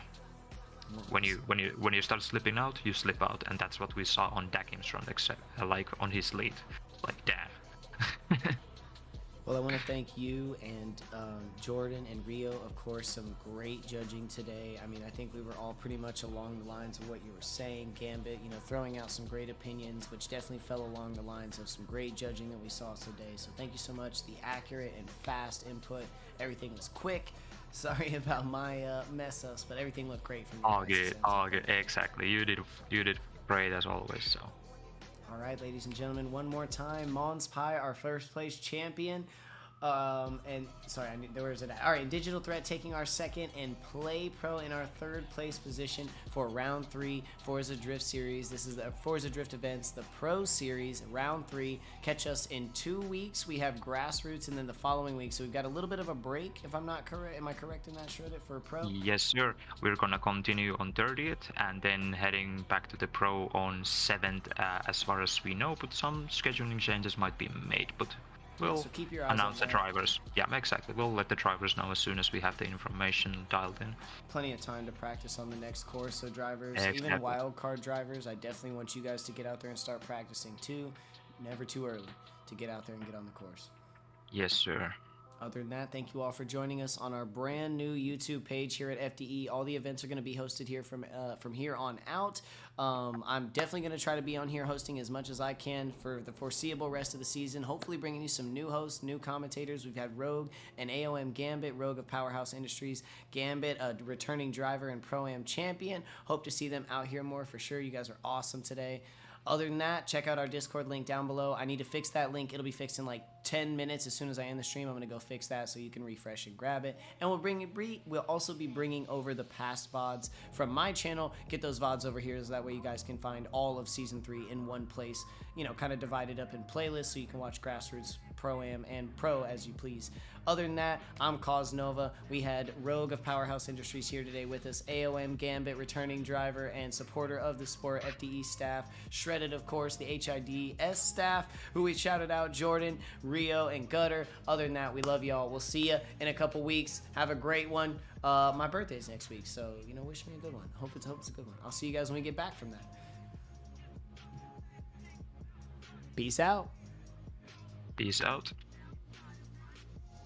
when you start slipping out, you slip out, and that's what we saw on Dakim's run, except like on his lead. Like, damn. Well, I want to thank you and Jordan and Rio, of course, some great judging today. I mean, I think we were all pretty much along the lines of what you were saying, Gambit, you know, throwing out some great opinions, which definitely fell along the lines of some great judging that we saw today. So thank you so much. The accurate and fast input, everything was quick. Sorry about my mess ups, but everything looked great from All you guys. good, all good. Exactly. You did great as always. So. All right, ladies and gentlemen, one more time. Mons Pi, our first place champion. And sorry, where is it at? All right, Digital Threat taking our second, and Play Pro in our third place position for round 3 Forza Drift Series. This is the Forza Drift events, the Pro Series, round 3. Catch us in 2 weeks. We have Grassroots, and then the following week. So we've got a little bit of a break, if I'm not correct. Am I correct in that, Shreddit, for Pro? Yes, sir. We're gonna continue on 30th, and then heading back to the Pro on 7th, as far as we know. But some scheduling changes might be made, but. We'll so keep your eyes announce on the that. drivers. Yeah, exactly. We'll let the drivers know as soon as we have the information dialed in. Plenty of time to practice on the next course, so drivers, Exactly. even wild card drivers, I definitely want you guys to get out there and start practicing too. Never too early to get out there and get on the course. Yes, sir. Other than that, thank you all for joining us on our brand new YouTube page here at FDE. All the events are going to be hosted here from here on out. I'm definitely going to try to be on here hosting as much as I can for the foreseeable rest of the season. Hopefully bringing you some new hosts, new commentators. We've had Rogue and AOM Gambit, Rogue of Powerhouse Industries, Gambit, a returning driver and Pro-Am champion. Hope to see them out here more for sure. You guys are awesome today. Other than that, check out our Discord link down below. I need to fix that link. It'll be fixed in like 10 minutes. As soon as I end the stream, I'm going to go fix that so you can refresh and grab it. And we'll also be bringing over the past VODs from my channel. Get those VODs over here so that way you guys can find all of Season 3 in one place, you know, kind of divided up in playlists so you can watch Grassroots, Pro-Am, and Pro as you please. Other than that, I'm Causnova. We had Rogue of Powerhouse Industries here today with us, AOM Gambit, returning driver and supporter of the sport, FDE staff, Shredded, of course, the HIDS staff, who we shouted out, Jordan, Rio, and Gutter. Other than that, we love y'all. We'll see you in a couple weeks. Have a great one. My birthday's next week, so, you know, wish me a good one. Hope it's a good one. I'll see you guys when we get back from that. Peace out. Peace out.